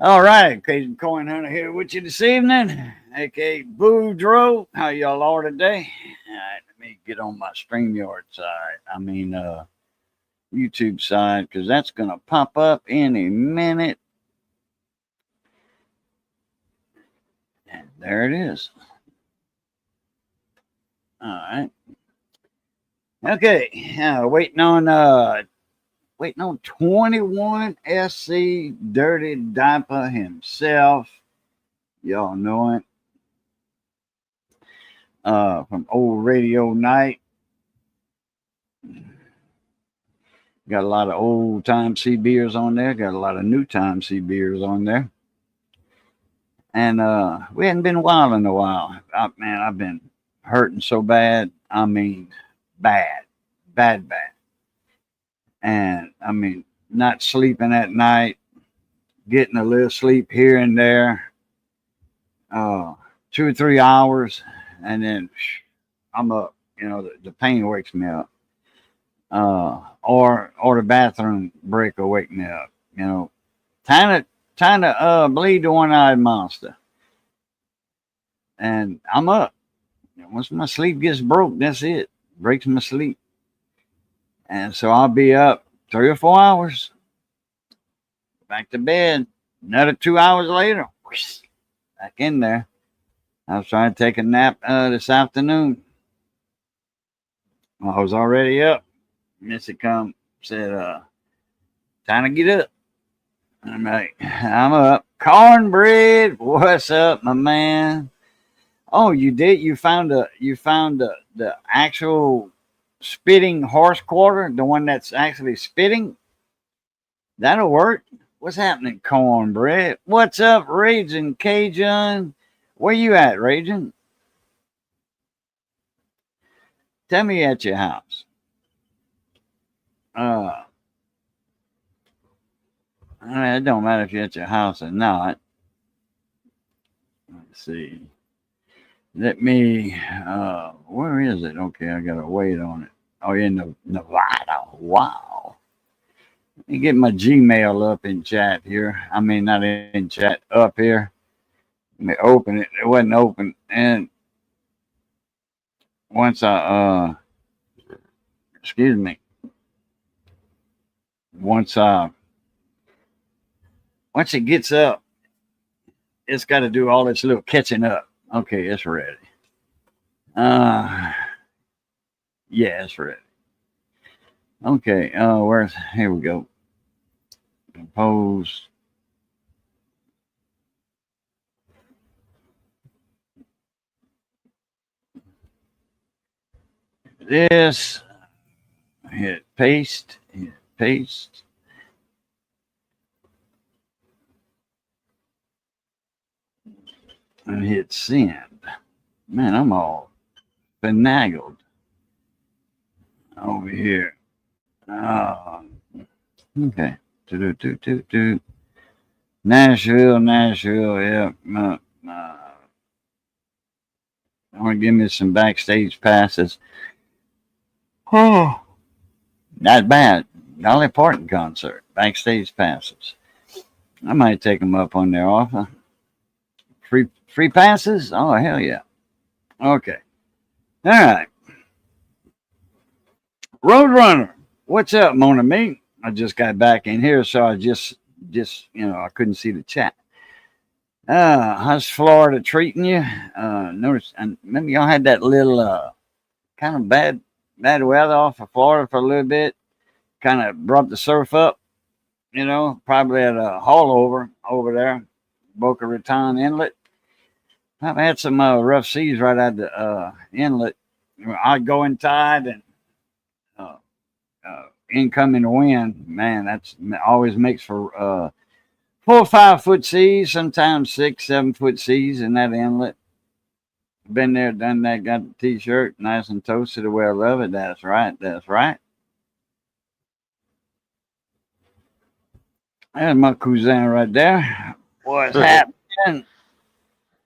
All right, Cajun Coin Hunter here with you this evening, aka Boudreaux. How y'all are today? All right, let me get on my StreamYard side. YouTube side, because that's gonna pop up in a minute. And there it is. All right. Okay. Waiting on 21 SC Dirty Diaper himself. Y'all know it. From Old Radio Night. Got a lot of old time sea beers on there. Got a lot of new time sea beers on there. And we hadn't been wild in a while. Man, I've been hurting so bad. I mean, bad. Bad, bad. And I mean, not sleeping at night, getting a little sleep here and there, 2 or 3 hours, and then I'm up. You know, the pain wakes me up. Or the bathroom break will wake me up. You know, time to bleed the one-eyed monster, and I'm up. Once my sleep gets broke, that's it. Breaks my sleep, and so I'll be up 3 or 4 hours, back to bed. Another 2 hours later, whoosh, back in there. I was trying to take a nap this afternoon. I was already up. Missy come said, time to get up. I'm like, I'm up. Cornbread, what's up, my man? Oh, you did? You found the actual spitting horse quarter, the one that's actually spitting? That'll work. What's happening, Cornbread? What's up, Raging Cajun? Where you at, Raging? Tell me at your house. It don't matter if you're at your house or not. Let's see. Let me, where is it? Okay, I gotta wait on it. Oh, in Nevada. Wow. Let me get my Gmail up in chat here. I mean, not in chat, up here. Let me open it. It wasn't open. And once excuse me. Once it gets up, it's got to do all this little catching up. Okay, it's ready. Yeah, it's ready. Okay, here we go. Compose. This. Hit paste. Hit paste. And hit send. Man, I'm all finagled over here. Okay. Nashville. Yeah. I want to give me some backstage passes. Oh, not bad. Dolly Parton concert. Backstage passes. I might take them up on their offer. Free passes? Oh, hell yeah. Okay. All right. Roadrunner. What's up, Mona Me? I just got back in here, so I just I couldn't see the chat. How's Florida treating you? Notice, and maybe y'all had that little kind of bad weather off of Florida for a little bit. Kind of brought the surf up, probably at a haulover over there, Boca Raton Inlet. I've had some rough seas right at the inlet. Outgoing tide and incoming wind, man, that's always makes for 4 or 5 foot seas, sometimes 6, 7 foot seas in that inlet. Been there, done that, got the t-shirt nice and toasted the way I love it. That's right. That's my cousin right there. What's happening?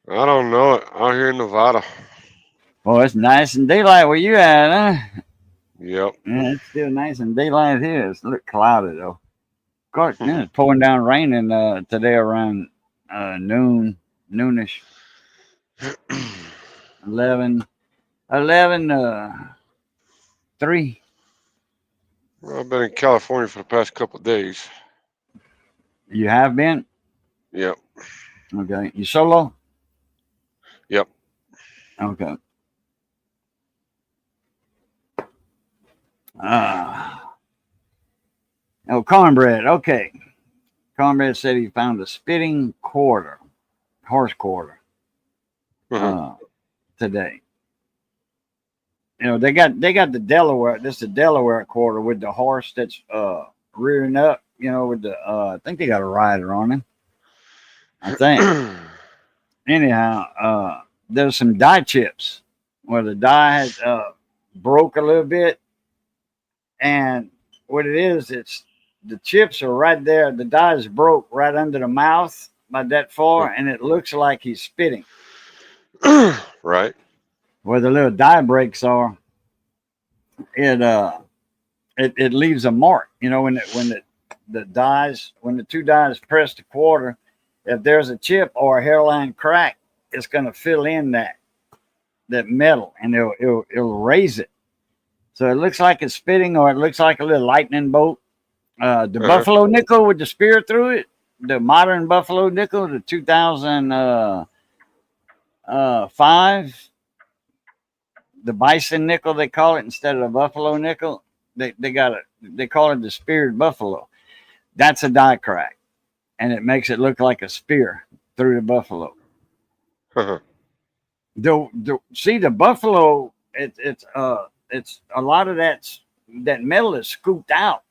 I don't know it. Out here in Nevada. Oh, it's nice and daylight where you at, huh? Yep. Yeah, it's still nice and daylight here. It's a little cloudy though. God, yeah, it's pouring down rain today around noonish, 11, 3. Well, I've been in California for the past couple of days. You have been? Yep. Okay. You solo? Yep. Okay. Oh, Cornbread. Okay. Cornbread said he found a spitting quarter, horse quarter, today. You know, they got the Delaware. This is the Delaware quarter with the horse that's rearing up. You know, with the I think they got a rider on him. I think. Anyhow, there's some dye chips where the dye had broke a little bit, and what it is, it's the chips are right there. The dye is broke right under the mouth by that far, and it looks like he's spitting. Right. Where the little dye breaks are, it leaves a mark. You know, when the two dyes press the quarter, if there's a chip or a hairline crack, it's going to fill in that metal, and it'll raise it. So it looks like it's spitting, or it looks like a little lightning bolt. The Buffalo nickel with the spear through it, the modern Buffalo nickel, the 2005, the bison nickel they call it instead of the Buffalo nickel. They call it the speared buffalo. That's a die crack, and it makes it look like a spear through the buffalo. See the buffalo, it's a lot of that metal is scooped out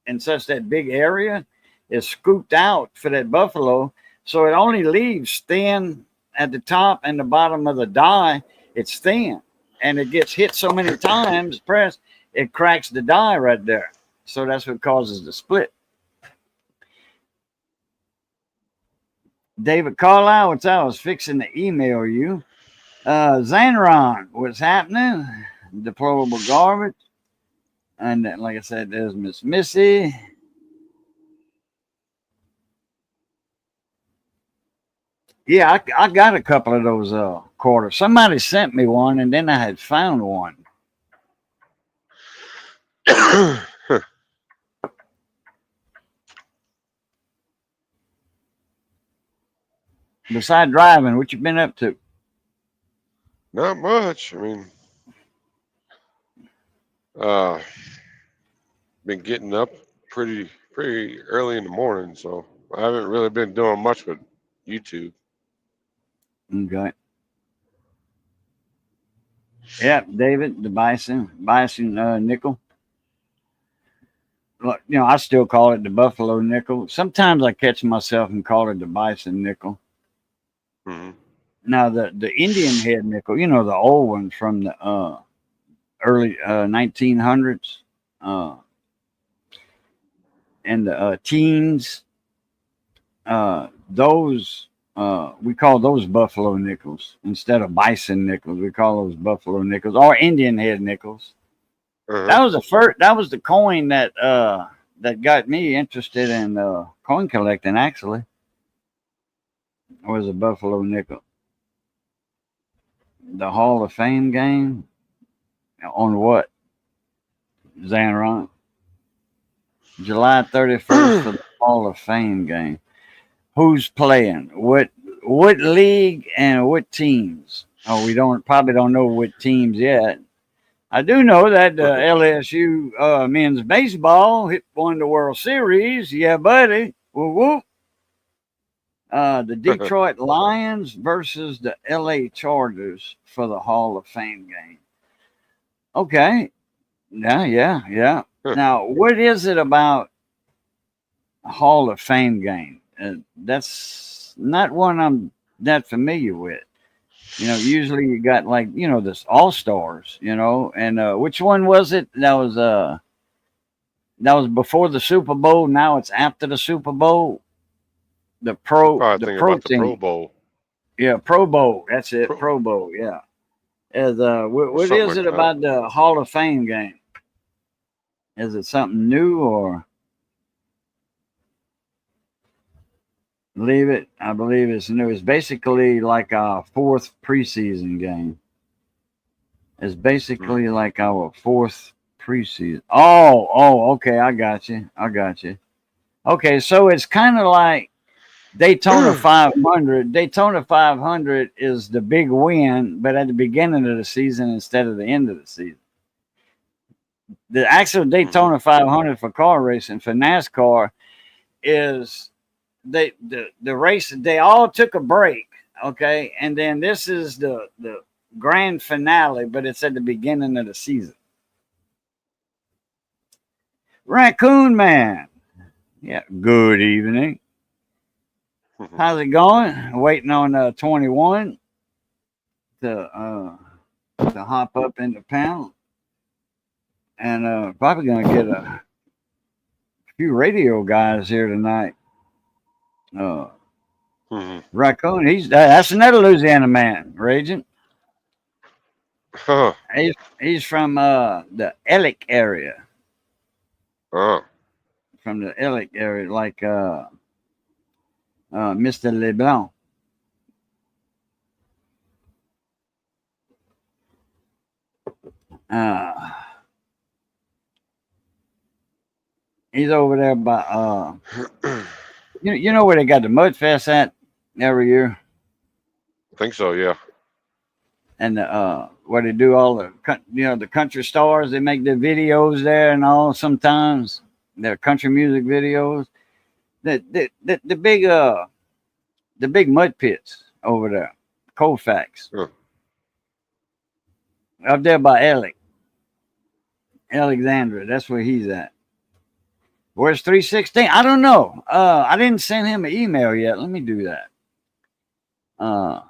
in such that big area is scooped out for that buffalo, so it only leaves thin at the top and the bottom of the die. It's thin, and it gets hit so many times, press, it cracks the die right there. So that's what causes the split. David Carlisle, what's up? I was fixing to email you. Zanron, what's happening? Deplorable garbage. And then, like I said, there's Miss Missy. Yeah, I got a couple of those quarters. Somebody sent me one, and then I had found one. Besides driving, what you been up to? Not much. I mean, been getting up pretty early in the morning, so I haven't really been doing much with YouTube. Okay. Yeah, David, the bison nickel. Look, you know, I still call it the Buffalo nickel. Sometimes I catch myself and call it the bison nickel. Mm-hmm. Now the Indian head nickel, you know, the old ones from the early 1900s and the teens, those we call those Buffalo nickels instead of bison nickels. We call those Buffalo nickels or Indian head nickels. That was the first. That was the coin that got me interested in coin collecting. Actually, was a Buffalo nickel. The Hall of Fame game on what? Zanron. July 31st for the Hall of Fame game. Who's playing? What league and what teams? Oh, we probably don't know what teams yet. I do know that LSU men's baseball won the World Series. Yeah, buddy. Woo woo. The Detroit Lions versus the LA Chargers for the Hall of Fame game. Okay. Yeah. Now, what is it about a Hall of Fame game? That's not one I'm that familiar with. You know, usually you got like, you know, this All Stars, you know, and which one was it? That was before the Super Bowl. Now it's after the Super Bowl. The Pro team. Pro Bowl. Yeah, Pro Bowl. That's it. Pro Bowl. Yeah. As what is it about the Hall of Fame game? Is it something new or? Leave it. I believe it's new. It's basically like our fourth preseason game. It's basically like our fourth preseason. Oh, okay. I got you. Okay, so it's kind of like Daytona 500. Daytona 500 is the big win, but at the beginning of the season instead of the end of the season. The actual Daytona 500 for car racing, for NASCAR, is the race. They all took a break, okay, and then this is the grand finale, but it's at the beginning of the season. Raccoon Man, yeah. Good evening. How's it going? Waiting on 21 to hop up in the panel, and probably gonna get a few radio guys here tonight. Raccoon, that's another Louisiana man, Raging. He's from the Ellick area. Oh. From the Ellick area, like Mr. LeBlanc. He's over there by you know where they got the Mud Fest at every year? I think so, yeah. And where they do all the the country stars, they make their videos there and all. Sometimes their country music videos. The big mud pits over there, Colfax, up there by Alexandria. That's where he's at. Where's 316? I don't know. I didn't send him an email yet. Let me do that. I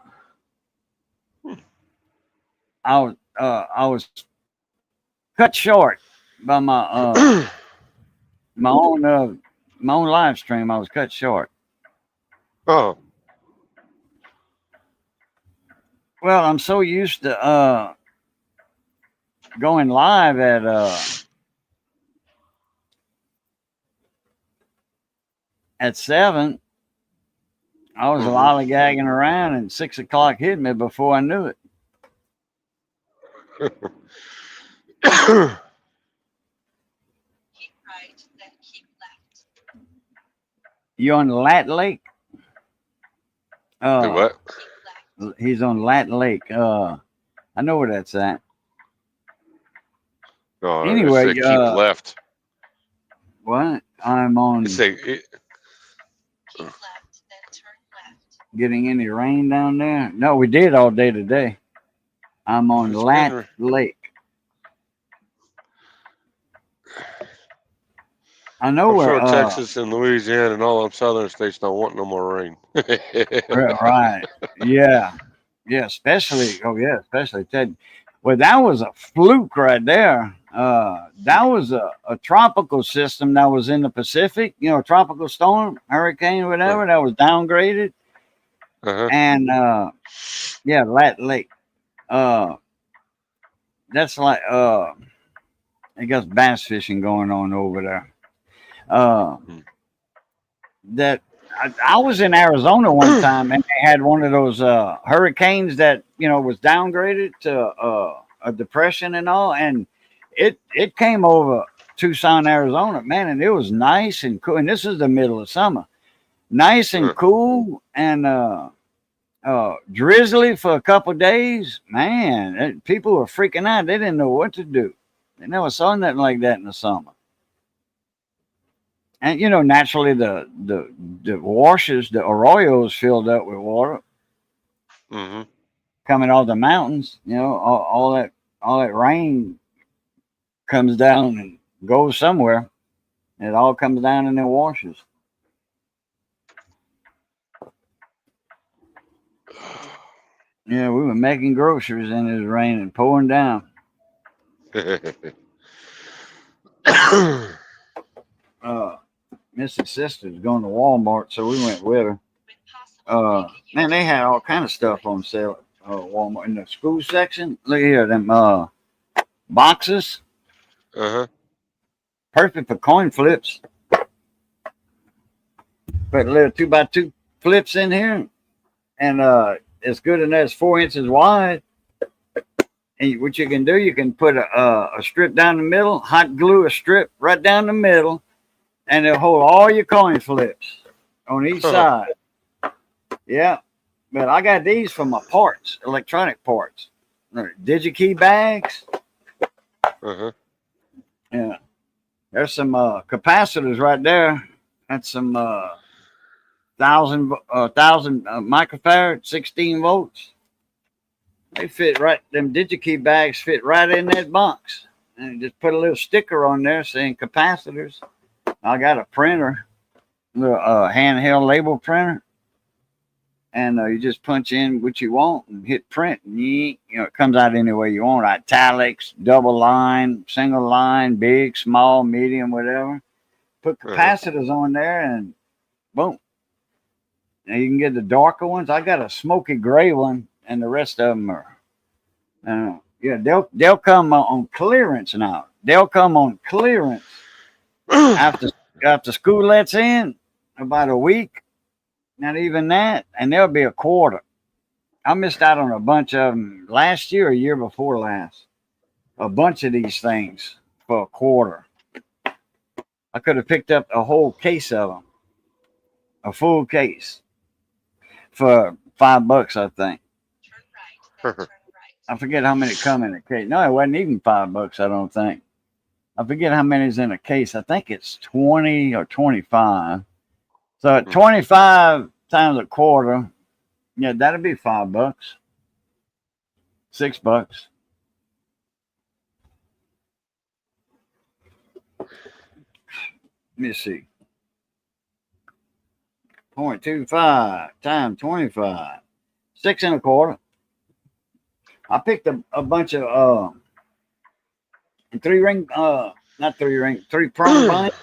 was cut short by my my own live stream. I was cut short. Oh. Well, I'm so used to going live at 7. I was lollygagging around, and 6 o'clock hit me before I knew it. Keep right, then keep left. You on Lat Lake? What? He's on Lat Lake. I know where that's at. No, anyway, keep left. What? I'm on. Keep left, then turn left. Getting any rain down there? No, we did all day today. I'm on Lat Lake. I know I'm where sure Texas and Louisiana and all them southern states don't want no more rain. right. Yeah. Especially Ted. Well, that was a fluke right there. That was a tropical system that was in the Pacific, tropical storm, hurricane, whatever, that was downgraded. And Lat Lake. That's like I guess bass fishing going on over there. That I was in Arizona one time, and they had one of those hurricanes that was downgraded to a depression and all, and it came over Tucson, Arizona, man, and it was nice and cool. And this is the middle of summer, nice and cool, and drizzly for a couple of days. Man, people were freaking out. They didn't know what to do. They never saw nothing like that in the summer. And naturally the washes, the arroyos filled up with water coming off the mountains. All that rain comes down and goes somewhere. It all comes down in the washes. Yeah, we were making groceries and it was raining, pouring down. Mrs. Sister's going to Walmart, so we went with her. Man, they had all kind of stuff on sale at Walmart in the school section. Look here, them boxes. Perfect for coin flips. Put a little 2x2 flips in here, and it's good enough. It's 4 inches wide. And what you can do, you can put a strip down the middle, hot glue a strip right down the middle, and it'll hold all your coin flips on each side. Yeah, but I got these for my parts, electronic parts. DigiKey bags. Uh-huh. Yeah, there's some capacitors right there. That's some thousand microfarad, 16 volts. They fit right. Them DigiKey bags fit right in that box, and just put a little sticker on there saying capacitors. I got a printer, a little handheld label printer, and you just punch in what you want and hit print, and it comes out any way you want. Italics, double line, single line, big, small, medium, whatever. Put capacitors on there, and boom. Now you can get the darker ones. I got a smoky gray one, and the rest of them are, they'll come on clearance now. They'll come on clearance after school lets in, about a week, not even that, and there'll be a quarter. I missed out on a bunch of them last year or year before last. A bunch of these things for a quarter. I could have picked up a whole case of them, a full case, for $5, I think. Turn right, then turn right. I forget how many come in a case. No, it wasn't even $5, I don't think. I forget how many's in a case. I think it's 20 or 25. So at 25 times a quarter, yeah, that'd be $5. $6. Let me see. 0.25 times 25. 6 1/4. I picked a bunch of 3-ring, not 3-ring, 3-prong binders.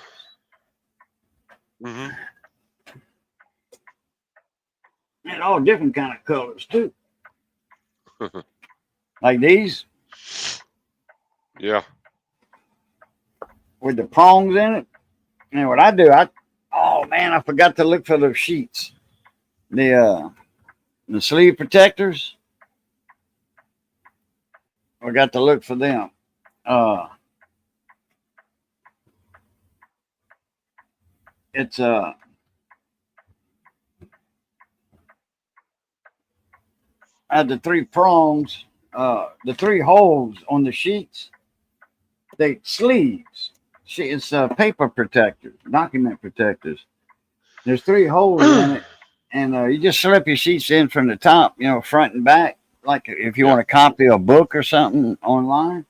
Mm-hmm. And all different kind of colors too. Like these. Yeah. With the prongs in it. And what I do, oh man, I forgot to look for those sheets. The sleeve protectors. I got to look for them. It's at the 3 prongs, the 3 holes on the sheets, they sleeves. It's paper protectors, document protectors. There's 3 holes in it, and you just slip your sheets in from the top, front and back. Like if you want to copy a book or something online,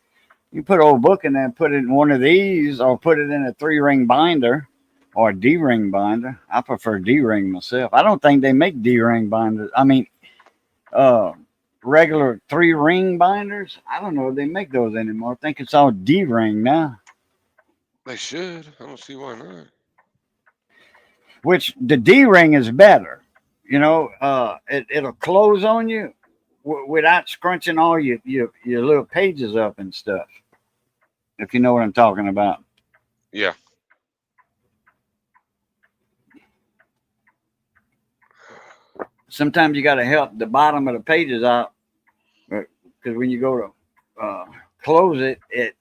you put an old book in there and put it in one of these, or put it in a 3-ring binder or a D-ring binder. I prefer D-ring myself. I don't think they make D-ring binders. I mean, regular 3-ring binders. I don't know if they make those anymore. I think it's all D-ring now. They should. I don't see why not. Which the D-ring is better. It'll close on you without scrunching all your little pages up and stuff. If you know what I'm talking about. Yeah. Sometimes you got to help the bottom of the pages out, because when you go to close it, it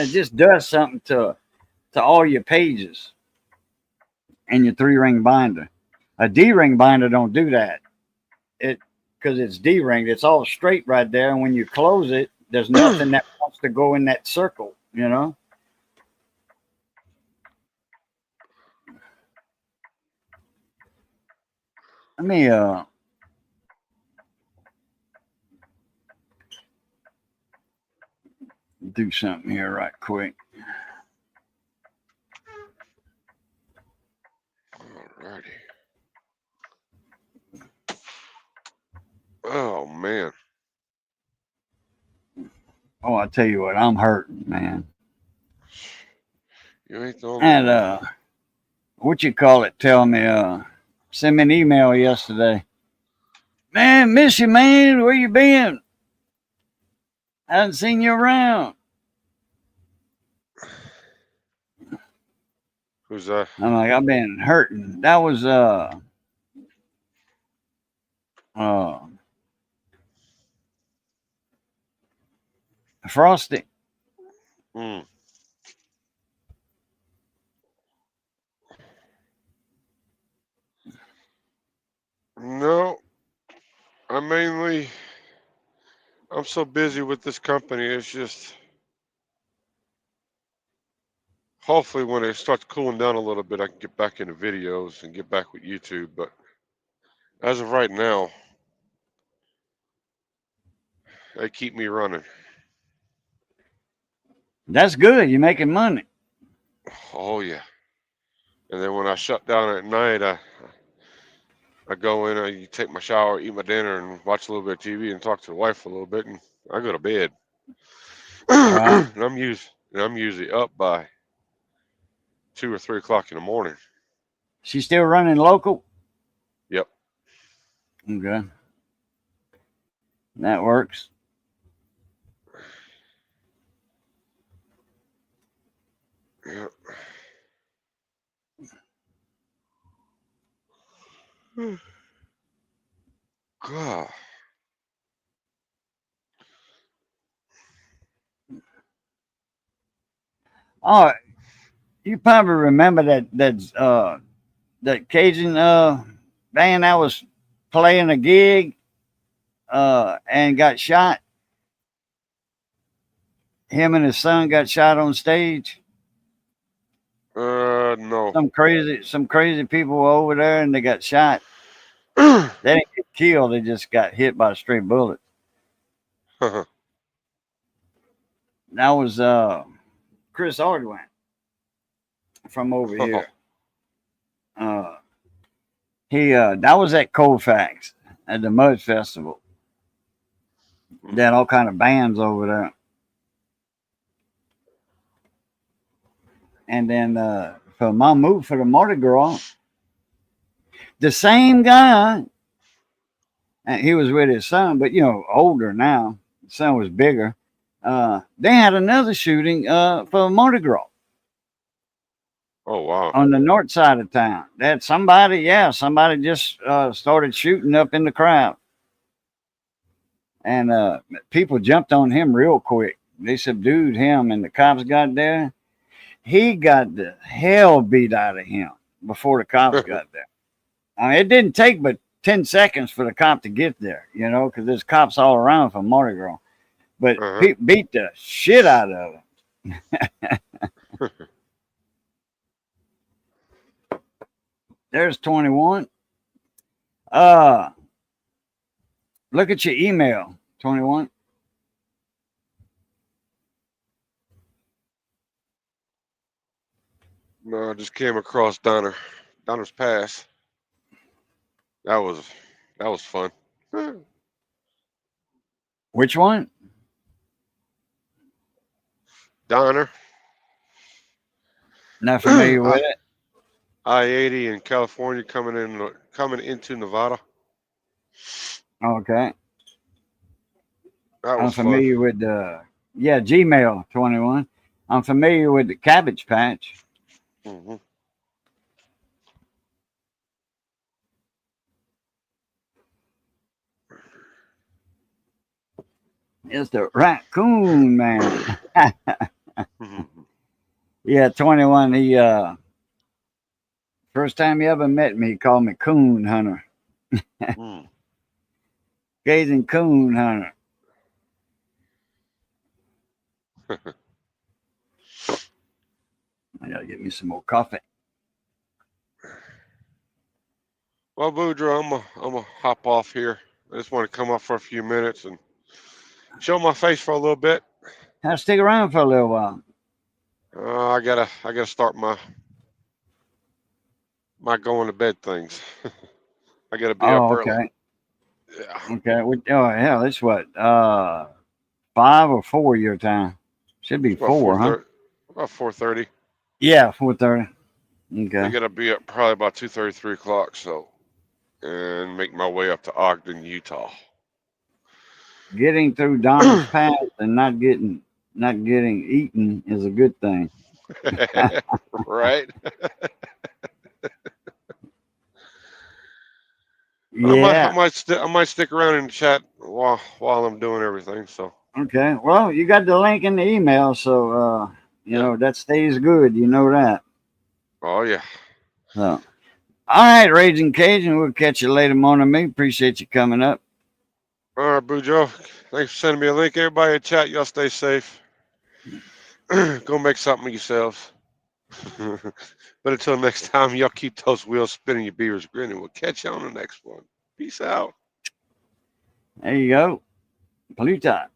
just does something to all your pages in your 3-ring binder. A D-ring binder don't do that. Because it's D-ringed, it's all straight right there, and when you close it, there's nothing that wants to go in that circle. Let me do something here right quick. Alrighty. Oh man. Oh, I tell you what, I'm hurting, man. You ain't the only And one. tell me, send me an email yesterday. Man, miss you, man. Where you been? I haven't seen you around. Who's that? I'm like, I've been hurting. That was Frosty. Mm. No, I'm so busy with this company. It's just hopefully when it starts cooling down a little bit, I can get back into videos and get back with YouTube. But as of right now, they keep me running. That's good. You're making money. Oh yeah. And then when I shut down at night, I go in, I take my shower, eat my dinner, and watch a little bit of TV and talk to the wife a little bit, and I go to bed. Right. and I'm usually up by 2 or 3 o'clock in the morning. She's still running local. Yep. Okay. That works. Yep. God. Oh, you probably remember that Cajun band that was playing a gig and got shot. Him and his son got shot on stage. No. Some crazy people were over there and they got shot. They didn't get killed. They just got hit by a stray bullet. That was Chris Hardwin from over here. He that was at Colfax at the Mud Festival. They had all kind of bands over there. And then for my move for the Mardi Gras, the same guy, and he was with his son, but older now. The son was bigger. They had another shooting for Mardi Gras. Oh wow. On the north side of town. They had somebody just started shooting up in the crowd. And people jumped on him real quick. They subdued him, and the cops got there. He got the hell beat out of him before the cops got there. I mean, it didn't take but 10 seconds for the cop to get there, because there's cops all around for Mardi Gras. But he beat the shit out of him. There's 21. Look at your email, 21. No, I just came across Donner's Pass. That was fun. Which one? Donner. Not familiar with it. I-80 in California coming into Nevada. Okay. That I'm was familiar fun. with Gmail 21. I'm familiar with the Cabbage Patch. Mm-hmm. It's the Raccoon Man. Yeah, 21. He first time he ever met me, he called me Coon Hunter. Gazing Coon Hunter. I gotta get me some more coffee. Well, Boudreaux, I'm gonna hop off here. I just want to come up for a few minutes and show my face for a little bit. I'll stick around for a little while. I gotta start my going to bed things. I gotta be up early. Okay. Yeah. Okay. Hell, it's what 5 or 4 your time. Should be 4, huh? About 4:30. Yeah, 4:30. Okay. I gotta be up probably about 2:30, 3 o'clock. So, and make my way up to Ogden, Utah. Getting through Donner's Pass and not getting eaten is a good thing. Right? Yeah. I might stick around and chat while I'm doing everything. So Okay. Well, you got the link in the email, so you yeah. know that stays good. You know that. Oh yeah. So, all right, Raging Cajun. We'll catch you later, Mona. Me. Appreciate you coming up. All right, Bujo. Thanks for sending me a link. Everybody in chat, y'all stay safe. Go make something of yourselves. But until next time, y'all keep those wheels spinning, your beavers grinning. We'll catch you on the next one. Peace out. There you go. Plutarch.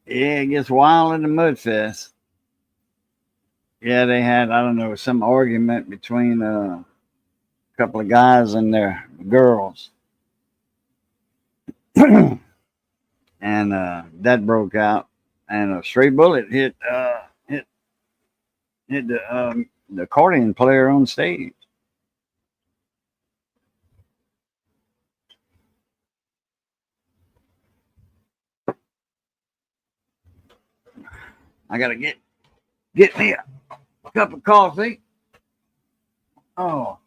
Yeah, it gets wild in the Mudfest. Yeah, they had, I don't know, some argument between a couple of guys and their girls. And that broke out. And a stray bullet hit the accordion player on stage. I gotta get me a cup of coffee. Oh.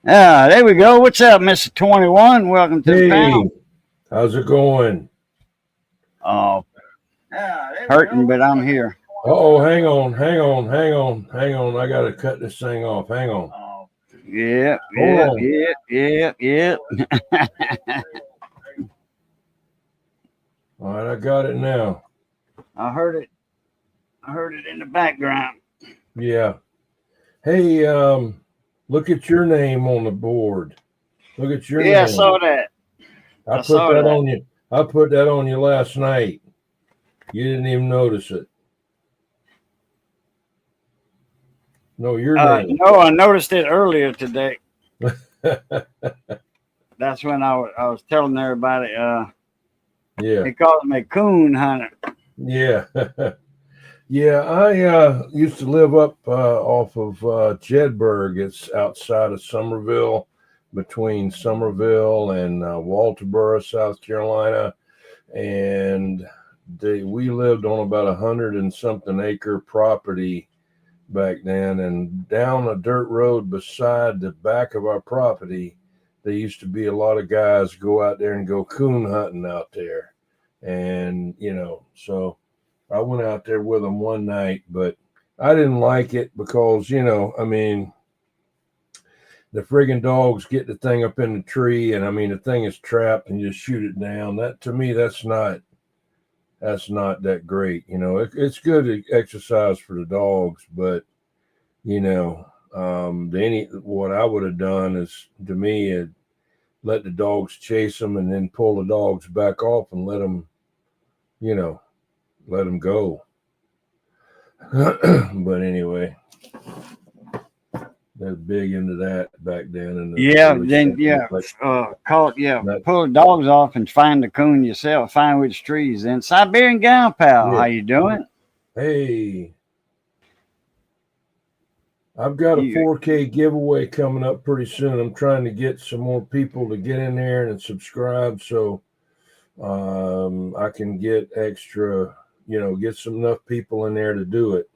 There we go. What's up, Mr. 21? Welcome to the panel. Hey, how's it going? Oh, hurting, but I'm here. Oh, hang on. I gotta cut this thing off. Hang on. Yeah. All right, I got it now. I heard it in the background. Yeah. Hey, look at your name on the board. Look at your Yeah, name. I saw that. I put that on you. I put that on you last night. You didn't even notice it. No, your name. No, I noticed it earlier today. That's when I was telling everybody. Yeah. They called me Coon Hunter. Yeah. Yeah, I used to live up off of Jedburgh. It's outside of Somerville, between Somerville and Walterboro, South Carolina. And we lived on about 100 and something acre property back then. And down a dirt road beside the back of our property, there used to be a lot of guys go out there and go coon hunting out there. And, so I went out there with them one night, but I didn't like it because, the friggin' dogs get the thing up in the tree, and the thing is trapped and you just shoot it down. That, to me, that's not that great. It's good exercise for the dogs, but what I would have done is, to me, let the dogs chase them and then pull the dogs back off and let them, let them go. But anyway, they're big into that back then. In the Yeah, early then 70s. pull the dogs off and find the coon yourself. Find which trees. Then Siberian Gal Pal, Yeah. how you doing? Hey, I've got a You- 4K giveaway coming up pretty soon. I'm trying to get some more people to get in there and subscribe so I can get extra, get some enough people in there to do it.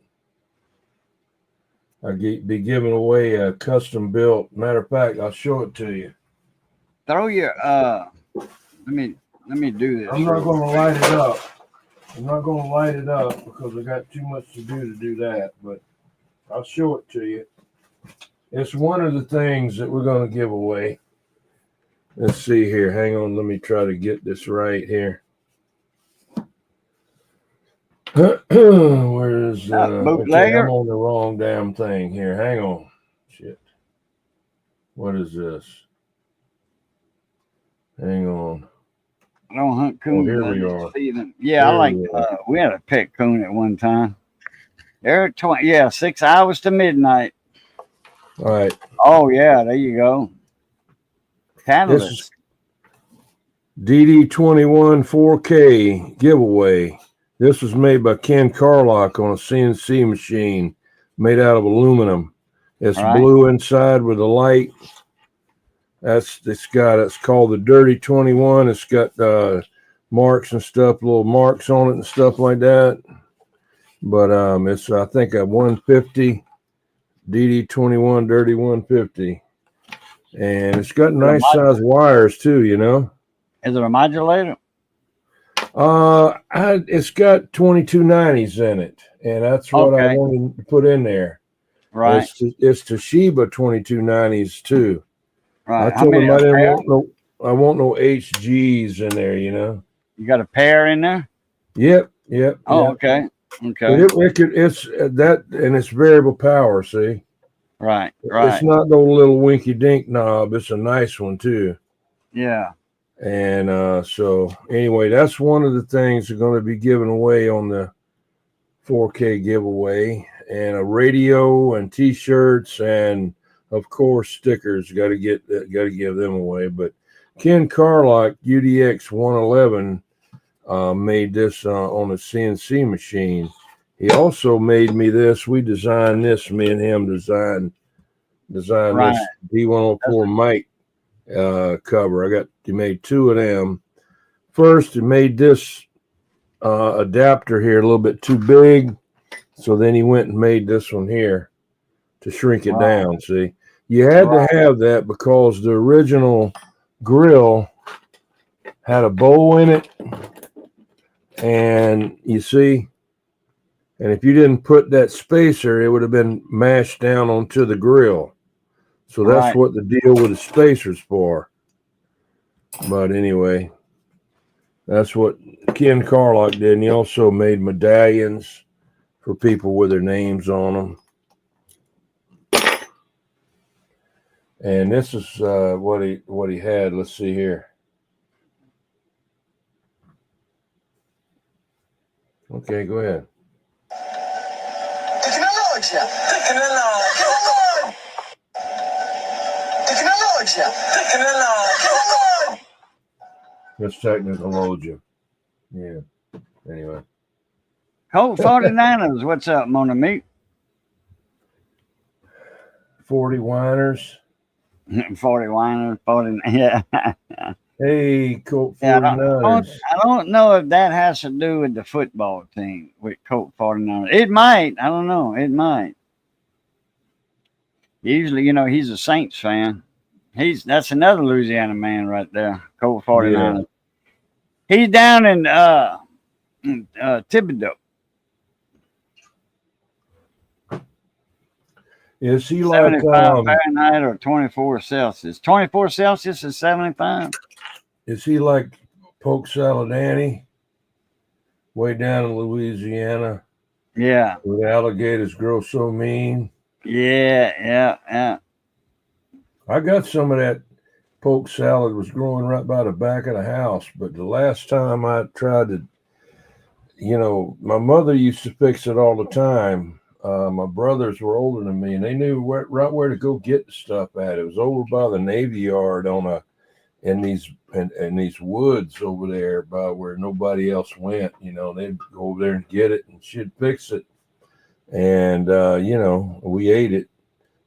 I'll be giving away a custom built. Matter of fact, I'll show it to you. Throw your let me do this. I'm not real going to quick. light it up. I'm not going to light it up because I got too much to do that, but I'll show it to you. It's one of the things that we're going to give away. Let's see here. Hang on. Let me try to get this right here. Where is okay, bootlegger? I'm on the wrong damn thing here. Hang on. Shit. What is this? Hang on. I don't hunt coon. here I we just are. feed them. Yeah, I There like. we are. We had a pet coon at one time. They're 6 hours to midnight. All right. Oh yeah, there you go. This Catalyst. is DD21 4K giveaway. This was made by Ken Carlock on a CNC machine made out of aluminum. It's All right. blue inside with a light. It's called the Dirty 21. It's got marks and stuff, little marks on it and stuff like that. But it's I think a 150 DD21 Dirty 150. And it's got nice size wires too, Is it a modulator? It's got 2290s in it, and that's what I Okay. wanted to put in there. Right. It's Toshiba 2290s too. Right. I told him I want no HGs in there, You got a pair in there? Yep. Oh, yep. okay. But it's that, and it's variable power. See, Right. It's not no little winky dink knob. It's a nice one too. Yeah. And so anyway, that's one of the things they're going to be giving away on the 4K giveaway, and a radio and T-shirts and of course stickers. Got to give them away. But Ken Carlock UDX 111 made this on a CNC machine. He also made me this. We designed this. Me and him designed Right. this D104 mic cover. He made two of them. First, he made this adapter here a little bit too big, so then he went and made this one here to shrink it down. See, you had to have that because the original grill had a bowl in it, and you see, and if you didn't put that spacer, it would have been mashed down onto the grill. So that's what the deal with the spacers for. But anyway, that's what Ken Carlock did. And he also made medallions for people with their names on them. And this is what he had. Let's see here. Okay, go ahead. That's Technologia. Yeah. Anyway. Colt 49ers, what's up, Mona Meat? 40 whiners. 40 whiners, 40. Yeah. Hey, Colt Yeah, 49ers. I don't know if that has to do with the football team with Colt 49ers. It might. I don't know. It might. Usually, he's a Saints fan. That's another Louisiana man right there, Colt 49ers. Yeah. He's down in Thibodaux. Is he 75 like Fahrenheit or 24 Celsius? 24 Celsius is 75. Is he like Poke Saladani, way down in Louisiana? Yeah. Where the alligators grow so mean. Yeah. I got some of that poke salad was growing right by the back of the house. But the last time I tried to, my mother used to fix it all the time. My brothers were older than me, and they knew right where to go get the stuff at. It was over by the Navy Yard in these woods over there by where nobody else went. They'd go over there and get it, and she'd fix it. And we ate it.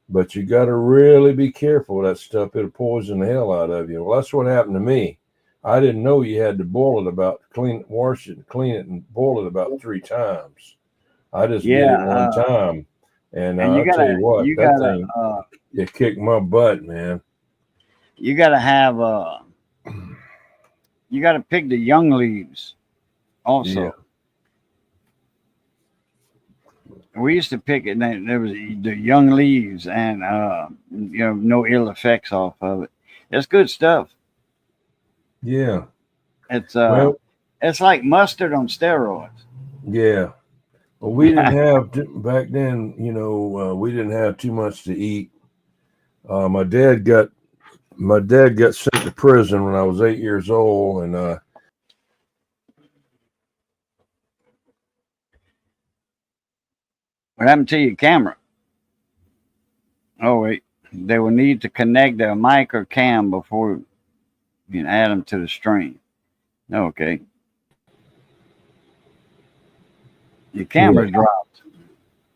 But you got to really be careful with that stuff. It'll poison the hell out of you. Well, that's what happened to me. I didn't know you had to boil it wash it, clean it, and boil it about 3 times. I just did it one time. And I'll tell you what, that thing, it kicked my butt, man. You got to have, you got to pick the young leaves also. Yeah. We used to pick it, and there was the young leaves, and no ill effects off of it. It's good stuff. Yeah. It's it's like mustard on steroids. Yeah. Well, we didn't have back then. We didn't have too much to eat. My dad got sent to prison when I was 8 years old, and What happened to your camera? Oh, wait. They will need to connect their mic or cam before you can add them to the stream. Okay. Your camera dropped.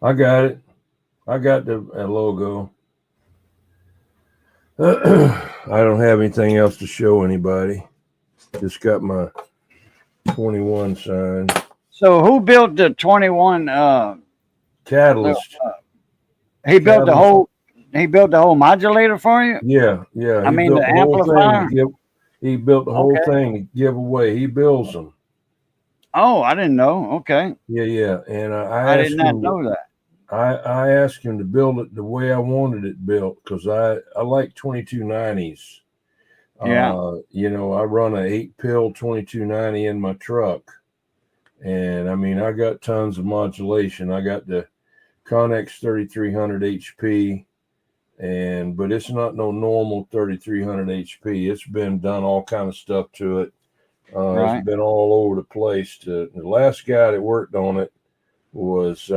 I got it. I got the logo. I don't have anything else to show anybody. Just got my 21 sign. So who built the 21 Catalyst. He built the whole modulator for you? Yeah. I mean the amplifier? He built the whole thing to give away. He builds them. Oh, I didn't know. Okay. Yeah. And I did not know that. I asked him to build it the way I wanted it built because I like 2290s. Yeah. I run an 8-pill 2290 in my truck. And I mean, I got tons of modulation. I got the Connex 3300 HP, but it's not no normal 3300 HP. It's been done all kind of stuff to it. Right. It's been all over the place. The last guy that worked on it was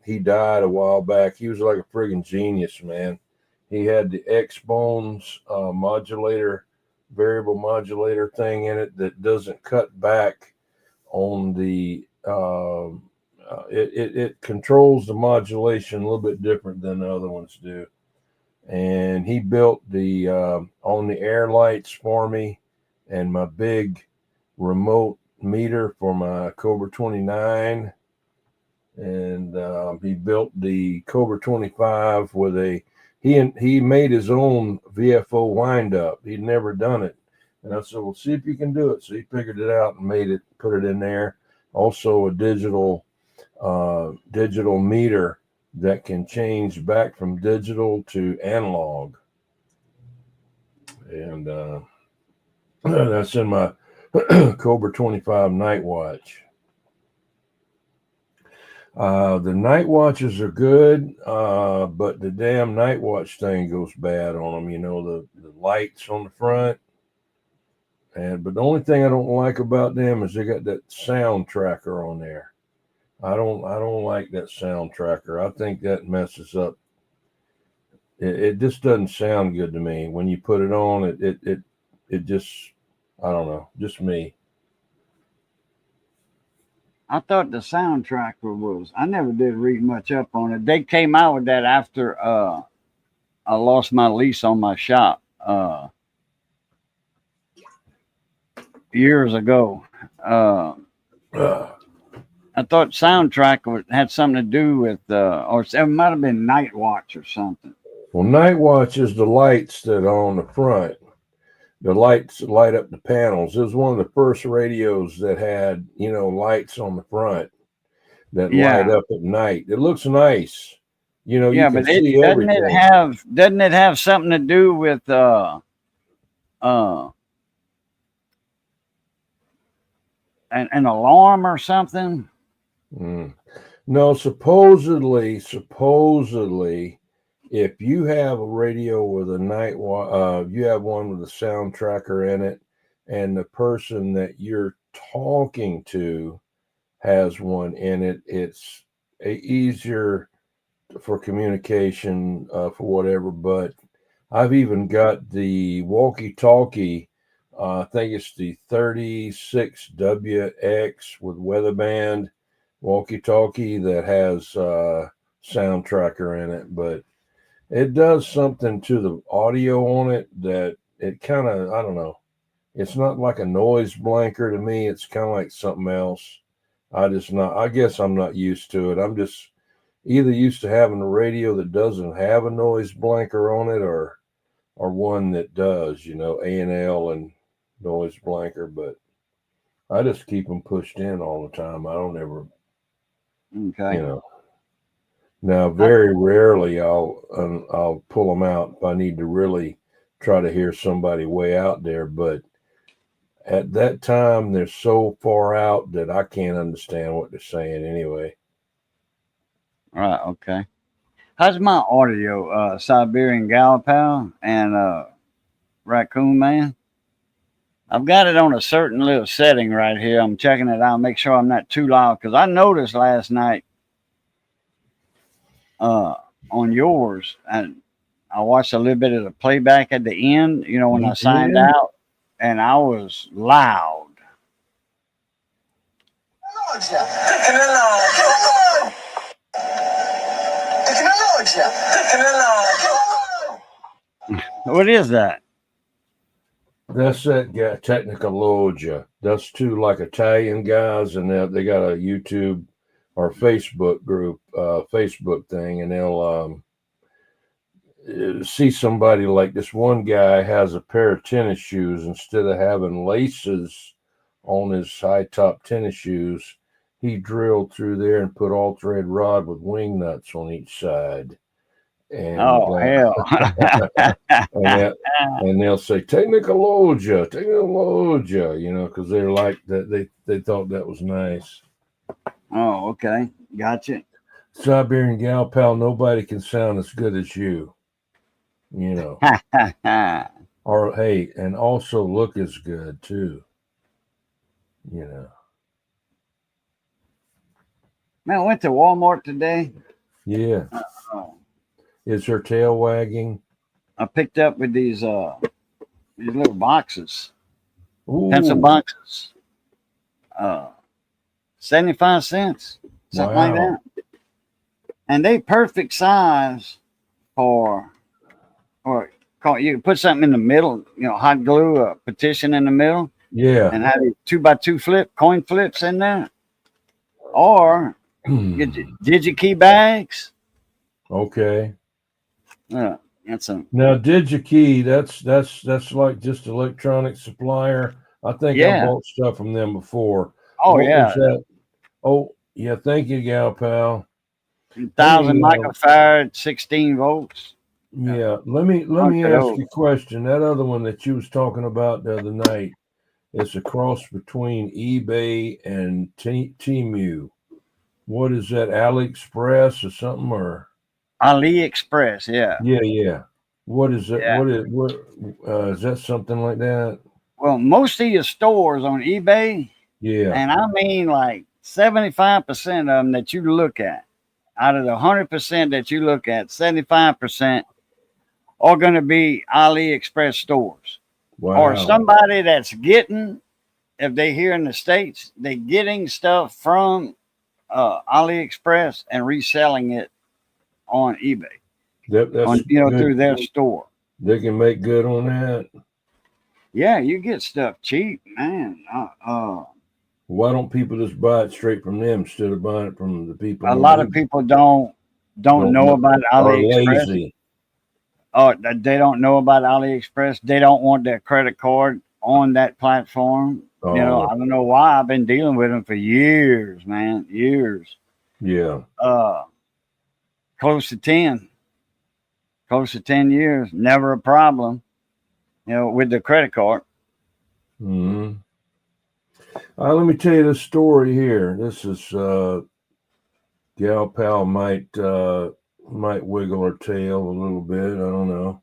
he died a while back. He was like a friggin' genius, man. He had the X-Bones variable modulator thing in it that doesn't cut back on the it controls the modulation a little bit different than the other ones do. And he built the on the air lights for me and my big remote meter for my Cobra 29. And he built the Cobra 25 with he made his own VFO wind up. He'd never done it. And I said, well, see if you can do it. So he figured it out and put it in there. Also a digital meter that can change back from digital to analog. And that's in my Cobra 25 night watch. The night watches are good, but the damn night watch thing goes bad on them. The lights on the front. But the only thing I don't like about them is they got that sound tracker on there. I don't like that sound tracker. I think that messes up. It just doesn't sound good to me when you put it on. It just, I don't know, just me. I thought the sound tracker was. I never did read much up on it. They came out with that after I lost my lease on my shop. Years ago. I thought sound tracker had something to do with, or it might have been Night Watch or something. Well, Night Watch is the lights that are on the front. The lights that light up the panels. It was one of the first radios that had, lights on the front that light up at night. It looks nice. You can see everything. Doesn't it have something to do with an alarm or something? No, supposedly if you have a radio with a you have one with a sound tracker in it, and the person that you're talking to has one in it, it's easier for communication for whatever. But I've even got the walkie-talkie. I think it's the 36WX with weatherband walkie-talkie that has sound tracker in it, but it does something to the audio on it that it kind of, I don't know. It's not like a noise blanker to me. It's kind of like something else. I guess I'm not used to it. I'm just either used to having a radio that doesn't have a noise blanker on it or one that does, A&L and noise blanker, but I just keep them pushed in all the time. I don't ever, Okay. Now very rarely I'll pull them out if I need to really try to hear somebody way out there, but at that time they're so far out that I can't understand what they're saying anyway. Right. Okay. How's my audio? Siberian Gal Pal and Raccoon Man. I've got it on a certain little setting right here. I'm checking it out, make sure I'm not too loud, because I noticed last night on yours, and I watched a little bit of the playback at the end, when I signed out, and I was loud. What is that? That's that guy, Technologia. That's two like Italian guys, and they got a YouTube or Facebook group, Facebook thing, and they'll see somebody like this one guy has a pair of tennis shoes. Instead of having laces on his high top tennis shoes, he drilled through there and put all thread rod with wing nuts on each side. And hell. and they'll say Technologia, because they're like that. They thought that was nice. Oh, okay, gotcha. Siberian Gal Pal, nobody can sound as good as you, or hey, and also look as good too, Man, I went to Walmart today. Yeah. Is her tail wagging? I picked up with these little boxes, Ooh. pencil boxes, 75 cents, something like that. And they perfect size or you can put something in the middle, hot glue a petition in the middle. Yeah. And have 2x2 coin flips in there. Or get DigiKey bags. Okay. Now DigiKey, that's like just electronic supplier. I think I bought stuff from them before. Oh, what yeah. Was that? Oh, yeah. Thank you, Gal Pal. 1,000 microfarad, 16 volts. Yeah. Let me ask you a question. That other one that you was talking about the other night, it's a cross between eBay and Temu. What is that? AliExpress or something, or AliExpress? Yeah. Yeah. What is that? Yeah. What is that? Something like that? Well, most of your stores on eBay. Yeah. And I mean, like 75% of them that you look at, out of the 100% that you look at, 75% are going to be AliExpress stores. Wow. Or somebody that's getting, if they here in the States, they're getting stuff from AliExpress and reselling it on eBay. That's through their store. They can make good on that. Yeah, you get stuff cheap, man. Why don't people just buy it straight from them instead of buying it from the people? A lot of people don't know about AliExpress. Lazy. Oh, they don't know about AliExpress. They don't want their credit card on that platform. Oh. I don't know why. I've been dealing with them for years, man. Years. Yeah. Close to 10 years. Never a problem, with the credit card. Mm-hmm. Let me tell you this story here. This is Gal Pal might might wiggle her tail a little bit. I don't know.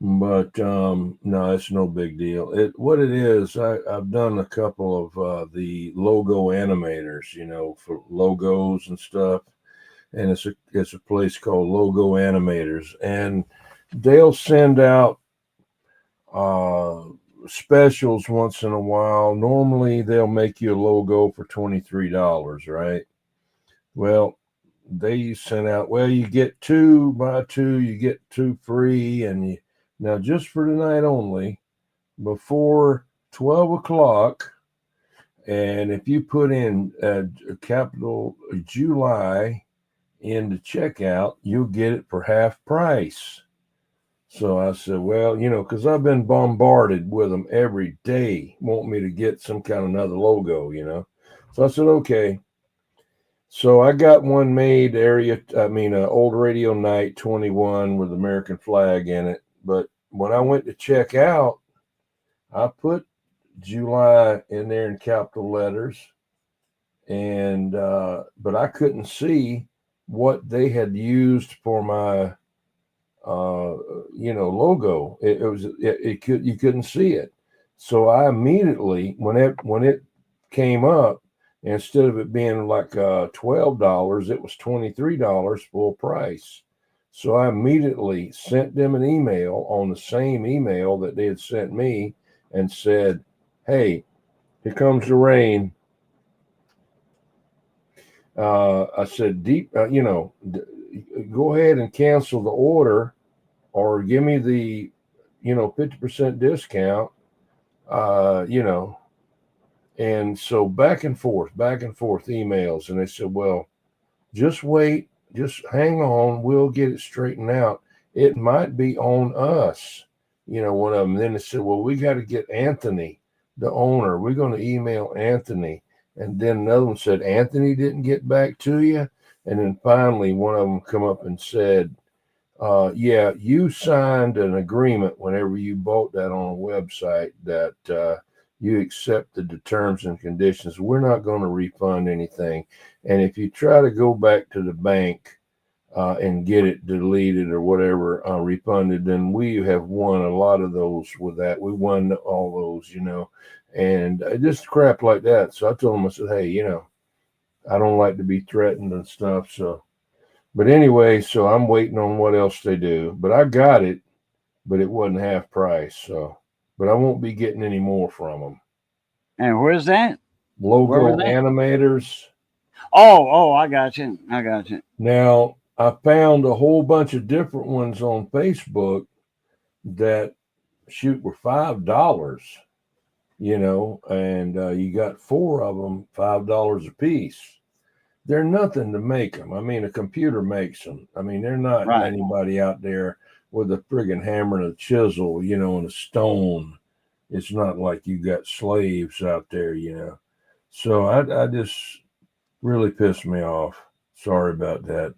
But no, it's no big deal. What it is, I've done a couple of the logo animators, for logos and stuff, and it's a place called Logo Animators, and they'll send out specials once in a while. Normally, they'll make you a logo for $23, right? Well, they sent out, well, you get 2 buy 2, you get 2 free, and now just for tonight only, before 12 o'clock, and if you put in a capital July into checkout, you'll get it for half price. So I said, well, because I've been bombarded with them every day, want me to get some kind of another logo, So I said, okay. So I got one made, Old Radio Night 21 with the American flag in it. But when I went to check out, I put July in there in capital letters, and but I couldn't see what they had used for my logo. You couldn't see it. So I immediately, when it came up, instead of it being like $12, it was $23 full price. So I immediately sent them an email on the same email that they had sent me and said, hey, here comes the rain. I said, go ahead and cancel the order or give me the, 50% discount, And so back and forth emails. And they said, well, just wait, just hang on. We'll get it straightened out. It might be on us, one of them. Then they said, well, we got to get Anthony, the owner. We're going to email Anthony. And then another one said, Anthony didn't get back to you. And then finally, one of them come up and said, yeah, you signed an agreement whenever you bought that on a website that you accepted the terms and conditions. We're not going to refund anything. And if you try to go back to the bank and get it deleted or whatever, refunded, then we have won a lot of those with that. We won all those, and just crap like that. So I told him, I said, hey, I don't like to be threatened and stuff. So, but anyway, so I'm waiting on what else they do. But I got it, but it wasn't half price. So, but I won't be getting any more from them. And where's that? Logo Animators. Oh, I got you. Now, I found a whole bunch of different ones on Facebook that were $5, and you got 4 of them, $5 a piece. They're nothing to make them. I mean, a computer makes them. I mean, they're not anybody out there with a friggin' hammer and a chisel, and a stone. It's not like you got slaves out there, So I just really pissed me off. Sorry about that.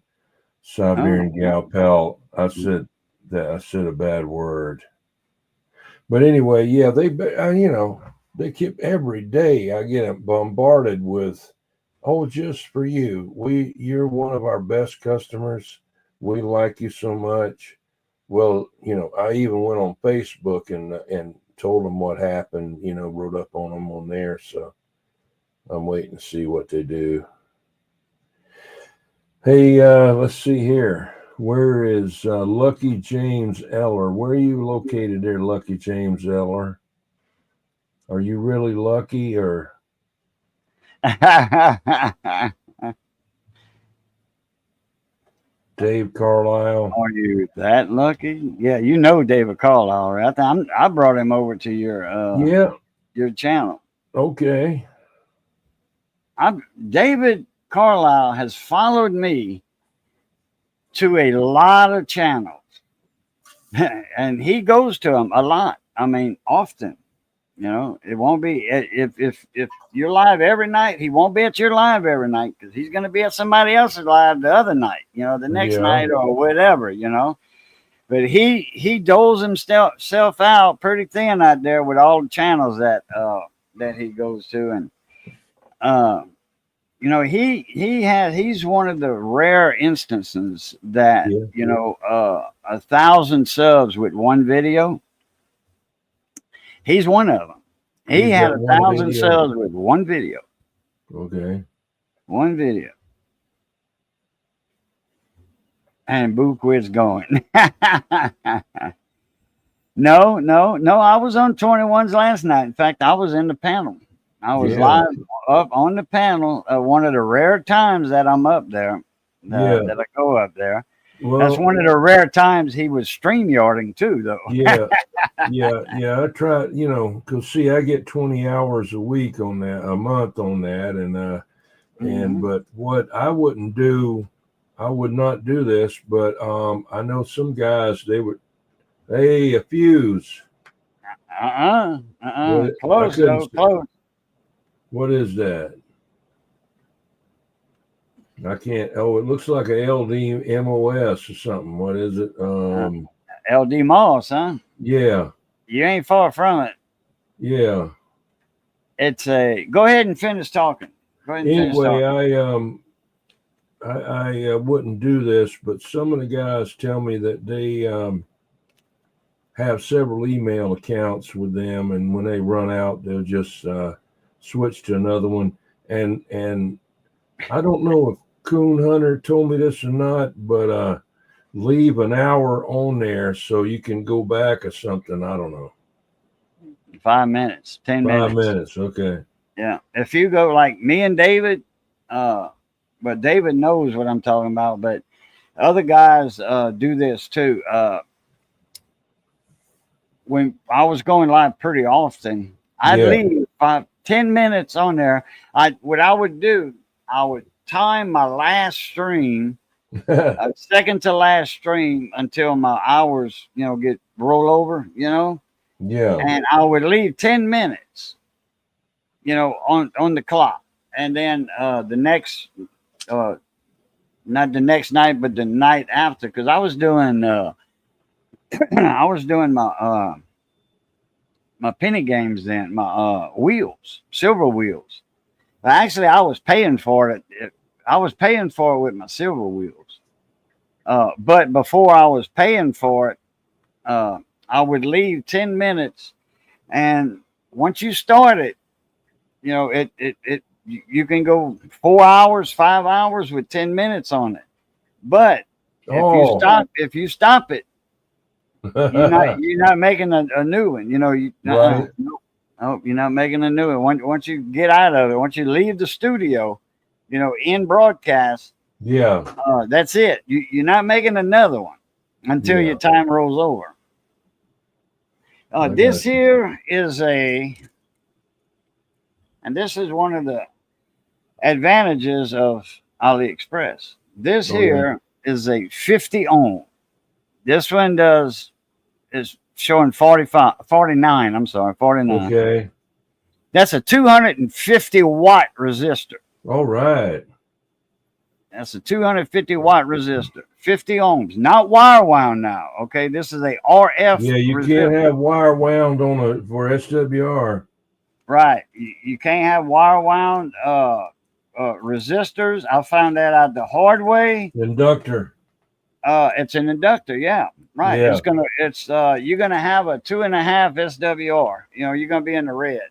Siberian gal pal. I said a bad word. But anyway, yeah, they keep every day I get bombarded with, oh, just for you. You're one of our best customers. We like you so much. Well, I even went on Facebook and told them what happened, wrote up on them on there. So I'm waiting to see what they do. Hey, let's see here. Where is Lucky James Eller? Where are you located there, Lucky James Eller? Are you really lucky or? Dave Carlisle. Are you that lucky? Yeah, David Carlisle, right? I brought him over to your channel. Okay. David Carlisle has followed me to a lot of channels, and he goes to them a lot. I mean, often. It won't be if you're live every night. He won't be at your live every night because he's going to be at somebody else's live the other night. The next night or whatever. But he doles himself out pretty thin out there with all the channels that he goes to, and he's one of the rare instances that, Yeah. 1,000 subs with one video. He's one of them. He He's had got one 1,000 video. subs with one video. Okay. One video. And Boo quits going. No. I was on 21s last night. In fact, I was in the panel. I was Yeah. live up on the panel. One of the rare times that I'm up there, Yeah. that I go up there. Well, That's one of the rare times he was StreamYarding too, though. yeah. I try, because see, I get 20 hours a week on that, a month on that, and but what I wouldn't do, I would not do this, but I know some guys they would, hey, a fuse. Close I though, couldn't- close. What is that? I can't. Oh, it looks like a LDMOS or something. What is it? LD Moss, huh? Yeah, You ain't far from it. yeah. It's a. Go ahead and finish talking. Go ahead and finish Anyway, talking. I wouldn't do this, but some of the guys tell me that they have several email accounts with them, and when they run out, they'll just switch to another one. And I don't know if Coon Hunter told me this or not, but leave an hour on there so you can go back or something. I don't know. 5 minutes, 10 minutes. 5 minutes, okay. Yeah. If you go like me and David, but David knows what I'm talking about, but other guys do this too. When I was going live pretty often, I'd leave 10 minutes on there. What I would do, I would time my last stream, second to last stream until my hours, get roll over, Yeah. and I would leave 10 minutes, on the clock. And then the next, not the next night, but the night after, because I was doing, my penny games then, my wheels, silver wheels. But actually, I was paying for it. I was paying for it with my silver wheels. But before I was paying for it, I would leave 10 minutes, and once you start it, you can go 4 hours, 5 hours with 10 minutes on it. But if you stop it, you're not making a new one. Right. No, you're not making a new one. Once you get out of it, once you leave the studio, in broadcast, that's it. You're not making another one until your time rolls over. This here is and this is one of the advantages of AliExpress. This here is a 50 ohm. This one is showing 49. I'm sorry, 49. Okay. That's a 250 watt resistor. All right. That's a 250 watt resistor, 50 ohms, not wire wound now. Okay, this is a RF. Yeah, you resistor. can't have wire wound for SWR. Right. You can't have wire wound resistors. I found that out the hard way. Inductor. It's an inductor. Yeah. Right. Yeah. You're gonna have a 2.5 SWR. You're gonna be in the red.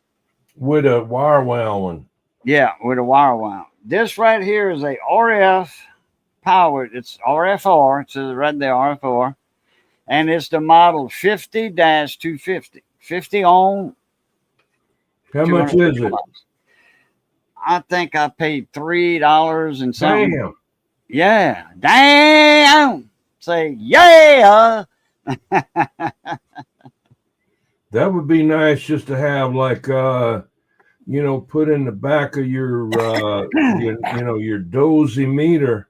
With a wire wound one. Yeah, with a wire wound. This right here is a RF powered. It's RFR. It says right there, RFR. And it's the model 50-250. 50 ohm. How much is it? I think I paid $3 and something. Damn. Yeah. Damn. Say, yeah. That would be nice just to have, like, put in the back of your your dosimeter,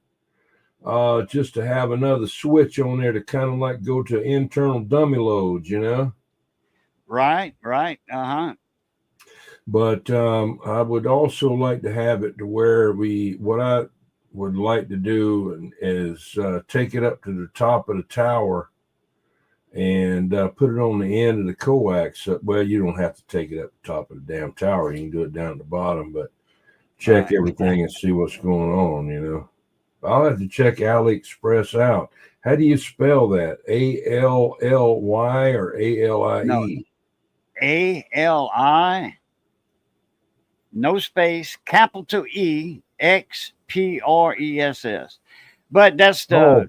just to have another switch on there to kind of like go to internal dummy loads, Right. Uh-huh. But I would also like to have it to where what I would like to do is take it up to the top of the tower and put it on the end of the coax. Well, you don't have to take it up the top of the damn tower. You can do it down at the bottom, but check Right. everything and see what's going on. I'll have to check AliExpress out. How do you spell that? ALLY or No, ALIE? ALI, no space, capital EXPRESS. But that's Oh,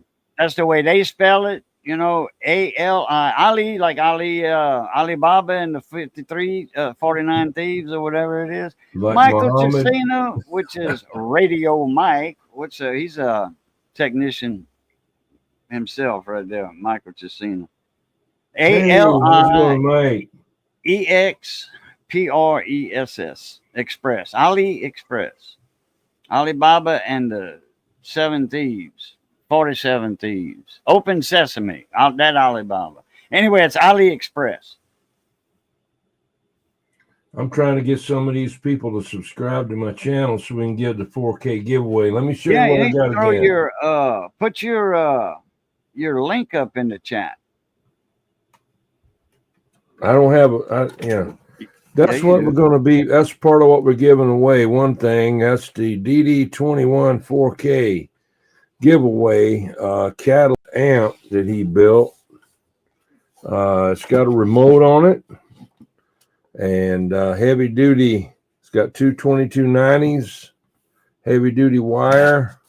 the way they spell it. ALI, Ali, like Alibaba and the 49 Thieves or whatever it is. like Michael Muhammad. Chesina, which is Radio Mike, which he's a technician himself right there, Michael Chesina. Hey, how's it going, ALI. mate? EXPRESS, Express, AliExpress, Alibaba and the 47 Thieves, Open Sesame, that Alibaba. Anyway, it's AliExpress. I'm trying to get some of these people to subscribe to my channel so we can give the 4K giveaway. Let me show Yeah, you you what I need got to throw again. put your link up in the chat. I don't have That's you what do. we're going to be. That's part of what we're giving away. One thing, that's the DD21 4K giveaway Catalyst amp that he built. It's got a remote on it and heavy duty. It's got two 2290s, heavy duty wire.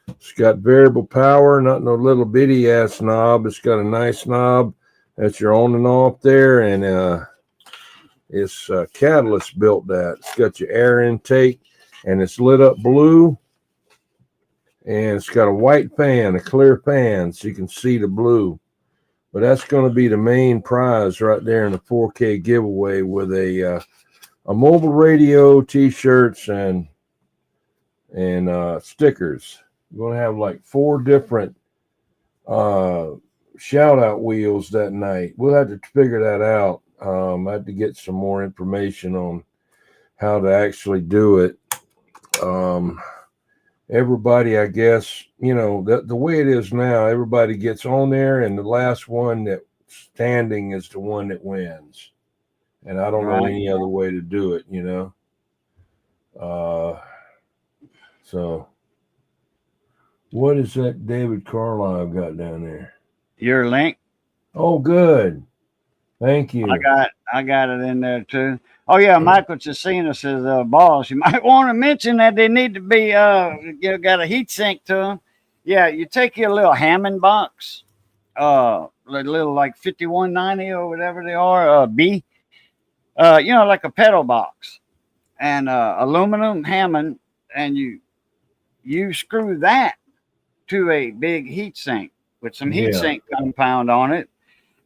It's got variable power, not no little bitty ass knob. It's got a nice knob that's your on and off there, and it's Catalyst built that. It's got your air intake, and it's lit up blue, and it's got a white fan, a clear fan, so you can see the blue. But that's going to be the main prize right there in the 4K giveaway with a mobile radio, T-shirts, and stickers. We're going to have like 4 different shout out wheels that night. We'll have to figure that out. I have to get some more information on how to actually do it. Everybody, I guess, the way it is now, everybody gets on there, and the last one that's standing is the one that wins. And I don't know Right. any other way to do it, So, what is that David Carlisle got down there? Your link. Oh, good. Thank you. I got it in there too. Oh yeah, Michael Chesina says, boss, you might want to mention that they need to be got a heat sink to them. Yeah, you take your little Hammond box, little like 5190 or whatever they are, B, like a pedal box, and aluminum Hammond, and you screw that to a big heat sink with some heat Yeah. sink compound on it.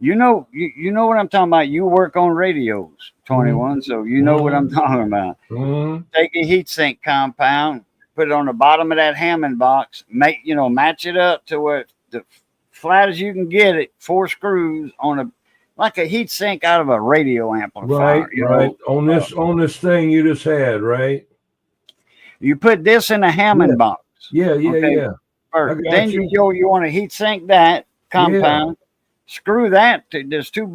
You know what I'm talking about. You work on radios, 21, so you know what I'm talking about. Mhm. Take a heat sink compound, put it on the bottom of that Hammond box, match it up to where the flat as you can get it, 4 screws on like a heat sink out of a radio amplifier. Right. On this thing you just had, right? You put this in a Hammond box. Yeah. First. I got Then you. you want to heat sink that compound. Screw that there's 2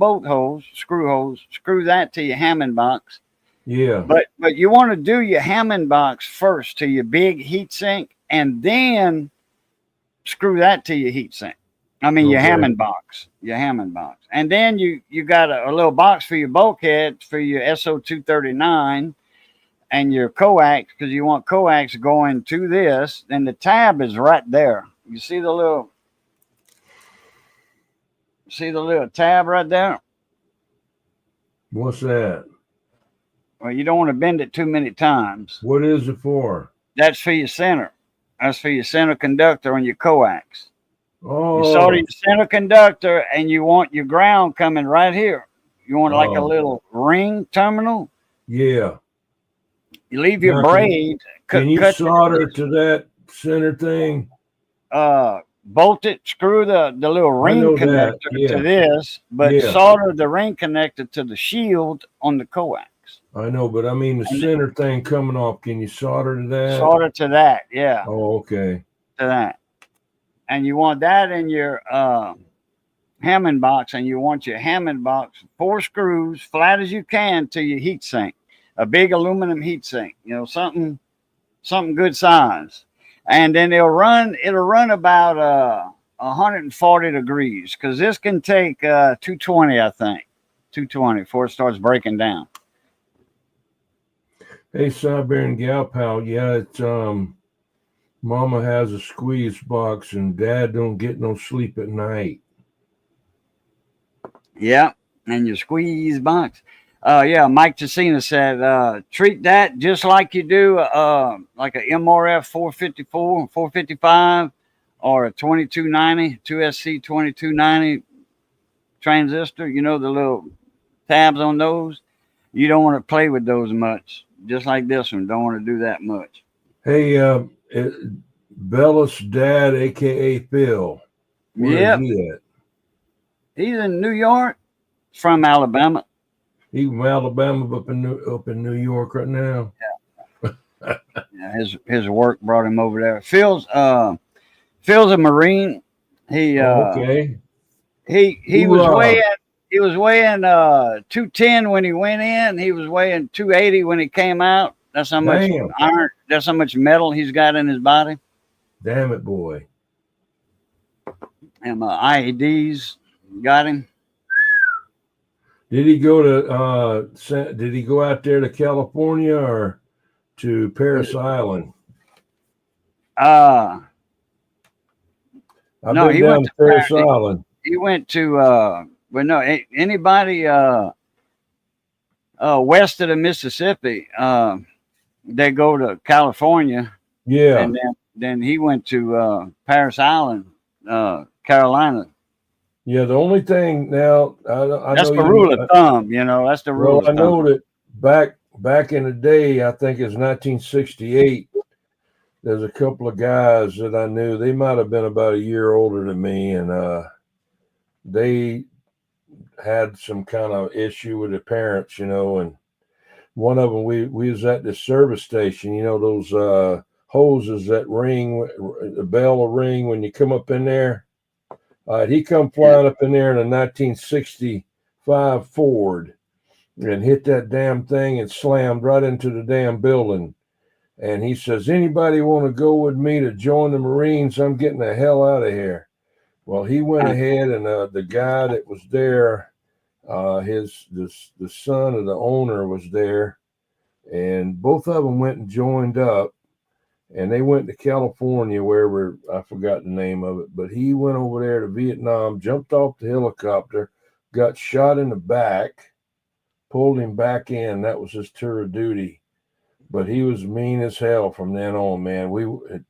screw holes. Screw that to your Hammond box. Yeah. But you want to do your Hammond box first to your big heat sink, and then screw that to your heat sink. I mean your Hammond box. And then you got a little box for your bulkhead for your SO239 and your coax, because you want coax going to this. Then the tab is right there. You see the little tab right there? What's that? Well, you don't want to bend it too many times. What is it for? That's for your center. That's for your center conductor on your coax. Oh. You solder your center conductor, and you want your ground coming right here. You want like a little ring terminal. Yeah. You leave your Now, braid. Can you solder to that center thing? Bolt it, screw the little ring connector to this, but solder the ring connector to the shield on the coax. I know, but I mean the center thing coming off. Can you solder to that? Solder to that, yeah. Oh, okay. To that. And you want that in your Hammond box, and you want your Hammond box 4 screws flat as you can to your heat sink. a big aluminum heat sink, something good size. And then it'll run about 140 degrees, because this can take 220, I think. 220 before it starts breaking down. Hey, Siberian Gal Pal, yeah, it's Mama has a squeeze box and Dad don't get no sleep at night. Yeah, and your squeeze box. Yeah, Mike Tessina said, treat that just like you do like a MRF 454, 455, or a 2290, 2SC 2290 transistor. You know, the little tabs on those. You don't want to play with those much. Just like this one, don't want to do that much. Hey, Bella's dad, a.k.a. Phil, where Yep. is he at? He's in New York, from Alabama. He's from Alabama, but up in New York right now. Yeah, his work brought him over there. Phil's a Marine. He Okay. he was Hoorah. weighing 210 when he went in. He was weighing 280 when he came out. That's how much Damn. iron. That's how much metal he's got in his body. Damn it, boy. And IEDs got him. Did he go to did he go out there to California or to Paris Island? I've No, been he down went to to Paris Paris. Island. He went to well, no, anybody west of the Mississippi, they go to California. Yeah. And then he went to Paris Island, Carolina. Yeah, the only thing now I That's know the you- rule of thumb, That's the rule Well, I of know thumb. that back in the day, I think it's 1968. There's a couple of guys that I knew. They might have been about a year older than me, and they had some kind of issue with their parents, and one of them, we was at the service station, those hoses that ring, the bell will ring when you come up in there. He come flying up in there in a 1965 Ford and hit that damn thing and slammed right into the damn building. And he says, anybody want to go with me to join the Marines? I'm getting the hell out of here. Well, he went ahead, and the guy that was there, the son of the owner was there, and both of them went and joined up, and they went to California, wherever, I forgot the name of it, but he went over there to Vietnam, jumped off the helicopter, got shot in the back, pulled him back in. That was his tour of duty. But he was mean as hell from then on, man. I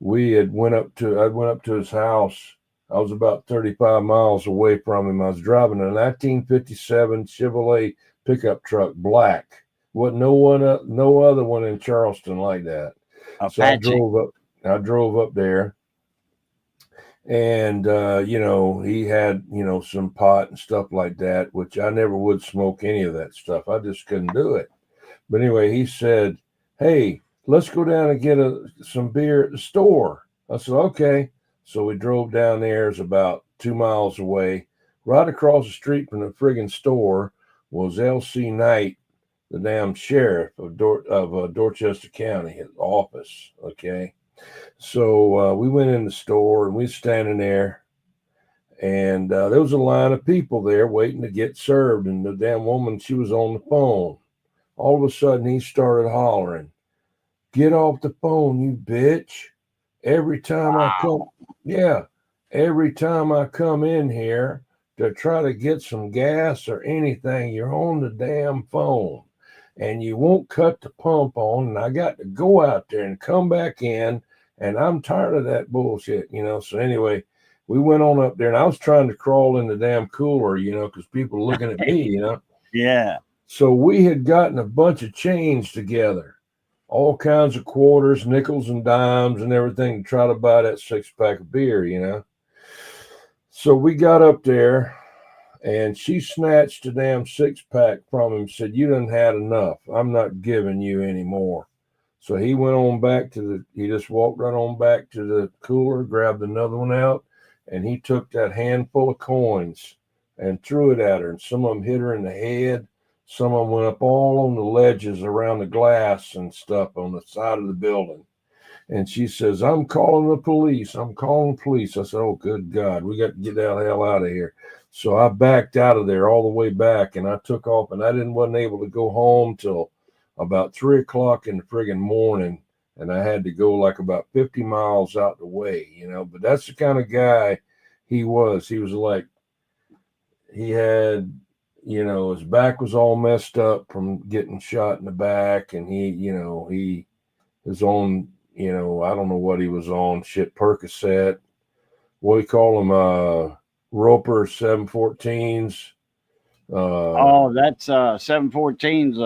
went up to his house. I was about 35 miles away from him. I was driving a 1957 Chevrolet pickup truck, black. Wasn't no other one in Charleston like that. So I drove up there, and he had some pot and stuff like that, which I never would smoke any of that stuff. I just couldn't do it. But anyway, he said, hey, let's go down and get some beer at the store. I said, okay. So we drove down there. It's about 2 miles away. Right across the street from the friggin' store was L.C. Knight, the damn sheriff of Dorchester County, his office. Okay. So we went in the store, and we was standing there, and there was a line of people there waiting to get served. And the damn woman, she was on the phone. All of a sudden, he started hollering, get off the phone, you bitch. Every time I come in here to try to get some gas or anything, you're on the damn phone. And you won't cut the pump on, and I got to go out there and come back in, and I'm tired of that bullshit, So anyway, we went on up there, and I was trying to crawl in the damn cooler, because people were looking at me, Yeah. So we had gotten a bunch of change together, all kinds of quarters, nickels, and dimes, and everything to try to buy that 6-pack of beer, So we got up there, and she snatched a damn 6-pack from him, said, you done had enough. I'm not giving you any more. So he went on back he just walked right on back to the cooler, grabbed another one out, and he took that handful of coins and threw it at her. And some of them hit her in the head. Some of them went up all on the ledges around the glass and stuff on the side of the building. And she says, I'm calling the police. I'm calling the police. I said, oh, good God, we got to get the hell out of here. So I backed out of there all the way back, and I took off, and wasn't able to go home till about 3 o'clock in the friggin' morning. And I had to go like about 50 miles out the way, you know. But that's the kind of guy he was. He was like, he had, you know, his back was all messed up from getting shot in the back, and he was on, you know, I don't know what he was on, shit, Percocet. What do you call them? Roper 714s. Oh, that's 714's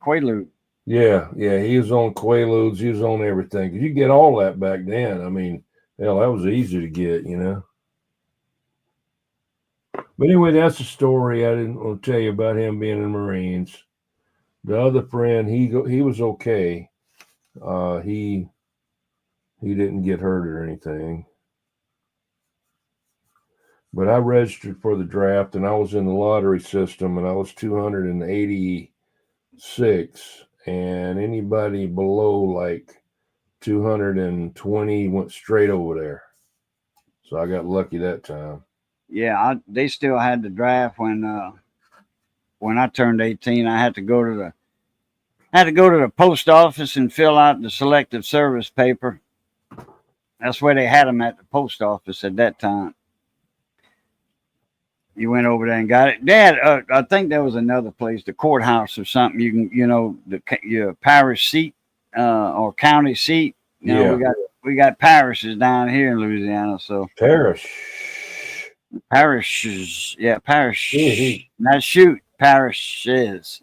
Quaalude. Yeah, he was on Quaaludes. He was on everything. You get all that back then. I mean, hell, that was easy to get, you know. But anyway, that's the story. I didn't want to tell you about him being in the Marines. The other friend, he was okay. He didn't get hurt or anything. But I registered for the draft, and I was in the lottery system, and I was 286, and anybody below like 220 went straight over there. So I got lucky that time. Yeah, they still had the draft when I turned 18. I had to go to the post office and fill out the selective service paper. That's where they had them, at the post office at that time. You went over there and got it. Dad, I think there was another place, the courthouse or something. You can, you know, your parish seat or county seat. You know, we got parishes down here in Louisiana. So parishes, yeah, parish. Not shoot, parishes.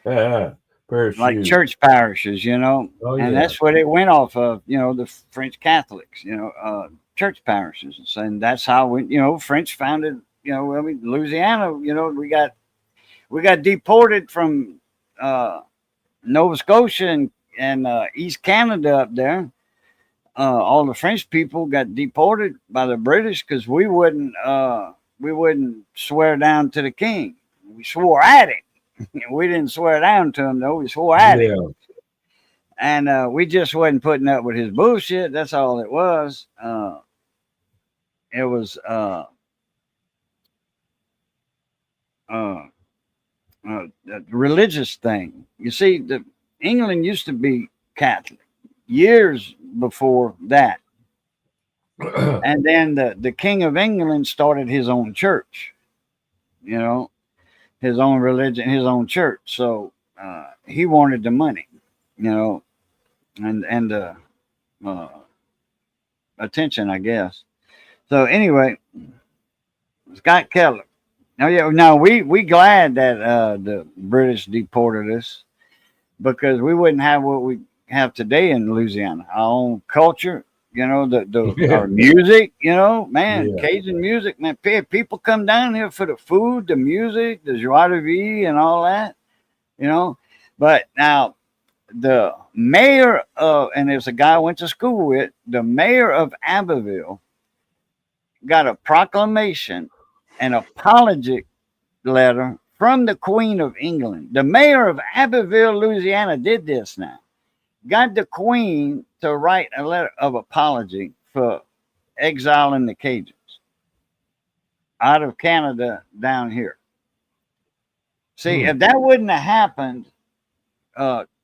Like church parishes, you know. Oh, and yeah. that's what it went off of. You know, the French Catholics. You know, church parishes, and that's how we, you know, French founded. You know, I mean, Louisiana, you know, we got deported from Nova Scotia and East Canada up there. All the French people got deported by the British because we wouldn't swear down to the king. We swore at him. We didn't swear down to him though. We swore at him. And we just wasn't putting up with his bullshit. That's all it was. It was a religious thing. You see, England used to be Catholic years before that. And then the King of England started his own church, you know, his own religion, his own church. So he wanted the money, you know, and attention, I guess. So anyway, Scott Keller. Now we glad that the British deported us, because we wouldn't have what we have today in Louisiana. Our own culture, you know, our music, you know, man, Cajun music, man. People come down here for the food, the music, the joie de vivre, and all that, you know. But now the mayor of, and there's a guy I went to school with, the mayor of Abbeville got a proclamation, an apology letter from the Queen of England. The mayor of Abbeville, Louisiana did this now. Got the Queen to write a letter of apology for exiling the Cajuns out of Canada down here. See, if that wouldn't have happened,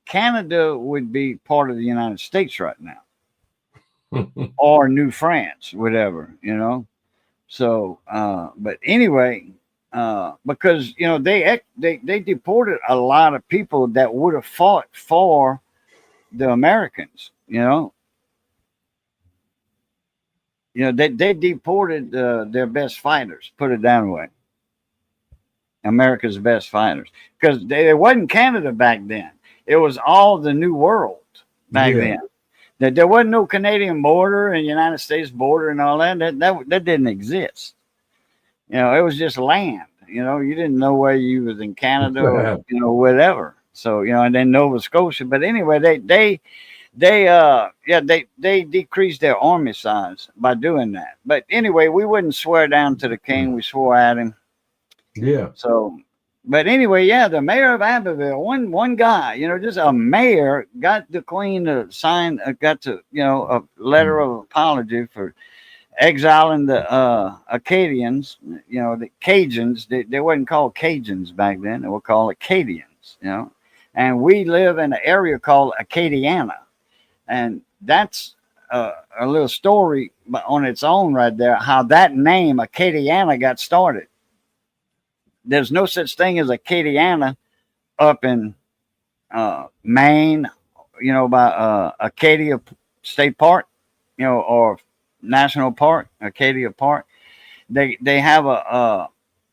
Canada would be part of the United States right now. Or New France, whatever, you know. So, but anyway, because, you know, they deported a lot of people that would have fought for the Americans, you know. They deported their best fighters, put it that way. America's best fighters, because it wasn't Canada back then. It was all the New World back then. That there wasn't no Canadian border and United States border and all that. That didn't exist. You know, it was just land. You know, you didn't know where you was in Canada or, you know, whatever. So, you know, and then Nova Scotia. But anyway, they decreased their army size by doing that. But anyway, we wouldn't swear down to the king. We swore at him. Yeah. So, but anyway, yeah, the mayor of Abbeville, one guy, just a mayor got the queen to sign, got to, a letter of apology for exiling the Acadians, the Cajuns. They wasn't called Cajuns back then. They were called Acadians, and we live in an area called Acadiana. And that's a little story on its own right there, how that name Acadiana got started. There's no such thing as Acadiana up in Maine, by Acadia State Park, or National Park, Acadia Park. They have a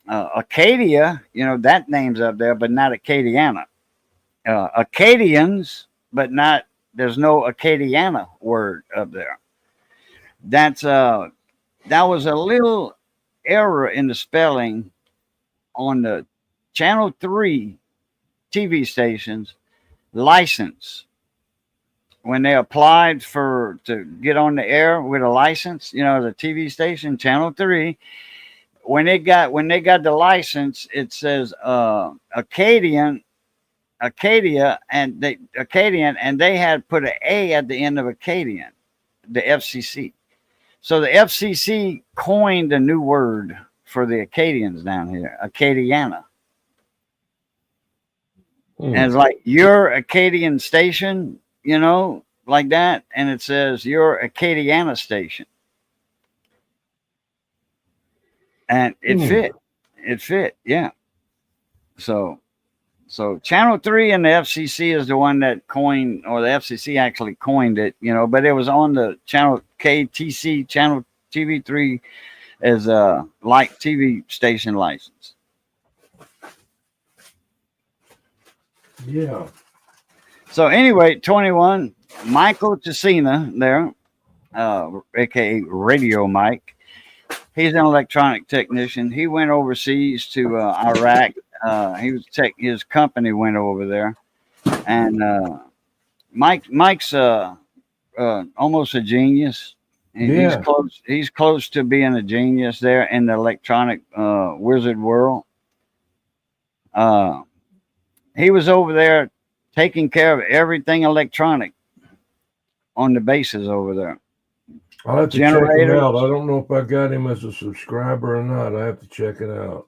Acadia, that name's up there, but not Acadiana. Acadians, but not. There's no Acadiana word up there. That was a little error in the spelling on the Channel 3 TV stations license when they applied to get on the air with a license, the TV station Channel 3. When they got the license, it says Acadia, and they had put an A at the end of Acadian, the FCC. So the FCC coined a new word for the Acadians down here, Acadiana. And it's like your Acadian station, like that, and it says your Acadiana station. And it fit, yeah. So Channel 3 and the FCC is the one that coined, or the FCC actually coined it, but it was on the Channel KTC, Channel TV3 as a TV station license. Yeah. So anyway, 21, Michael Tessina there, aka Radio Mike. He's an electronic technician. He went overseas to Iraq. His company went over there, and Mike's almost a genius. Yeah. He's close to being a genius there in the electronic wizard world. He was over there taking care of everything electronic on the bases over there. I'll have to check him out. I don't know if I got him as a subscriber or not. I have to check it out.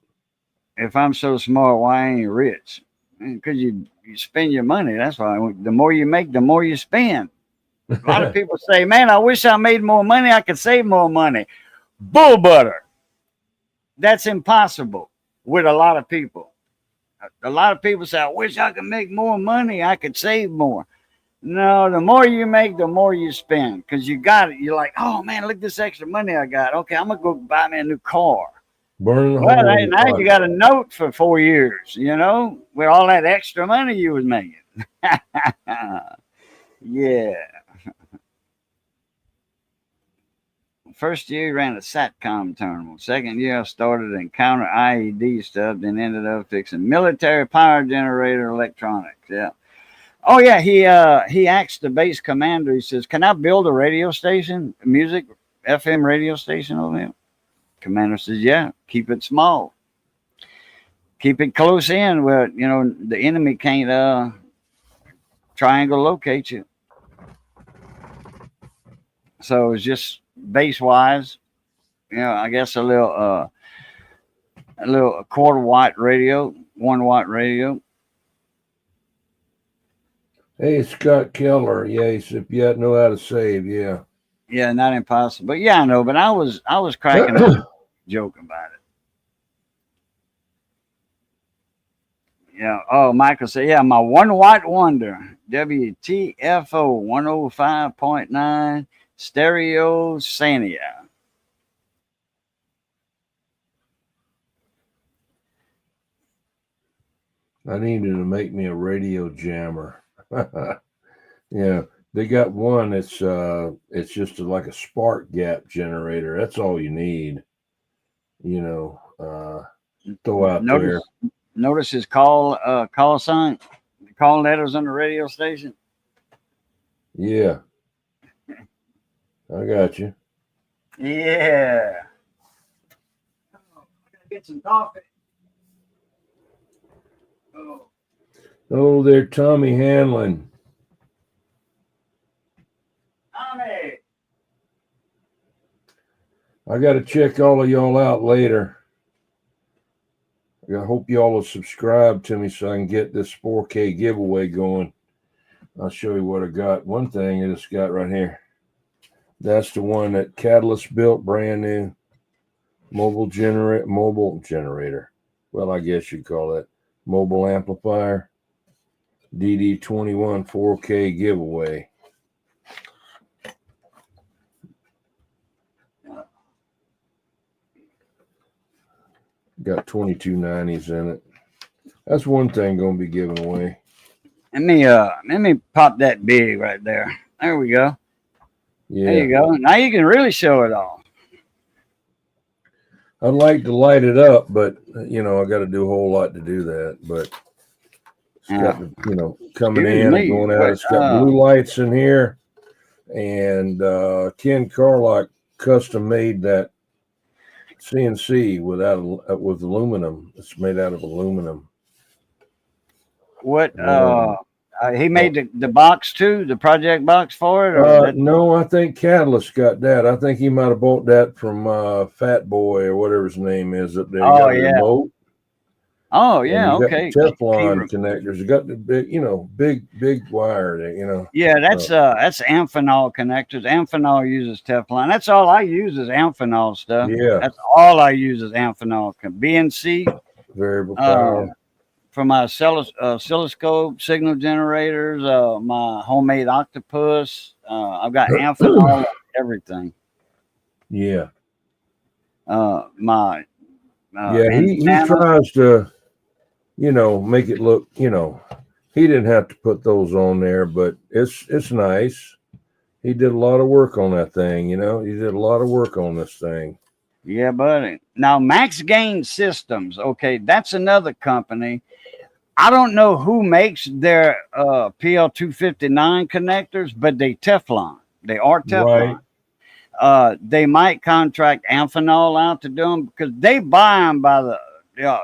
If I'm so smart, why ain't you rich? Because you spend your money. That's why. The more you make, the more you spend. A lot of people say, man, I wish I made more money. I could save more money. Bull butter. That's impossible with a lot of people. A lot of people say, I wish I could make more money. I could save more. No, the more you make, the more you spend. Because you got it. You're like, oh, man, look at this extra money I got. Okay, I'm going to go buy me a new car. Burn Well, now you got a note for 4 years, with all that extra money you was making. Yeah. First year, he ran a SATCOM terminal. Second year, I started in counter IED stuff, then ended up fixing military power generator electronics. Yeah. Oh, yeah. He asked the base commander, he says, can I build a radio station, music, FM radio station over here? Commander says, yeah, keep it small. Keep it close in where, the enemy can't triangle locate you. So it's just base wise, I guess a little quarter watt radio, 1 watt radio. Hey, Scott Keller. Yeah, he said, yeah, know how to save. Yeah. Yeah, not impossible. But yeah, I know. But I was cracking up, joking about it. Yeah. Oh, Michael said, yeah, my 1 watt wonder, WTFO 105.9 stereo Sania. I needed to make me a radio jammer. Yeah. They got one that's it's just like a spark gap generator. That's all you need. Throw out there. Notice his call sign, call letters on the radio station. Yeah. I got you. Yeah. Get some coffee. Oh, there, Tommy Hanlon. Tommy. I got to check all of y'all out later. I hope y'all will subscribe to me so I can get this 4K giveaway going. I'll show you what I got. One thing I just got right here. That's the one that Catalyst built, brand new. Mobile generator. Well, I guess you'd call it mobile amplifier. DD21 4K giveaway. Got 2290s in it. That's one thing going to be given away. Let me pop that big right there. There we go. Yeah. There you go. Now you can really show it all. I'd like to light it up, but I got to do a whole lot to do that. But it's got coming Excuse in me, and going out. but, It's got blue lights in here, and Ken Carlock custom made that CNC with aluminum. It's made out of aluminum. What? He made the box too, the project box for it, or No, I think Catalyst got that. I think he might have bought that from Fat Boy or whatever his name is up there. Oh, got a yeah. remote. Oh yeah, And you okay. got the Teflon connectors. You got the big wire there. Yeah, that's Amphenol connectors. Amphenol uses Teflon. That's all I use is Amphenol stuff. Yeah. That's all I use is Amphenol. BNC Variable power. for my oscilloscope signal generators. My homemade octopus. I've got Amphenol everything. Yeah. My he tries to make it look, he didn't have to put those on there, but it's nice. He did a lot of work on that thing, he did a lot of work on this thing. Yeah, buddy. Now, Max Gain Systems, okay, that's another company. I don't know who makes their PL259 connectors, but they Teflon. They are Teflon. Right. They might contract Amphenol out to do them because they buy them by the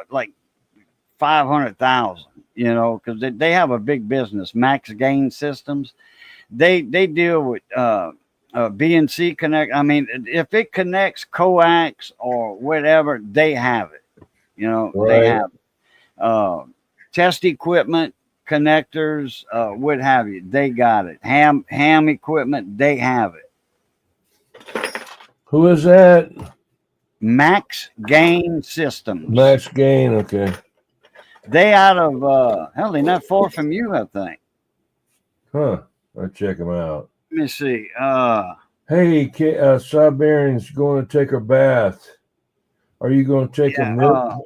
like 500,000. Because they have a big business. Max Gain Systems. They deal with BNC connect. I mean, if it connects coax or whatever, they have it. They have it. Test equipment, connectors, what have you. They got it. Ham equipment, they have it. Who is that? Max Gain Systems. Max Gain, okay. They out of they're not far from you, I think. Huh. I'll check them out. Let me see. Hey, Siberian's going to take a bath. Are you going to take a milk?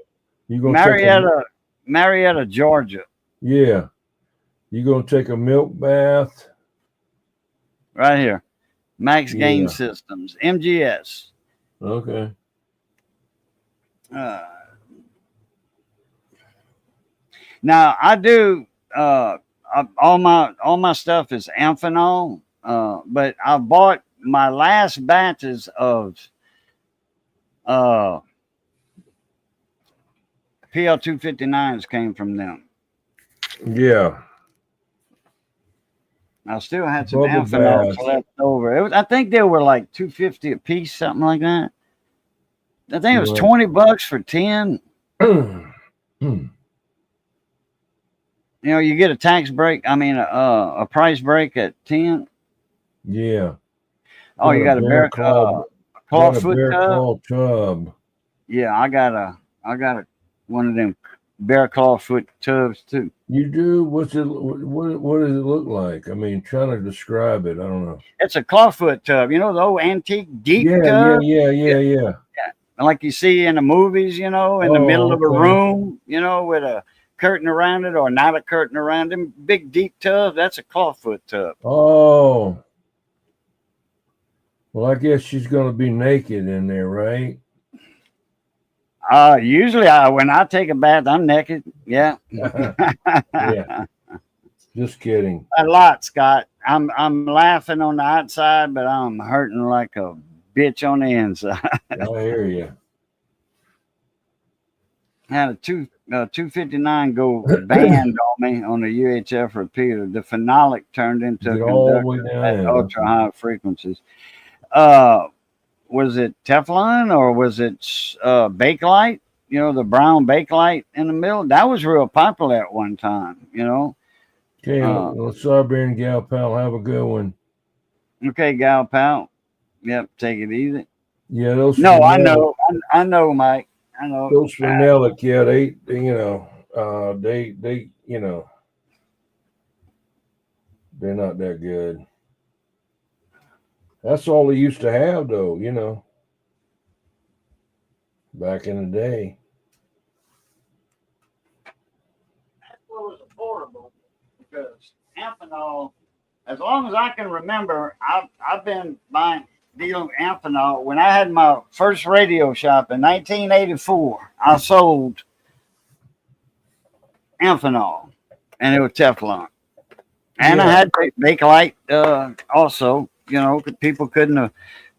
You going to Marietta, Georgia. Yeah. You going to take a milk bath? Right here. Max Gain Systems. MGS. Okay. Now I do all my stuff is Amphenol, but I bought my last batches of PL259s came from them. Yeah. I still had some Bubble Amphenol bath. left over. I think they were like $250 a piece, something like that. I think it was $20 for 10. You get a tax break. I mean, a price break at 10. Yeah. Oh, you got a bear claw foot tub. Yeah, I got one of them bear claw foot tubs too. You do? What does it look like? I mean, trying to describe it. I don't know. It's a clawfoot tub. The old antique deep Yeah, tub. Yeah. Like you see in the movies, in the middle of a room, with a curtain around it or not a curtain around them. Big deep tub. That's a clawfoot tub. Oh. Well, I guess she's going to be naked in there, right? Usually when I take a bath, I'm naked. Yeah. Yeah. Just kidding. A lot, Scott. I'm laughing on the outside, but I'm hurting like a bitch on the inside. I hear you. had a 259 go band on me on the UHF repeater. The phenolic turned into a Get all the way conductor down at there. ultra high frequencies. Was it Teflon or was it Bakelite? You know, the brown Bakelite in the middle? That was real popular at one time, you know. Okay, well, Sawbury and Gal Pal, have a good one. Okay, Gal Pal. Yep, take it easy. Yeah, those. No, I phenolic- know. I know, Mike. I know. Those phenolic, yeah, they, they, they're not that good. That's all they used to have, though, back in the day. That was affordable because Amphenol, as long as I can remember, I've been dealing with Amphenol. When I had my first radio shop in 1984, I sold Amphenol, and it was Teflon. And I had Bakelite also. You know, people couldn't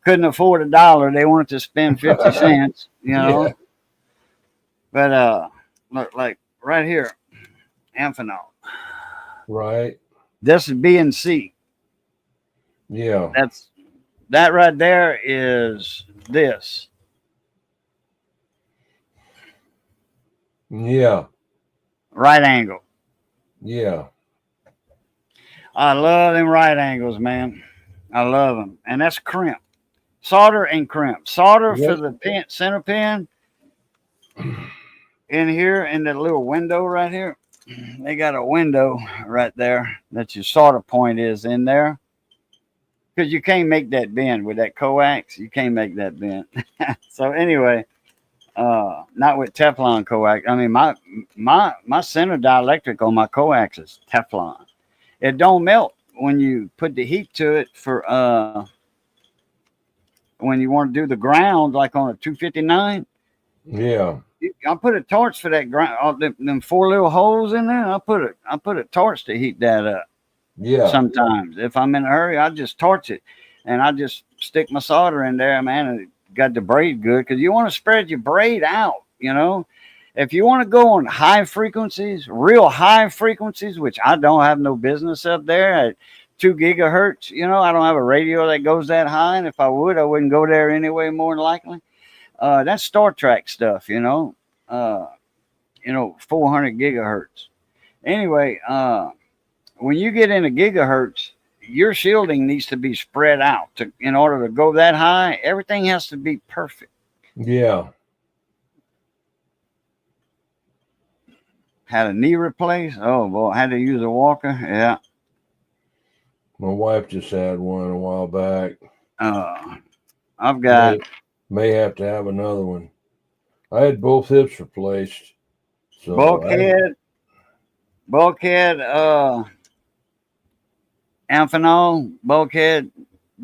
afford $1. They wanted to spend 50 cents. You know, Yeah. but look, like right here, Amphenol. Right. This is BNC. Yeah. That right there is this. Yeah. Right angle. Yeah. I love them right angles, man. I love them. And that's crimp. Solder and crimp. Solder for the center pin in here in that little window right here. They got a window right there that your solder point is in there. Because you can't make that bend with that coax. You can't make that bend. So anyway, not with Teflon coax. I mean, my center dielectric on my coax is Teflon. It don't melt when you put the heat to it for when you want to do the ground, like on a 259. Yeah. I put a torch for that ground. Them 4 little holes in there. I put a torch to heat that up. Yeah. Sometimes if I'm in a hurry, I just torch it, and I just stick my solder in there, man, and it got the braid good because you want to spread your braid out. You know, if you want to go on high frequencies, real high frequencies, which I don't have no business up there at 2 gigahertz. You know, I don't have a radio that goes that high, and if I would, I wouldn't go there anyway. More than likely, that's Star Trek stuff. 400 gigahertz. Anyway, when you get into gigahertz, your shielding needs to be spread out. In order to go that high, everything has to be perfect. Yeah. Had a knee replaced. Oh, boy. Had to use a walker. Yeah. My wife just had one a while back. I've got... May have to have another one. I had both hips replaced. So bulkhead, Amphenol, bulkhead,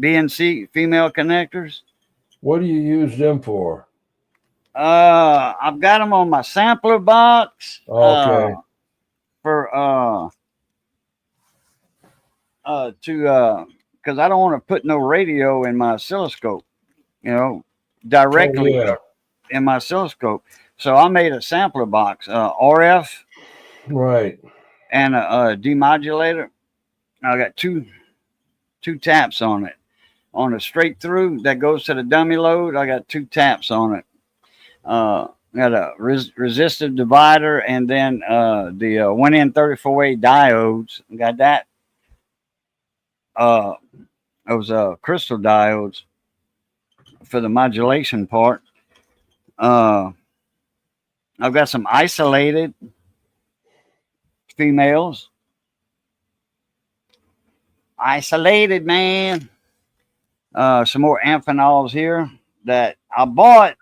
BNC, female connectors. What do you use them for? I've got them on my sampler box. Okay. Because I don't want to put no radio in my oscilloscope, directly in my oscilloscope. So I made a sampler box, RF, right, and a demodulator. I got two taps on it. On a straight through that goes to the dummy load, I got 2 taps on it. Got a resistive divider, and then the 1N34A diodes. Got that. Those crystal diodes for the modulation part. I've got some isolated females. Isolated, man. Some more Amphenols here that I bought.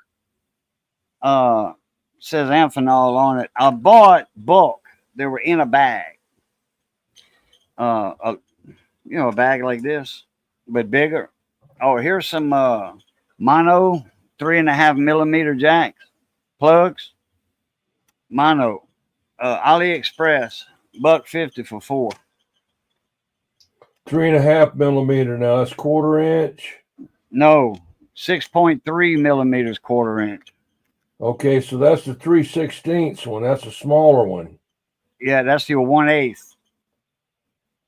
Says Amphenol on it. I bought bulk. They were in a bag. A bag like this, but bigger. Oh, here's some mono 3.5 millimeter jacks, plugs. Mono, AliExpress, $1.50 for 4. 3.5 millimeter. Now that's 1/4 inch. No, 6.3 millimeters, 1/4 inch. Okay, so that's the 3/16 one. That's a smaller one. Yeah, that's your 1/8.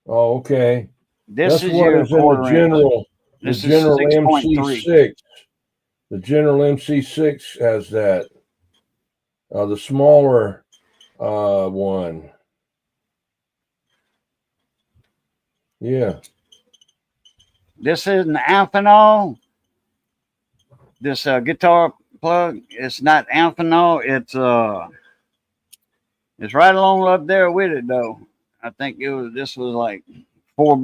Oh, okay. This That's is what your is in the 1/4 inch. general. The This is general 6.3. MC6. The general MC6 has that. The smaller one. Yeah. This is an Amphenol. This guitar plug. It's not Amphenol. It's right along up there with it though. I think this was like $4,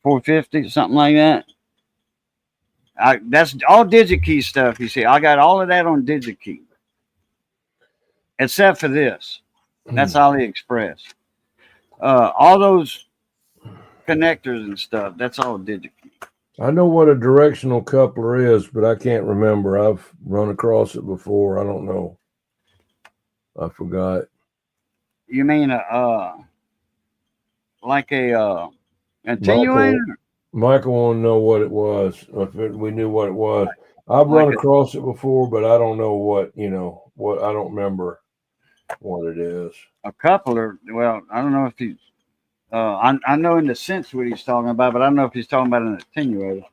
$4.50, something like that. That's all DigiKey stuff. You see, I got all of that on DigiKey, except for this. That's AliExpress. All those connectors and stuff. That's all DigiKey. I know what a directional coupler is, but I can't remember. I've run across it before. I don't know. I forgot. You mean like a attenuator? Michael won't know what it was. If we knew what it was, I've Like run across it before, but I don't know what I don't remember what it is. a coupler. Well, I don't know if he's. I know in the sense what he's talking about, but I don't know if he's talking about an attenuator.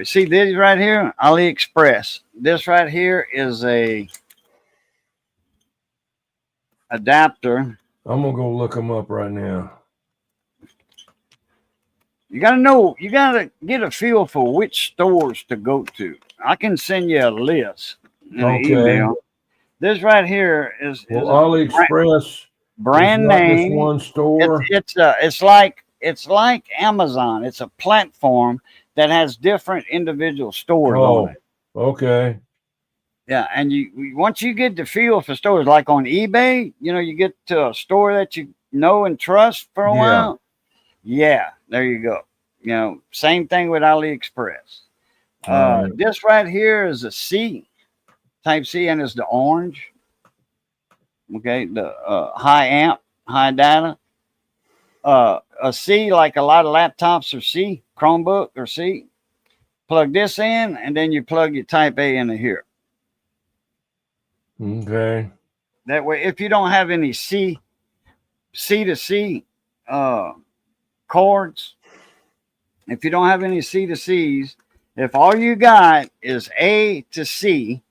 See this right here, AliExpress. This right here is a adapter. I'm gonna go look them up right now. You gotta know. You gotta get a feel for which stores to go to. I can send you a list in an Okay. email. This right here is Well, a AliExpress brand is not just name. one store. It's like Amazon. It's a platform that has different individual stores on it. Okay. Yeah, and once you get the feel for stores, like on eBay, you get to a store that you know and trust for a while. Yeah, there you go. Same thing with AliExpress. This right here is a C, Type C, and it's the orange. Okay, the high amp, high data. A C, like a lot of laptops are C, Chromebook or C. Plug this in, and then you plug your Type A into here. Okay. That way, if you don't have any C to C cords, if you don't have any C to C's, if all you got is A to C,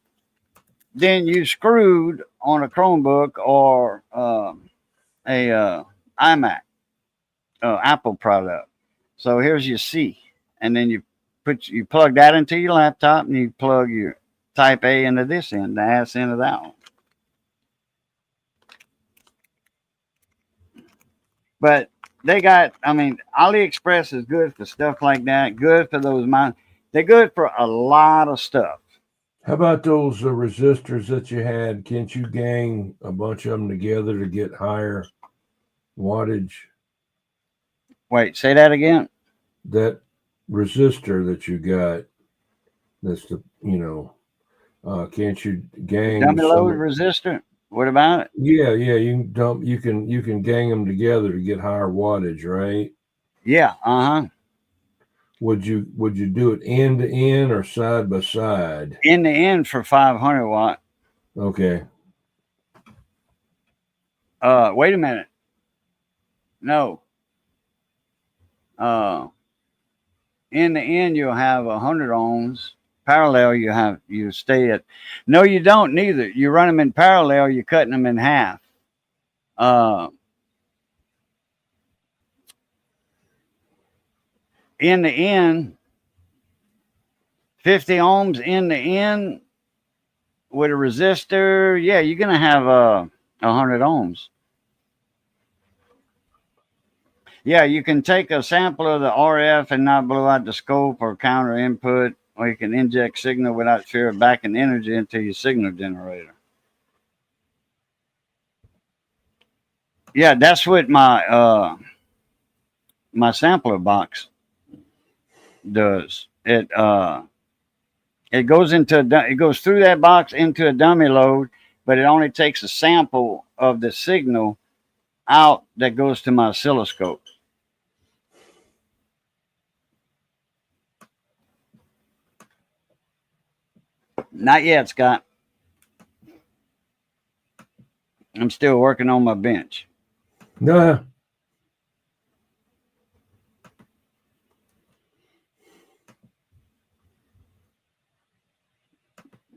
then you screwed on a Chromebook or a iMac, Apple product. So here's your C, and then you plug that into your laptop, and you plug your Type A into this end, the ass end of that one. But AliExpress is good for stuff like that. Good for those They're good for a lot of stuff. How about those resistors that you had? Can't you gang a bunch of them together to get higher wattage? Wait, say that again. That resistor that you got, that's can't you gang Dummy load resistor? What about it? Yeah, you can gang them together to get higher wattage, right? Yeah, Would you do it end to end or side by side? In the end for 500 watt. Okay. Wait a minute. No. In the end you'll have 100 ohms. Parallel you stay at. No, you don't neither. You run them in parallel, you're cutting them in half. In the end, 50 ohms in the end with a resistor, yeah, you're gonna have 100 ohms. Yeah, you can take a sample of the RF and not blow out the scope or counter input, or you can inject signal without fear of backing energy into your signal generator. Yeah, that's what my my sampler box does. It goes through that box into a dummy load, but it only takes a sample of the signal out that goes to my oscilloscope. Not yet, Scott. I'm still working on my bench. Nah.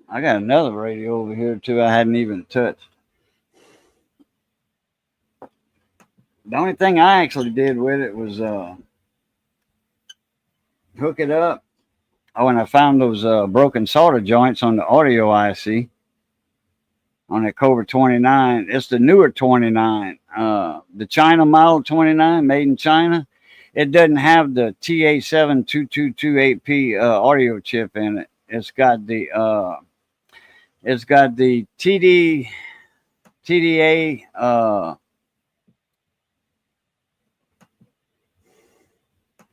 I got another radio over here too. I hadn't even touched. The only thing I actually did with it was hook it up. Oh, and I found those broken solder joints on the audio IC on that Cobra 29. It's the newer 29, the China model 29, made in China. It doesn't have the TA72228P audio chip in it. It's got the TDA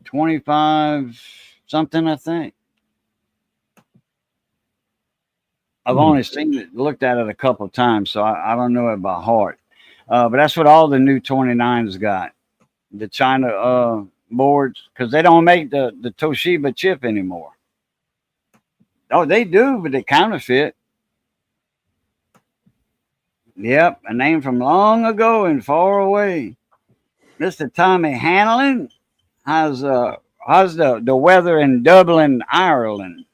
25 something, I think. I've only seen it, looked at it a couple of times, so I don't know it by heart. But that's what all the new 29s got. The China boards, because they don't make the Toshiba chip anymore. Oh, they do, but they counterfeit. Yep, a name from long ago and far away. Mr. Tommy Hanlon. How's the weather in Dublin, Ireland?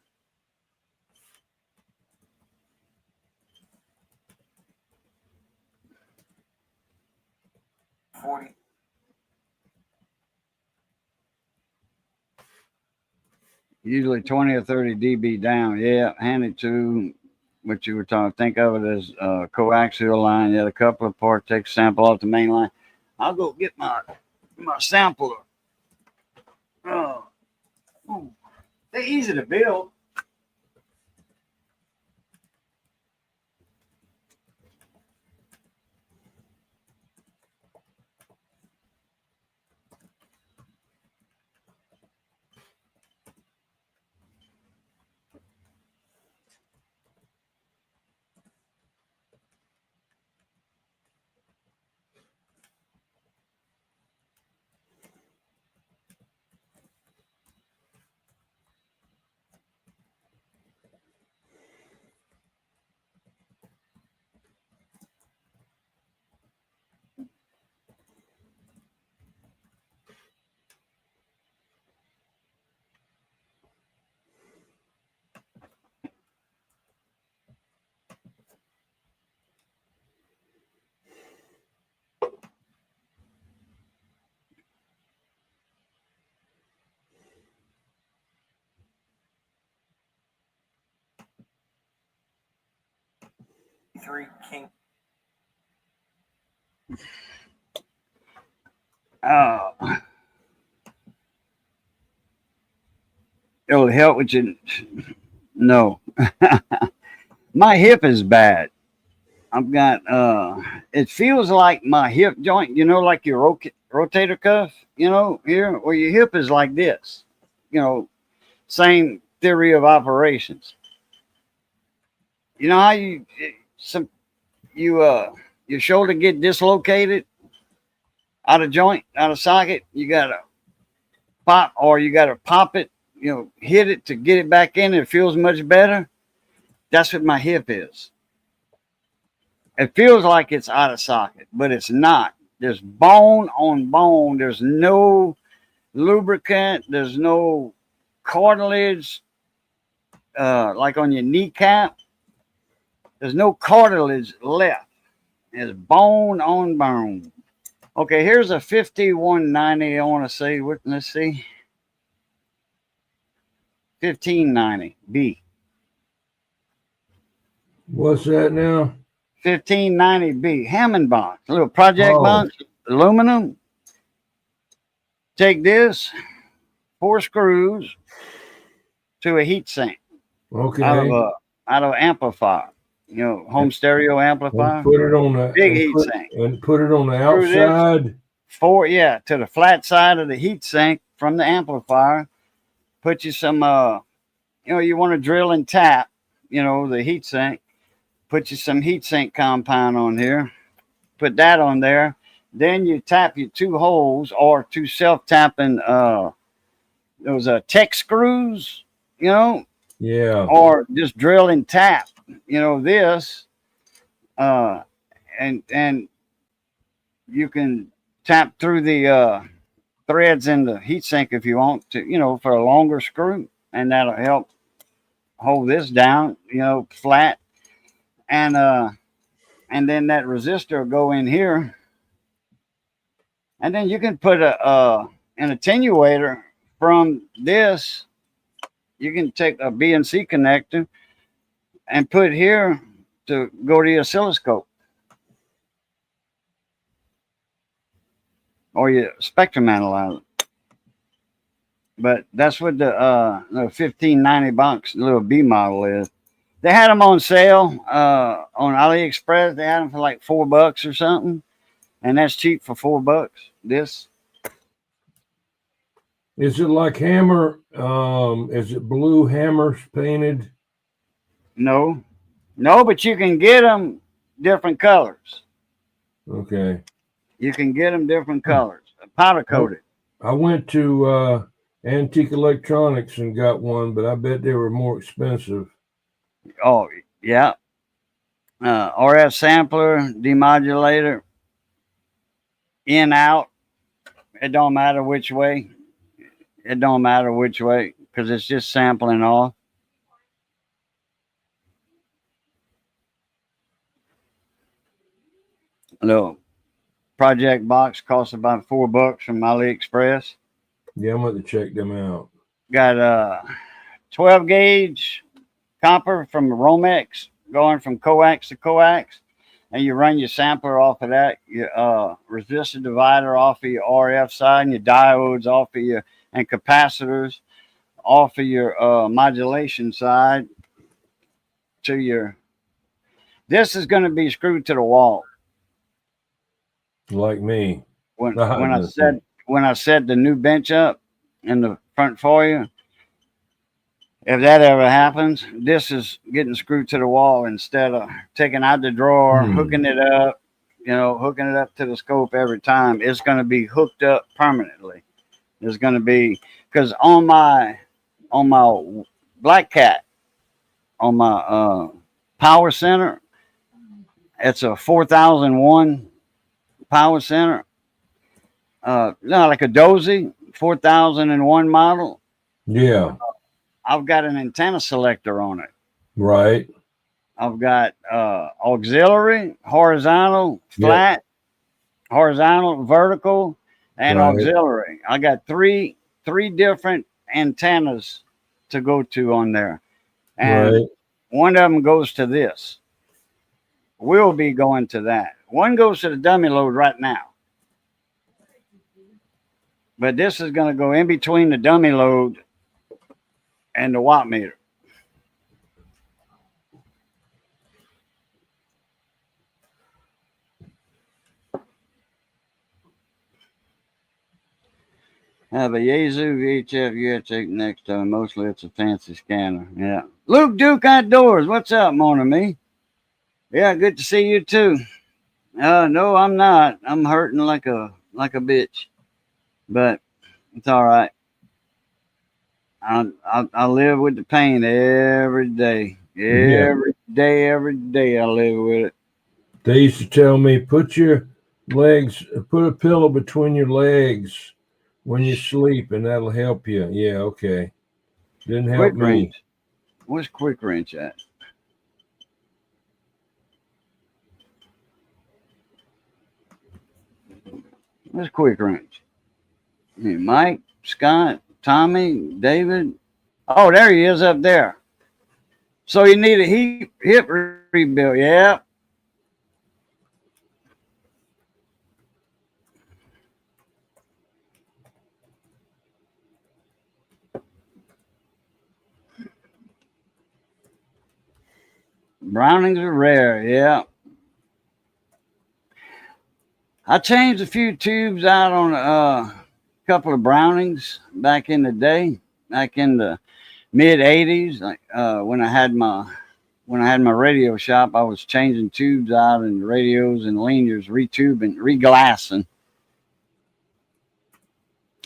Usually 20 or 30 dB down. Yeah, handy to what you were talking. Think of it as coaxial line. Yeah, a couple of parts, take a sample off the main line. I'll go get my sampler. Oh, they're easy to build. King. It'll help with you. No. My hip is bad. I've got it feels like my hip joint, like your rotator cuff, here where your hip is like this. Same theory of operations. You know how your shoulder get dislocated out of joint, out of socket, you gotta pop it, hit it to get it back in. It feels much better. That's what my hip is. It feels like it's out of socket, but it's not. There's bone on bone. There's no lubricant. There's no cartilage, like on your kneecap. There's no cartilage left. It's bone on bone. Okay, here's a 5190. I want to say, let's see. 1590B. What's that now? 1590B. Hammond box. A little project box. Aluminum. Take this. 4 screws to a heat sink. Okay. Out of amplifier. Home stereo amplifier. And put it on the big heat sink. And put it on the outside. To the flat side of the heat sink from the amplifier. Put you some you want to drill and tap, the heat sink. Put you some heat sink compound on here. Put that on there. Then you tap your 2 holes or 2 self-tapping those tech screws, Yeah. or just drill and tap, this, and you can tap through the threads in the heatsink if you want to, for a longer screw, and that'll help hold this down, flat, and then that resistor will go in here, and then you can put an attenuator from this. You can take a BNC connector and put here to go to your oscilloscope or your spectrum analyzer. But that's what the 1590 box little B model is. They had them on sale on AliExpress. They had them for like $4 or something, and that's cheap for $4. This. Is it like hammer? Is it blue hammers painted? No, but you can get them different colors. Okay. You can get them different colors, powder coated. I went to Antique Electronics and got one, but I bet they were more expensive. Oh, yeah. RF sampler, demodulator, in, out. It don't matter which way. It don't matter which way because it's just sampling off. Little project box costs about $4 from AliExpress. Yeah, I'm going to check them out. Got a 12 gauge copper from Romex going from coax to coax, and you run your sampler off of that, your resistor divider off of your RF side, and your diodes off of your, and capacitors off of your modulation side to your. This is going to be screwed to the wall. Like me. When I set the new bench up in the front foyer, if that ever happens, this is getting screwed to the wall instead of taking out the drawer, hooking it up, hooking it up to the scope every time. It's going to be hooked up permanently. It's going to be, because on my Black Cat, on my power center, it's a 4001 power center. Like a Dozy 4001 model. Yeah. I've got an antenna selector on it. Right. I've got auxiliary, horizontal, flat, horizontal, vertical, and auxiliary. I got three different antennas to go to on there. And one of them goes to this. We'll be going to that. One goes to the dummy load right now. But this is going to go in between the dummy load and the watt meter. I have a Yaesu VHF UHF next to him. Mostly it's a fancy scanner. Yeah. Luke Duke Outdoors. What's up, Mona Me? Yeah, good to see you too. No, I'm not. I'm hurting like a bitch. But it's all right. I live with the pain every day. Every day I live with it. They used to tell me, put a pillow between your legs when you sleep, and that'll help you. Yeah, okay. Didn't help me. Wrench. Where's Quick Wrench at? Where's Quick Wrench? Hey, Mike, Scott, Tommy, David. Oh, there he is up there. So you need a hip rebuild. Yeah. Brownings are rare. Yeah. I changed a few tubes out on a couple of Brownings back in the day, back in the mid '80s. Like when I had my radio shop, I was changing tubes out and radios and linears, retubing, reglassing.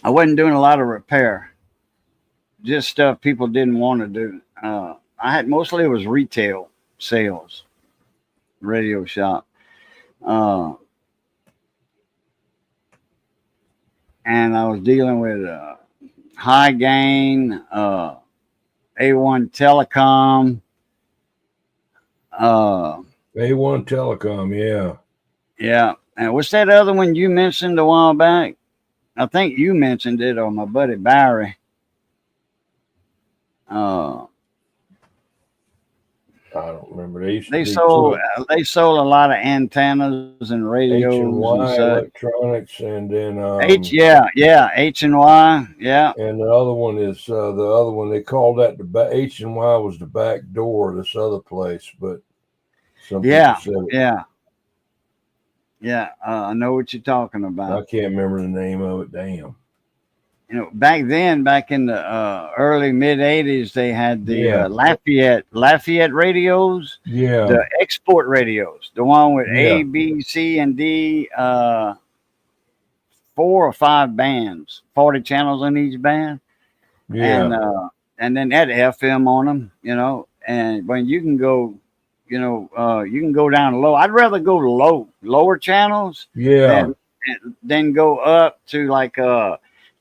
I wasn't doing a lot of repair, just stuff people didn't want to do. I had mostly it was retail sales, radio shop. Uh, and I was dealing with High Gain, A1 Telecom, A1 Telecom, yeah. yeah. And what's that other one you mentioned a while back? I think you mentioned it, or my buddy Barry. I don't remember. They used to They be sold two, they sold a lot of antennas and radios and H&Y such. Electronics, and then H&Y, yeah. and the other one is the other one. They called that H&Y was the back door of this other place, but some Yeah, people said yeah. I know what you're talking I about. can't remember the name of it. Damn. You know, back then, back in the early mid '80s, they had the Yeah. Lafayette radios, Yeah. the export radios, the one with Yeah. A, B, C, and D, 4 or 5 bands, 40 channels in each band, Yeah. and then that FM on them, you know. And when you can go, you can go down low. I'd rather go to lower channels Yeah. than go up to like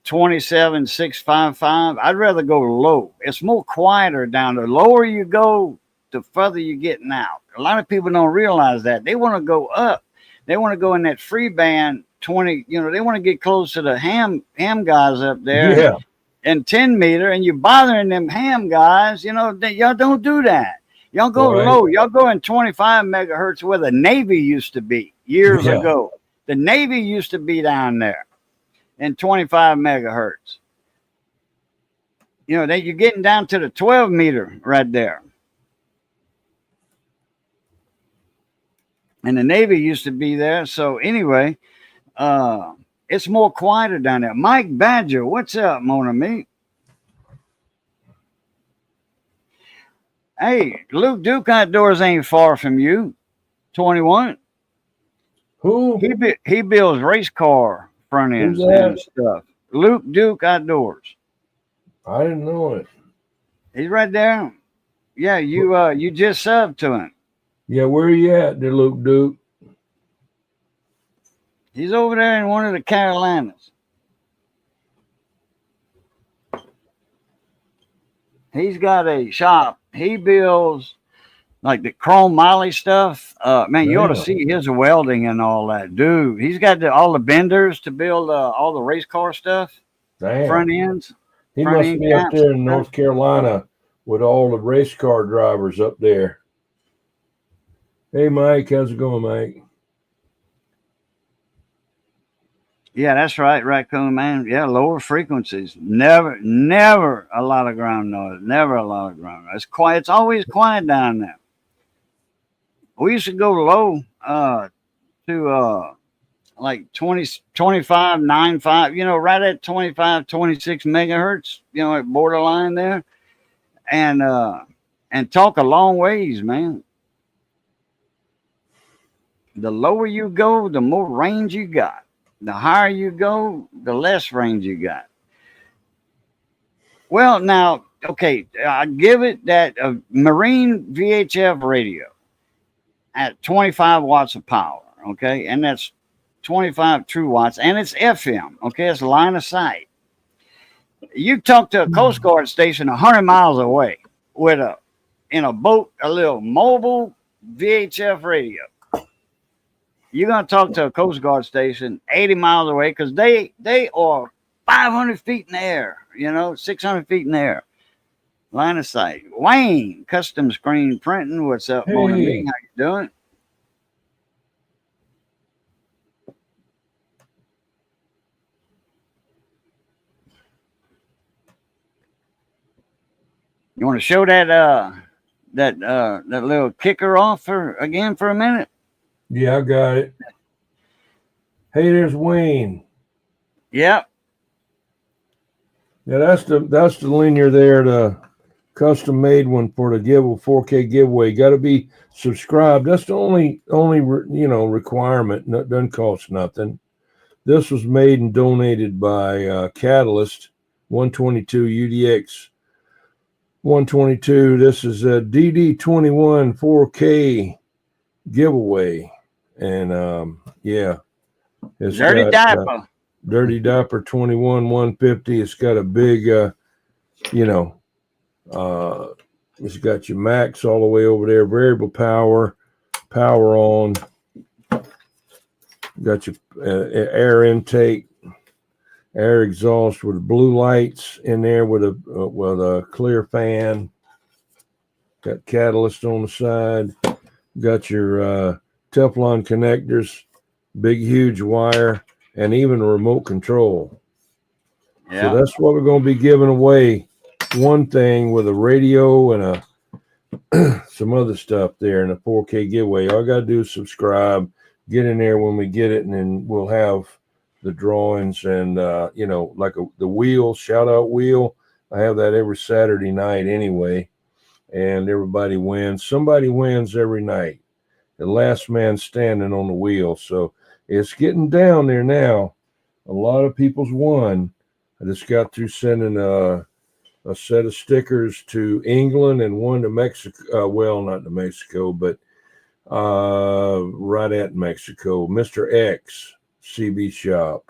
27,655. I'd rather go low. It's more quieter down there. The lower you go, the further you're getting out. A lot of people don't realize that. They want to go up. They want to go in that free band 20. You know, they want to get close to the ham guys up there. Yeah. And 10 meter, and you're bothering them ham guys. You know, y'all don't do that. Y'all go Right. low. Y'all go in 25 megahertz where the Navy used to be years Yeah. ago. The Navy used to be down there in 25 megahertz. You know, you're getting down to the 12 meter right there. And the Navy used to be there. So anyway, it's more quieter down there. Mike Badger, what's up, mon ami? Hey, Luke Duke Outdoors ain't far from you. 21. Who? He builds race car front ends Who's that? and stuff. Luke Duke Outdoors. I didn't know it. He's right there. Yeah, you just subbed to him. Yeah, where you at, there, Luke Duke? He's over there in one of the Carolinas. He's got a shop. He builds like the chrome moly stuff. Man, you ought to Yeah. see his welding and all that, dude. He's got all the benders to build all the race car stuff, Damn. front ends. He front must end be up caps there and in stuff. North Carolina with all the race car drivers up there. Hey, Mike, how's it going, Mike? Yeah, that's right, Raccoon Man. Yeah, lower frequencies. Never a lot of ground noise. Never a lot of ground noise. It's quiet. It's always quiet down there. We used to go low to like 20, 25, 9.5, you know, right at 25, 26 megahertz, you know, at borderline there. And talk a long ways, man. The lower you go, the more range you got. The higher you go, the less range you got. Well, now, okay, I give it that a Marine VHF radio at 25 watts of power, okay, and that's 25 true watts, and it's FM, okay, it's line of sight. You talk to a Coast Guard station 100 miles away with in a boat, a little mobile VHF radio. You're going to talk to a Coast Guard station 80 miles away because they are 500 feet in the air, you know, 600 feet in the air. Line of sight. Wayne, custom screen printing. What's up, Hey. morning meeting? How you doing? You want to show that little kicker off for a minute? Yeah, I got it. Hey, there's Wayne. Yep. Yeah, that's the linear there, the custom made one for the 4K giveaway. Got to be subscribed. That's the only requirement. No, doesn't cost nothing. This was made and donated by Catalyst 122 UDX 122. This is a DD21 4K giveaway. And yeah, it's Dirty got, diaper. Dirty Diaper 21 150. It's got a big, it's got your max all the way over there, variable power on. Got your air intake, air exhaust with blue lights in there with a clear fan. Got catalyst on the side. Got your Teflon connectors, big huge wire, and even a remote control. Yeah. So that's what we're going to be giving away. One thing with a radio and some other stuff there in a 4K giveaway. All I got to do is subscribe, get in there when we get it, and then we'll have the drawings and, like the wheel, shout out wheel. I have that every Saturday night anyway, and everybody wins. Somebody wins every night. The last man standing on the wheel. So it's getting down there now. A lot of people's won. I just got through sending a set of stickers to England and one to Mexico. Well, not to Mexico, but right at Mexico. Mr. X CB shop.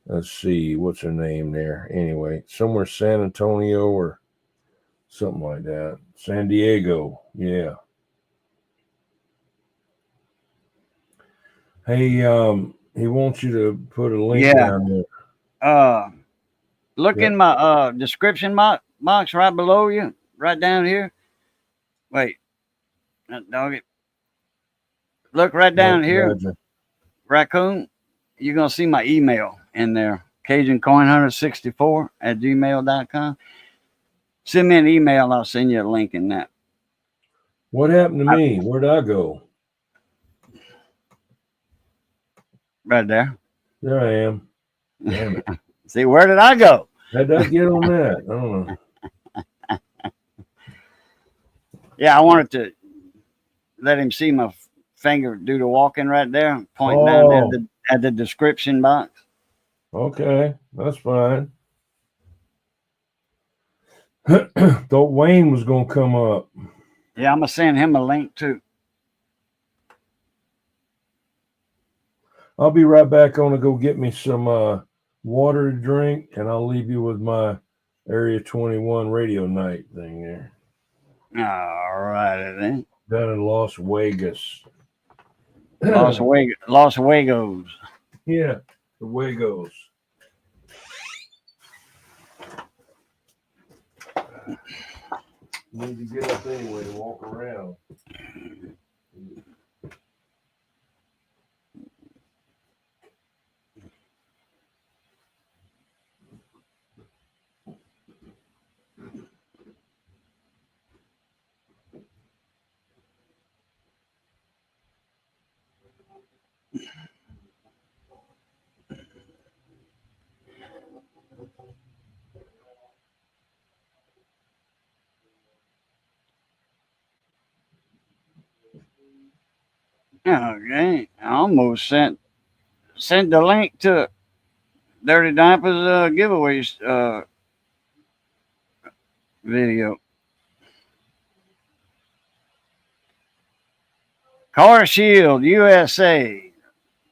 Let's see, what's her name there? Anyway, somewhere San Antonio or something like that. San Diego. Yeah. Hey, he wants you to put a link down there. Look in my description box right below you, right down here. Wait, dog it. Look right down here, Gotcha. Raccoon. You're gonna see my email in there, CajunCoin164@gmail.com. Send me an email. I'll send you a link in that. What happened to me? Where'd I go? Right there. There I am. Damn it. See, where did I go? How'd I get on that? I don't know. Yeah, I wanted to let him see my finger do the walking right there, pointing down there at the description box. Okay, that's fine. Thought Wayne was gonna come up. Yeah, I'm gonna send him a link too. I'll be right back. I'm gonna go get me some water to drink, and I'll leave you with my Area 21 radio night thing there. All righty then. Down in Las Vegas. Las Vegas. Yeah, the Wagos. Need to get up anyway to walk around. Okay, I almost sent the link to Dirty Diapers giveaways video. Car Shield USA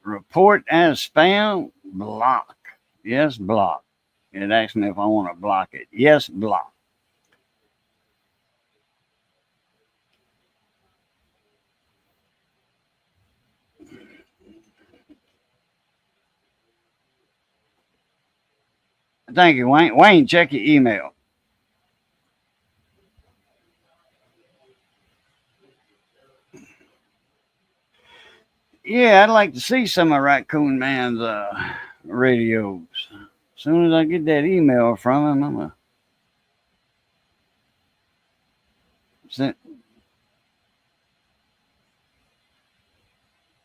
report as spam, block. Yes, block. It asks me if I want to block it. Yes, block. Thank you, Wayne. Wayne, check your email. Yeah, I'd like to see some of Raccoon Man's radios. As soon as I get that email from him, I'm gonna send.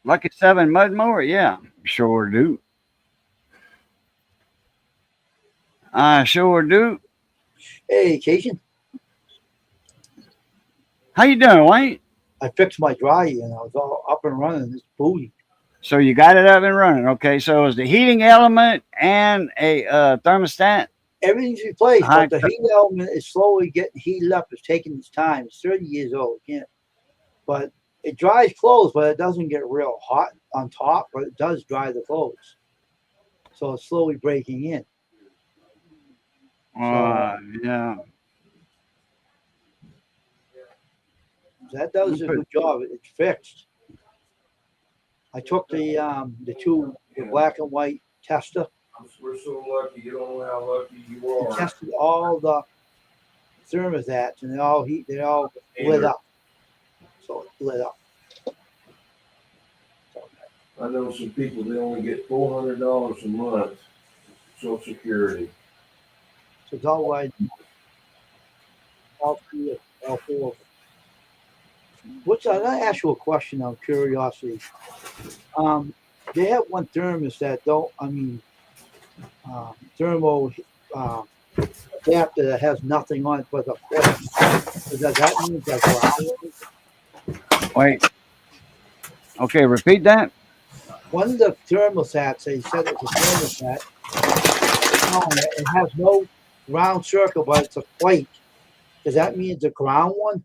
Lucky 7 Mudmore? Yeah, sure do. I sure do. Hey, Cajun. How you doing, Wayne? I fixed my dryer and I was all up and running. This booty. So you got it up and running. Okay, so it's the heating element and a thermostat? Everything's replaced, High but the heat element is slowly getting heated up. It's taking its time. It's 30 years old. Can't, but it dries clothes, but it doesn't get real hot on top, but it does dry the clothes. So it's slowly breaking in. Yeah. That does a good job. It's fixed. I took the black and white tester. We're so lucky. You don't know how lucky you And are. tested all the thermostats, and they all lit up. So it lit up. I know some people, they only get $400 a month, Social Security. So it's all right. All four. I'm gonna ask you a question out of curiosity. They have one thermostat, thermo adapter that has nothing on it but the plate. So does that mean that's Wait. Okay, repeat that. one of the thermostats, they said it's a thermostat. It has no round circle, but it's a plate. Does that mean it's a ground one?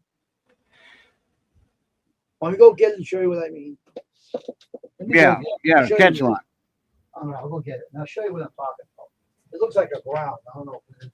Let me go get it and show you what I mean. Yeah, catch one. All right, I'll go get it. And I'll show you what I'm talking about. It looks like a ground. I don't know if it is.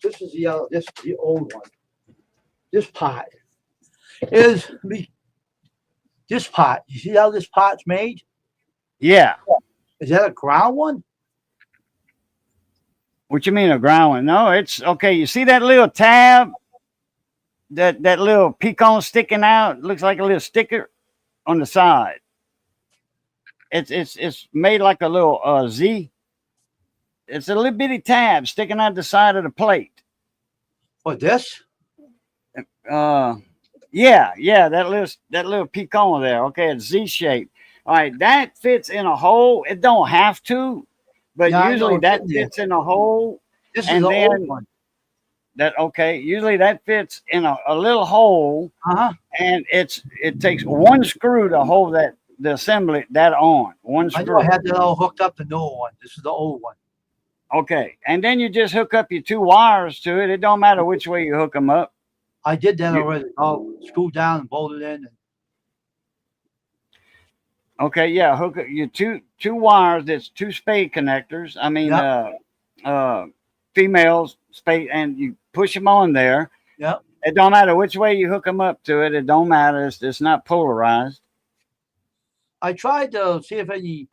This is the other. This is the old one. This pot is this pot. You see how this pot's made? Yeah. Is that a ground one? What you mean a ground one? No, it's okay. You see that little tab? That little pecan sticking out? Looks like a little sticker on the side. It's made like a little Z. It's a little bitty tab sticking out the side of the plate. What, this? Yeah, that little pecan there. Okay, it's Z shaped. All right, that fits in a hole. It don't have to, but Yeah, I know usually it's that in there. fits in a hole. This is And the then- old one. Usually that fits in a little hole, Uh-huh. and it takes one screw to hold the assembly that on. One I know screw. I had that all hooked up, the new one. This is the old one. Okay, and then you just hook up your two wires to it. It don't matter which way you hook them up. I did that You- already. I'll screw down and bolt it in. Okay, yeah, hook up your two wires. That's two spade connectors. I mean, females spade, and you push them on there. Yep. It don't matter which way you hook them up to it. It don't matter. It's not polarized. I tried to see if any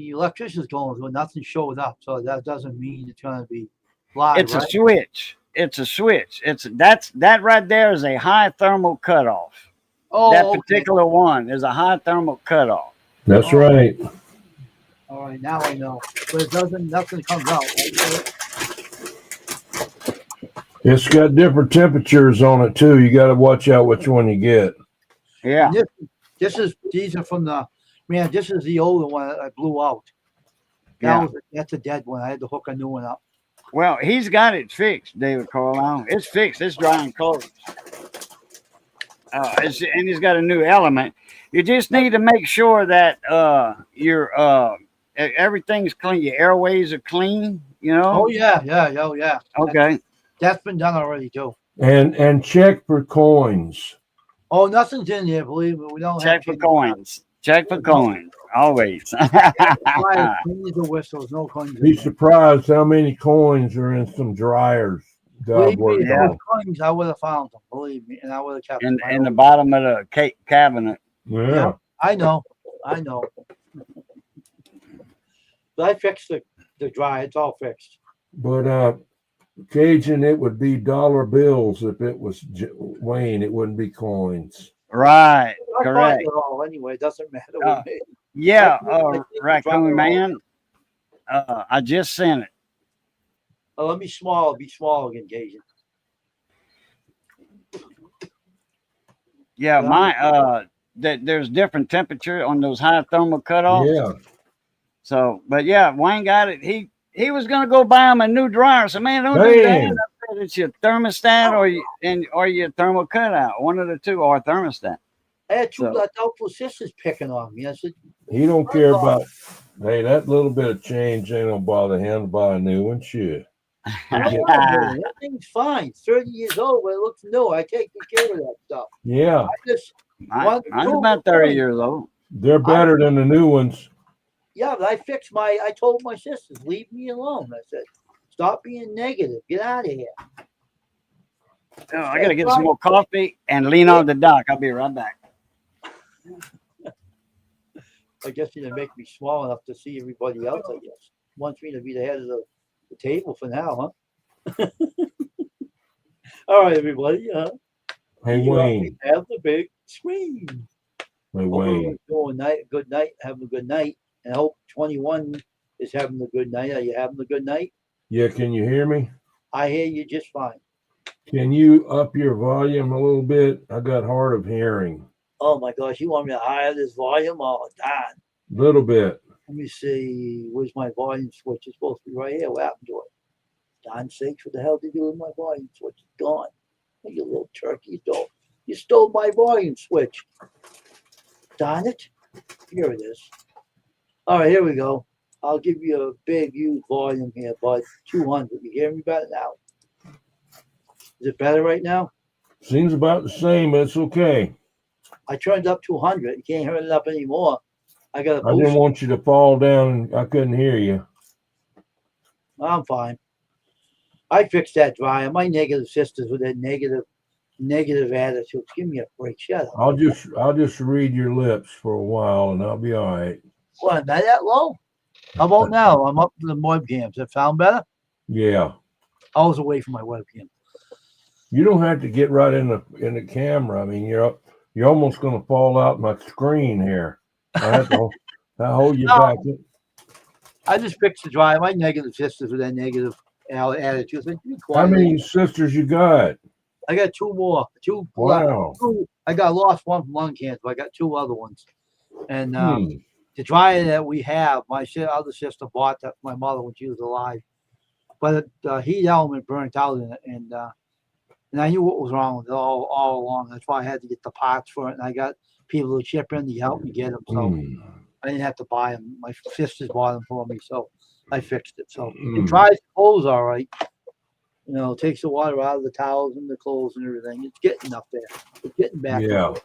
electricians going, but nothing showed up. So that doesn't mean it's going to be live. It's right? a switch. It's a switch. That right there is a high thermal cutoff. Oh, That okay. particular one is a high thermal cutoff. That's Oh. right. All right, now I know. But it doesn't. Nothing comes out. Right? It's got different temperatures on it too. You got to watch out which one you get. Yeah. And these are from the man. This is the older one that I blew out. Yeah. That's a dead one. I had to hook a new one up. Well, he's got it fixed, David Carlisle. It's fixed. It's drying clothes. And he's got a new element. You just need to make sure that your everything's clean. Your airways are clean. You know. Oh yeah. Okay. That's been done already too. And check for coins. Oh, nothing's in there. Believe me, we don't Check for have coins. Check for coins. Always. Clean the whistles, no coins. in Be there. surprised how many coins are in some dryers. God Believe me, worked if there on. was coins, I would have found them. Believe me, and I would have kept them. in the bottom of the cake cabinet. Yeah. I know. But I fixed the dry. It's all fixed. But Cajun, it would be dollar bills if it was Wayne. It wouldn't be coins. Right. I Correct. it all anyway. It doesn't matter Uh, with me. Yeah, I think the Raccoon dry- Man. I just sent it. Oh, let me small. Be small again, Cajun. Yeah, Yeah. my there's different temperature on those high thermal cutoffs. Yeah. So, but yeah, Wayne got it. He was gonna go buy him a new dryer. So man, don't do that. I Damn. said it's your thermostat or your thermal cutout, one of the two, or thermostat. I had two So- doubtful sisters picking on me. I said, He don't care about. Hey, that little bit of change ain't gonna bother him to buy a new one. Shit. I don't want to do it. That thing's fine. 30 years old, but it looks new. I take good care of that stuff. Yeah, I just, Mine's about 30 years old. they're better than the new ones. yeah, but I told my sisters, leave me alone. I said, stop being negative. Get out of here. Oh, I gotta get some more coffee and lean on the dock. I'll be right back. I guess you make me small enough to see everybody else, I guess. Wants me to be the head of the table for now, huh? All right, everybody. Hey You Wayne. have the big screen. Hey Hope Wayne. everyone's doing good night, having a good night. And I hope 21 is having a good night. Are you having a good night? Yeah, can you hear me? I hear you just fine. Can you up your volume a little bit? I got hard of hearing. Oh my gosh, you want me to higher this volume? Oh, darn. Little bit. Let me see. Where's my volume switch? It's supposed to be right here. What happened to it? Darn sakes, what the hell did you do with my volume switch? It's gone. Oh, you little turkey. You stole my volume switch. Darn it. Here it is. All right, here we go. I'll give you a big, huge volume here, bud. 200. You hear me better now? Is it better right now? Seems about the same, but it's okay. I turned up to 100. You can't hear it up anymore. I got a I didn't boost. want you to fall down. I couldn't hear you. I'm fine. I fixed that dryer. My negative sisters with that negative attitudes. Give me a break. Shut up. I'll just read your lips for a while and I'll be all right. What, am I that low? How about now? I'm up to the webcams. That sound better? Yeah. I was away from my webcam. You don't have to get right in the camera. I mean, you're almost gonna fall out my screen here. I have to hold you No. back. I just fixed the dryer. My negative sisters with that negative attitude. Like, be How quiet. many sisters you got? I got two more. Two. Wow. Two. I lost one from lung cancer. But I got two other ones. And Hmm. the dryer that we have, my other sister bought that for my mother when she was alive. But the heat element burnt out in it, and I knew what was wrong with it all along. That's why I had to get the parts for it, and I got people to chip in to help me get them. So Hmm. I didn't have to buy them. My sisters bought them for me, so I fixed it. So Mm. it dries clothes all right. You know, it takes the water out of the towels and the clothes and everything. It's getting up there. It's getting back. Yeah. Up.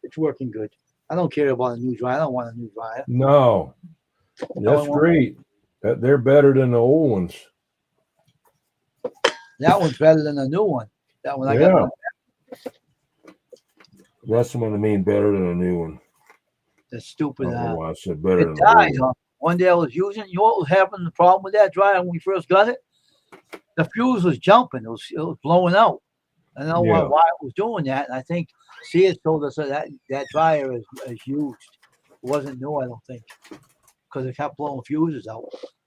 It's working good. I don't care about a new dryer. I don't want a new dryer. No. That's great. They're better than the old ones. That one's better than the new one. That one I Yeah. got. That's what I mean, better than a new one. The I stupid. don't know why I said better than It the old died. one. One day I was using it. You know what was happening? The problem with that dryer when we first got it? The fuse was jumping. It was blowing out. I don't know Yeah. why it was doing that. And I think Sears told us that dryer is used. It wasn't new, I don't think, because it kept blowing fuses out.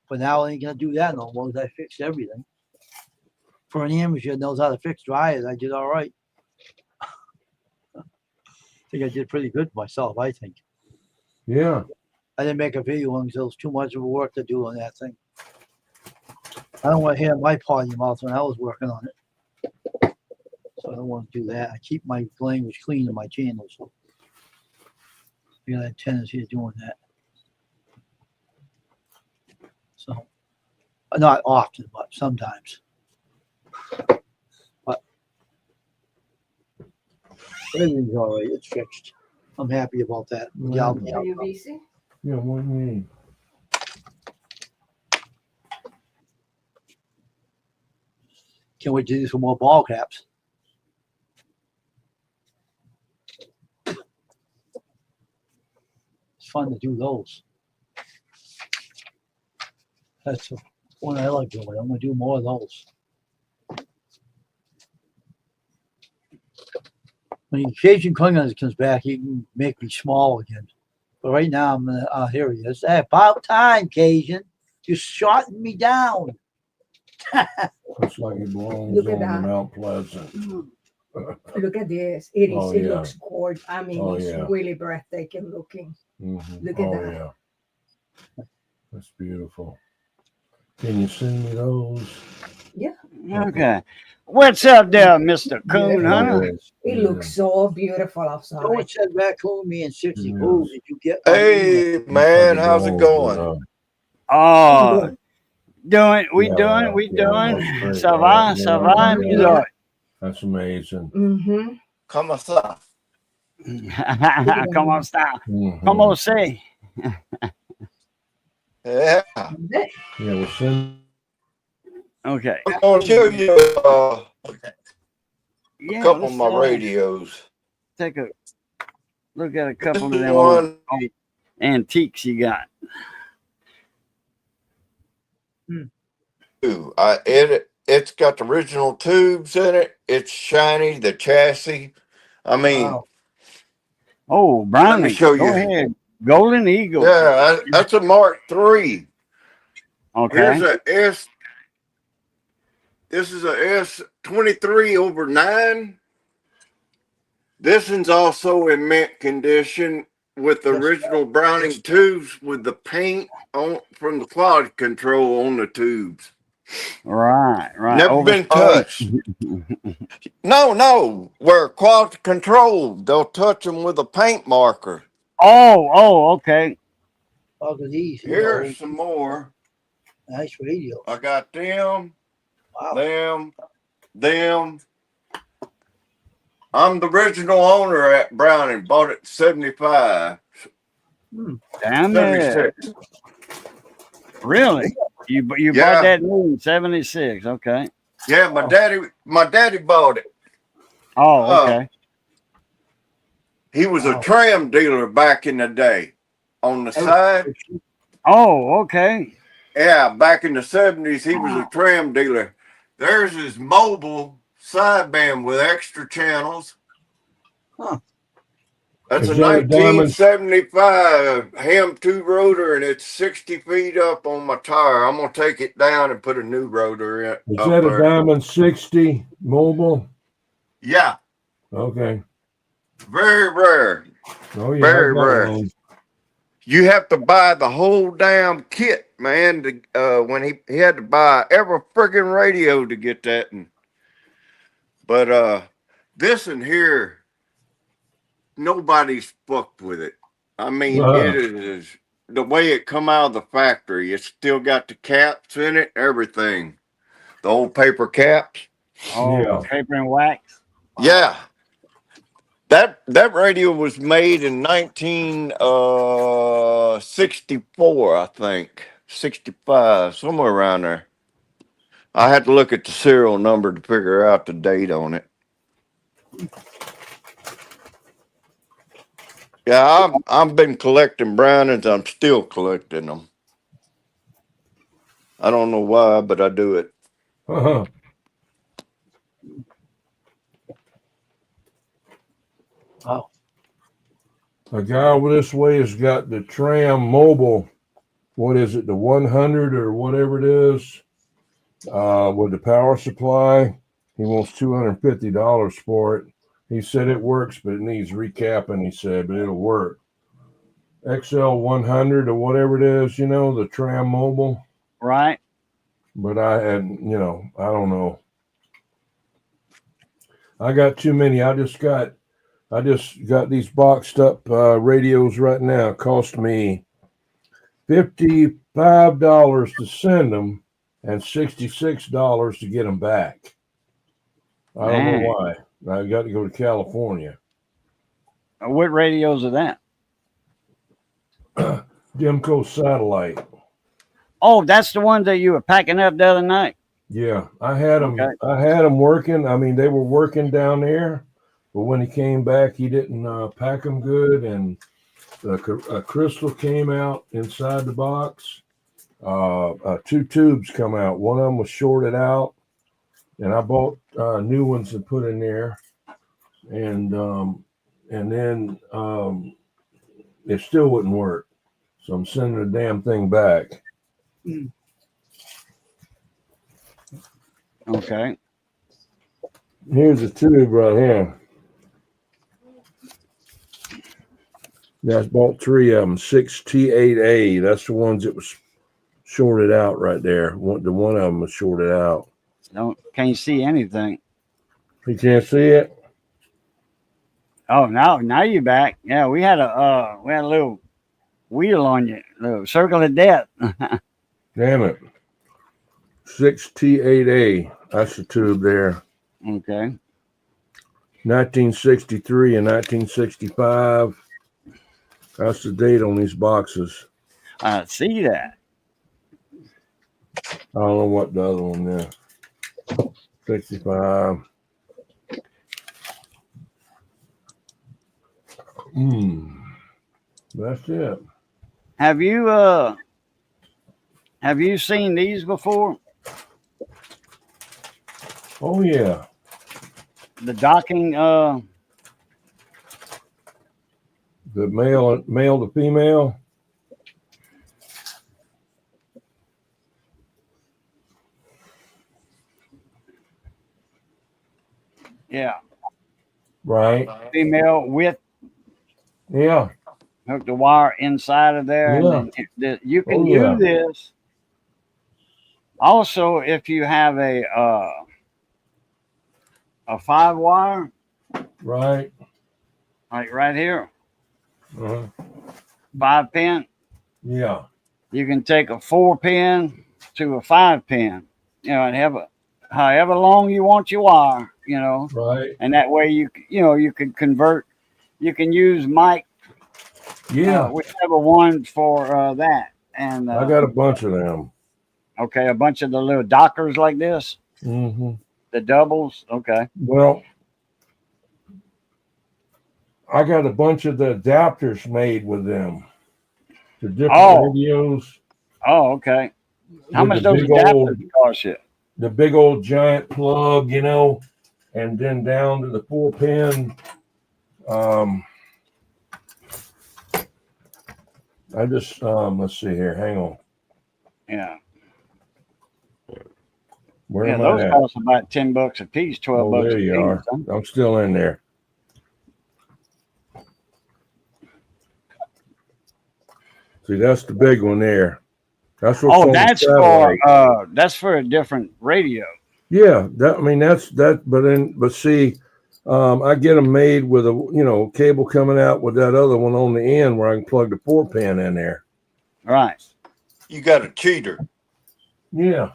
But now I ain't going to do that no more because I fixed everything. For an amateur that knows how to fix dryers, I did all right. I think I did pretty good myself, I think. Yeah. I didn't make a video on because it was too much of a work to do on that thing. I don't want to hear my potty mouth when I was working on it. So I don't want to do that. I keep my language clean in my channel. So you got a tendency of doing that. So not often, but sometimes. But everything's all right. It's fixed. I'm happy about that. Yeah, I'll be out. WBC? Yeah, what do you mean? Can't wait to do some more ball caps. It's fun to do those. That's the one I like doing. I'm gonna do more of those. When Cajun Klingons comes back, he can make me small again. But right now, I'm gonna. Here he is. Hey, about time, Cajun. You're shorting me down. Looks like it belongs Look at on that. Mount Pleasant. Mm. Look at this. It is. Oh, It yeah. looks gorgeous. I mean, Oh, it's yeah. really breathtaking looking. Mhm. Look at Oh, that. yeah. That's beautiful. Can you send me those? Okay. What's up there, Mr. Coon Yeah. Hunter? Yes, It yeah. looks so beautiful outside. Someone said raccoon me in 60 Yes. Who did you get my email? Hey man, how's it going? Oh, we Yeah, doing, we yeah, doing. that's great. Ça va, ça va, Yeah. you know. That's amazing. Mm-hmm. Comment ça? Comment está? Mhm. Como se? Yeah, Yeah, well, send. Okay. I'm gonna show you a Yeah, couple of let's, my radios. take a look at a This couple of is them old one. antiques you got. It's got the original tubes in it. It's shiny. The chassis. I mean, Wow. Oh, Brownie. show Go you. ahead. Golden Eagle. yeah, that's a Mark III. Okay. Here's a S. This is a S23/9. This one's also in mint condition with the original Browning tubes with the paint on from the quality control on the tubes. Right. Never been Oversprayed. touched. No. Where quality control, they'll touch them with a paint marker. Oh, okay. Look at these. Here's some more. Nice radio. I got them, Wow. them. I'm the original owner at Browning. Bought it 75, Damn it. 76. Really? You Yeah. bought that new in 76. Okay. Yeah, my daddy bought it. Oh, okay. He was Wow. a tram dealer back in the day. On the side, Oh, okay. yeah, back in the 70s, he was a tram dealer. There's his mobile sideband with extra channels. Huh. That's Is a that a Diamond? 1975 Ham 2 rotor, and it's 60 feet up on my tire. I'm gonna take it down and put a new rotor in. Is up that a there. Diamond 60 mobile? Yeah, Okay. very rare. Oh, yeah. Very I got rare. one. You have to buy the whole damn kit, man. When he had to buy every friggin' radio to get that. But this in here, nobody's fucked with it. I mean, it is the way it come out of the factory. It's still got the caps in it, everything. The old paper caps. Oh, Yeah. paper and wax. Yeah. That radio was made in 1964, I think. 65, somewhere around there. I had to look at the serial number to figure out the date on it. Yeah, I've been collecting Brownings. I'm still collecting them. I don't know why, but I do it. Uh-huh. Wow. A guy over this way has got the Tram Mobile. What is it? The 100 or whatever it is, with the power supply. He wants $250 for it. He said it works, but it needs recapping. He said, but it'll work. XL 100 or whatever it is, the Tram Mobile. Right. But I had, I don't know. I got too many. I just got these boxed up radios right now. It cost me $55 to send them and $66 to get them back. I don't know why. I got to go to California. What radios are that? Demco Satellite. Oh, that's the one that you were packing up the other night. Yeah, I had them. Okay. I had them working. I mean, they were working down there, but when he came back, he didn't pack them good, and a crystal came out inside the box. 2 tubes come out. One of them was shorted out, and I bought new ones and put in there, and then it still wouldn't work. So I'm sending the damn thing back. Okay. Here's the tube right here. Yeah, I bought 3 of them. 6T8A. That's the ones that was shorted out right there. The one of them was shorted out. Can't see anything. You can't see it? Oh, now you're back. Yeah, we had a little wheel on you, little circle of death. Damn it. 6T8A. That's the tube there. Okay. 1963 and 1965. That's the date on these boxes. I see that. I don't know what the other one there. 65. That's it. Have you seen these before? Oh yeah. The docking The male to female. yeah, Right. female with Yeah. hook the wire inside of there. Yeah. And then you can Oh, yeah. do this also if you have a 5-wire, Right. like right here, Uh-huh. 5-pin. Yeah. You can take a 4-pin to a 5-pin, and have however long you want your wire, Right. and that way you can convert. You can use mic, Yeah. whichever one for that. And I got a bunch of them. okay, a bunch of the little dockers like this, Mm-hmm. the doubles. Okay. Well, I got a bunch of the adapters made with them. The different Oh. radios. Oh, okay. How with much the those big adapters cost you? the big old giant plug, and then down to the 4-pin. I just let's see here. Hang on. Yeah. Where Yeah, am I those at? cost about $10 a piece, 12 Oh, bucks there a you piece. are. Huh? I'm still in there. See, that's the big one there. That's what's on Oh, the satellite. that's for a different radio. Yeah, that's that. But see, I get them made with a cable coming out with that other one on the end where I can plug the 4-pin in there. Right. You got a cheater. Yeah,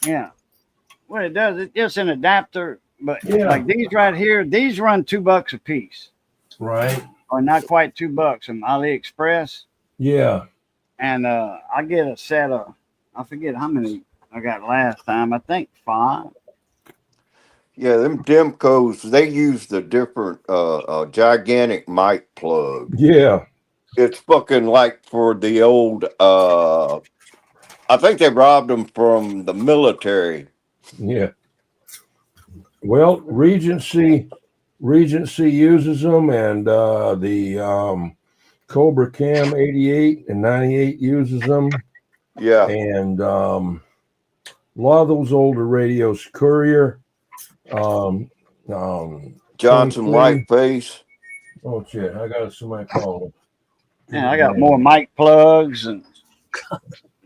Yeah. What it does, it's just an adapter, but Yeah. like these right here, these run $2 a piece, right. or not quite $2 from AliExpress. Yeah, And I get a set of, I forget how many I got last time. I think 5. Yeah, them Demcos, they use the different gigantic mic plug. yeah, It's fucking like for the old I think they robbed them from the military. yeah. Well, Regency uses them, and the Cobra Cam 88 and 98 uses them. Yeah. And a lot of those older radios, Courier, Johnson King Whiteface. oh shit, I got somebody calling. Yeah, I got more mic plugs and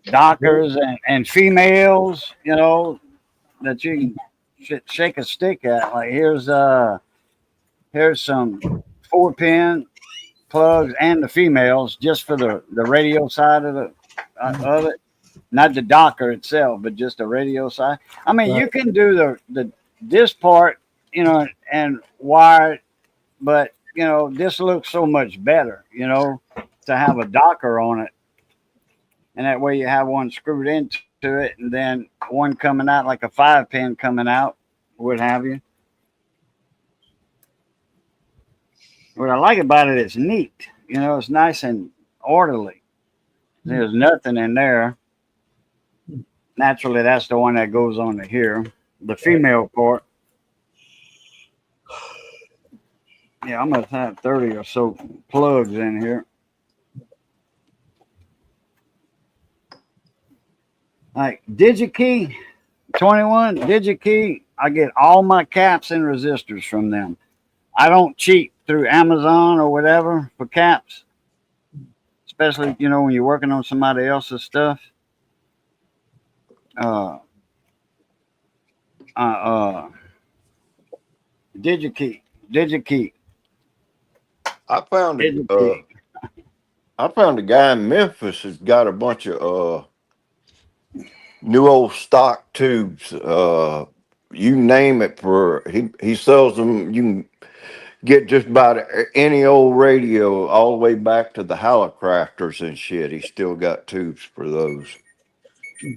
dockers and females, that you can shake a stick at. Like here's some 4-pin plugs and the females just for the radio side of it, not the docker itself, but just the radio side. I mean, you can do this part, and wire it, but this looks so much better, to have a docker on it, and that way you have one screwed into it, and then one coming out like a 5-pin coming out, what have you. What I like about it, it's neat. It's nice and orderly. There's nothing in there. Naturally, that's the one that goes on to here, the female part. Yeah, I must have 30 or so plugs in here. Like DigiKey 21, DigiKey I get all my caps and resistors from them. I don't cheat through Amazon or whatever for caps, especially when you're working on somebody else's stuff. DigiKey. I found DigiKey. I found a guy in Memphis who's got a bunch of new old stock tubes. You name it, he sells them. You can get just about any old radio all the way back to the Hallicrafters and shit. He's still got tubes for those.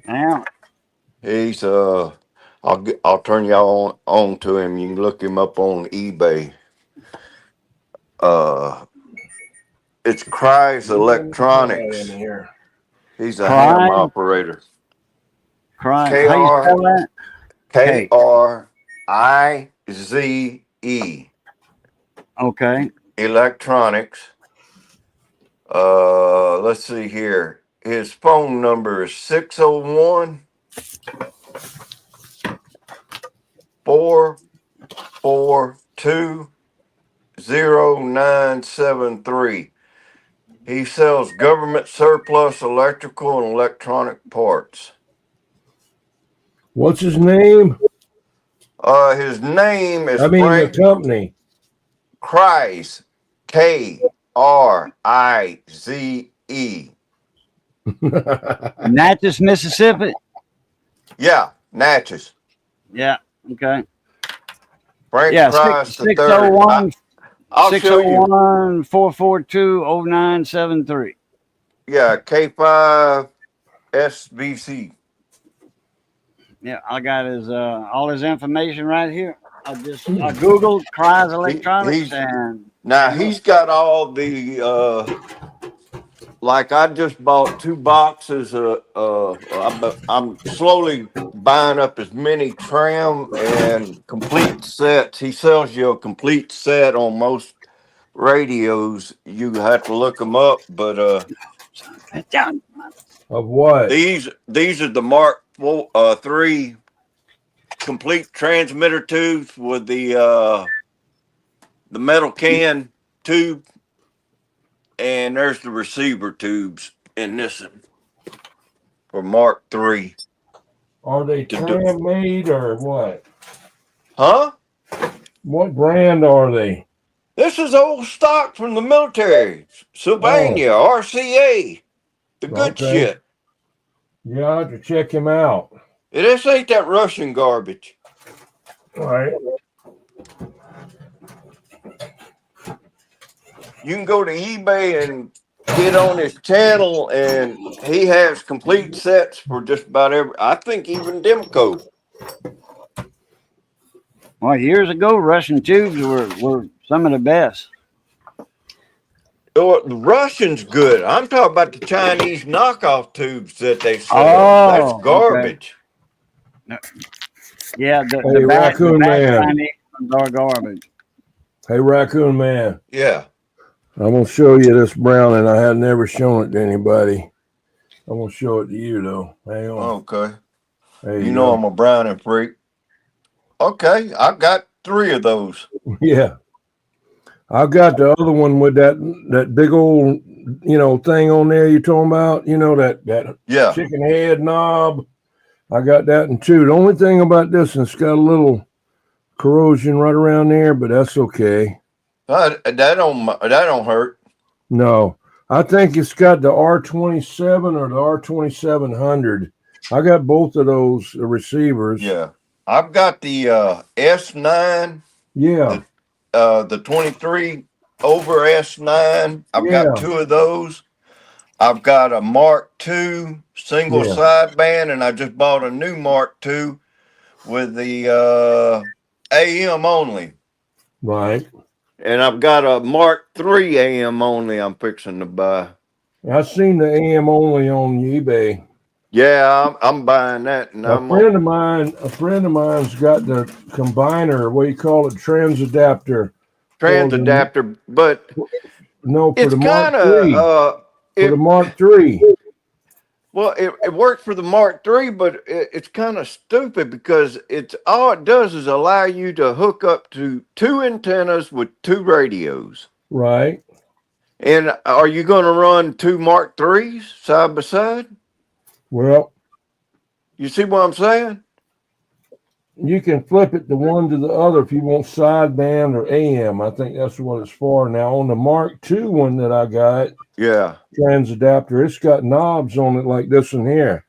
Yeah. He's I'll turn y'all on to him. You can look him up on eBay. It's Cries Electronics. He's a ham Cries? operator. How you spell that? KRIZE Okay. Electronics. Let's see here. His phone number is 601 442 0973. He sells government surplus electrical and electronic parts. What's his name? His name is The Frank company. Cries. KRIZE. Natchez, Mississippi. Yeah, Natchez. Yeah. Okay. Frank Yeah. Cries the third. 601 I'll show you. 601 442 0973. Yeah, K5 SVC. Yeah, I got his all his information right here. I googled Cries Electronics and Now he's got all the like I just bought 2 boxes. I'm slowly buying up as many tram and complete sets. He sells you a complete set on most radios. You have to look them up, but Of what? these are the Mark 3 complete transmitter tubes with the metal can tube, and there's the receiver tubes in this one for Mark 3. Are they tram made or what? Huh? What brand are they? This is old stock from the military. Sylvania, RCA. The good Okay. shit. Yeah, I have to check him out. This ain't that Russian garbage. All right. You can go to eBay and get on his channel, and he has complete sets for just about every. I think even Demco. well, years ago, Russian tubes were some of the best. Oh, the Russian's good. I'm talking about the Chinese knockoff tubes that they sell. Oh, That's garbage. Yeah, Hey, the Raccoon Man. Chinese ones are garbage. Hey, Raccoon Man. Yeah. I'm gonna show you this Browning. I had never shown it to anybody. I'm gonna show it to you though. Hang on. Okay. There You know go. I'm a Browning freak. Okay, I got 3 of those. Yeah. I've got the other one with that big old thing on there you're talking about. That Yeah. chicken head knob. I got that in 2. The only thing about this one, it's got a little corrosion right around there, but that's okay. That don't hurt. No, I think it's got the R27 or the R2700. I got both of those receivers. Yeah. I've got the S9, Yeah. the 23 over S9. I've got 2 of those. I've got a Mark II single sideband, and I just bought a new Mark II with the AM only. Right. And I've got a Mark III AM only I'm fixing to buy. I've seen the AM only on eBay. Yeah, I'm buying that. And A friend of mine's got the combiner, what do you call it, trans adapter. but No, for it's the Mark kind III. of For the Mark III. Well, it works for the Mark III, but it's kind of stupid because it's all it does is allow you to hook up to 2 antennas with 2 radios. Right. And are you going to run 2 Mark IIIs side by side? Well, You see what I'm saying? you can flip it to one to the other if you want sideband or AM. I think that's what it's for. Now on the Mark II one that I got, Yeah. trans adapter, it's got knobs on it like this one here.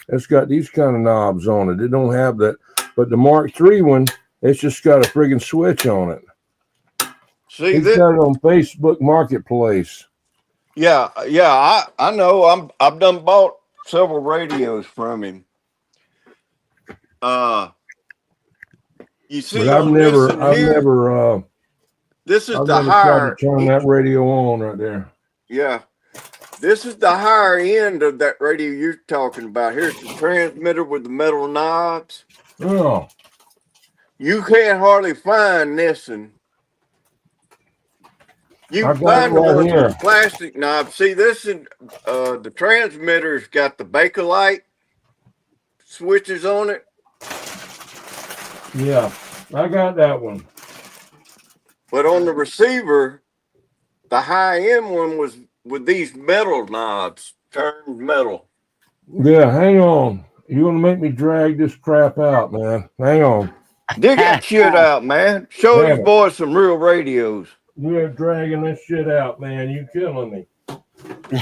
It's got these kind of knobs on it. It don't have that. But the Mark III one, it's just got a friggin' switch on it. See He's this? got it on Facebook Marketplace. Yeah, I know. I've done bought several radios from him. You see But I've on this never, one I've here, never, this is I've the never tried to higher. turn that radio on right there. Yeah, this is the higher end of that radio you're talking about. Here's the transmitter with the metal knobs. Oh, You can't hardly find this one. You I can got it find the right ones here. with plastic knobs. See, this is the transmitter's got the Bakelite switches on it. Yeah, I got that one. But on the receiver, the high end one was with these metal knobs, turned metal. Yeah, hang on. You want to make me drag this crap out, man? Hang on. Dig that shit out, man. Show Damn these it. boys some real radios. You're dragging this shit out, man. You killing me.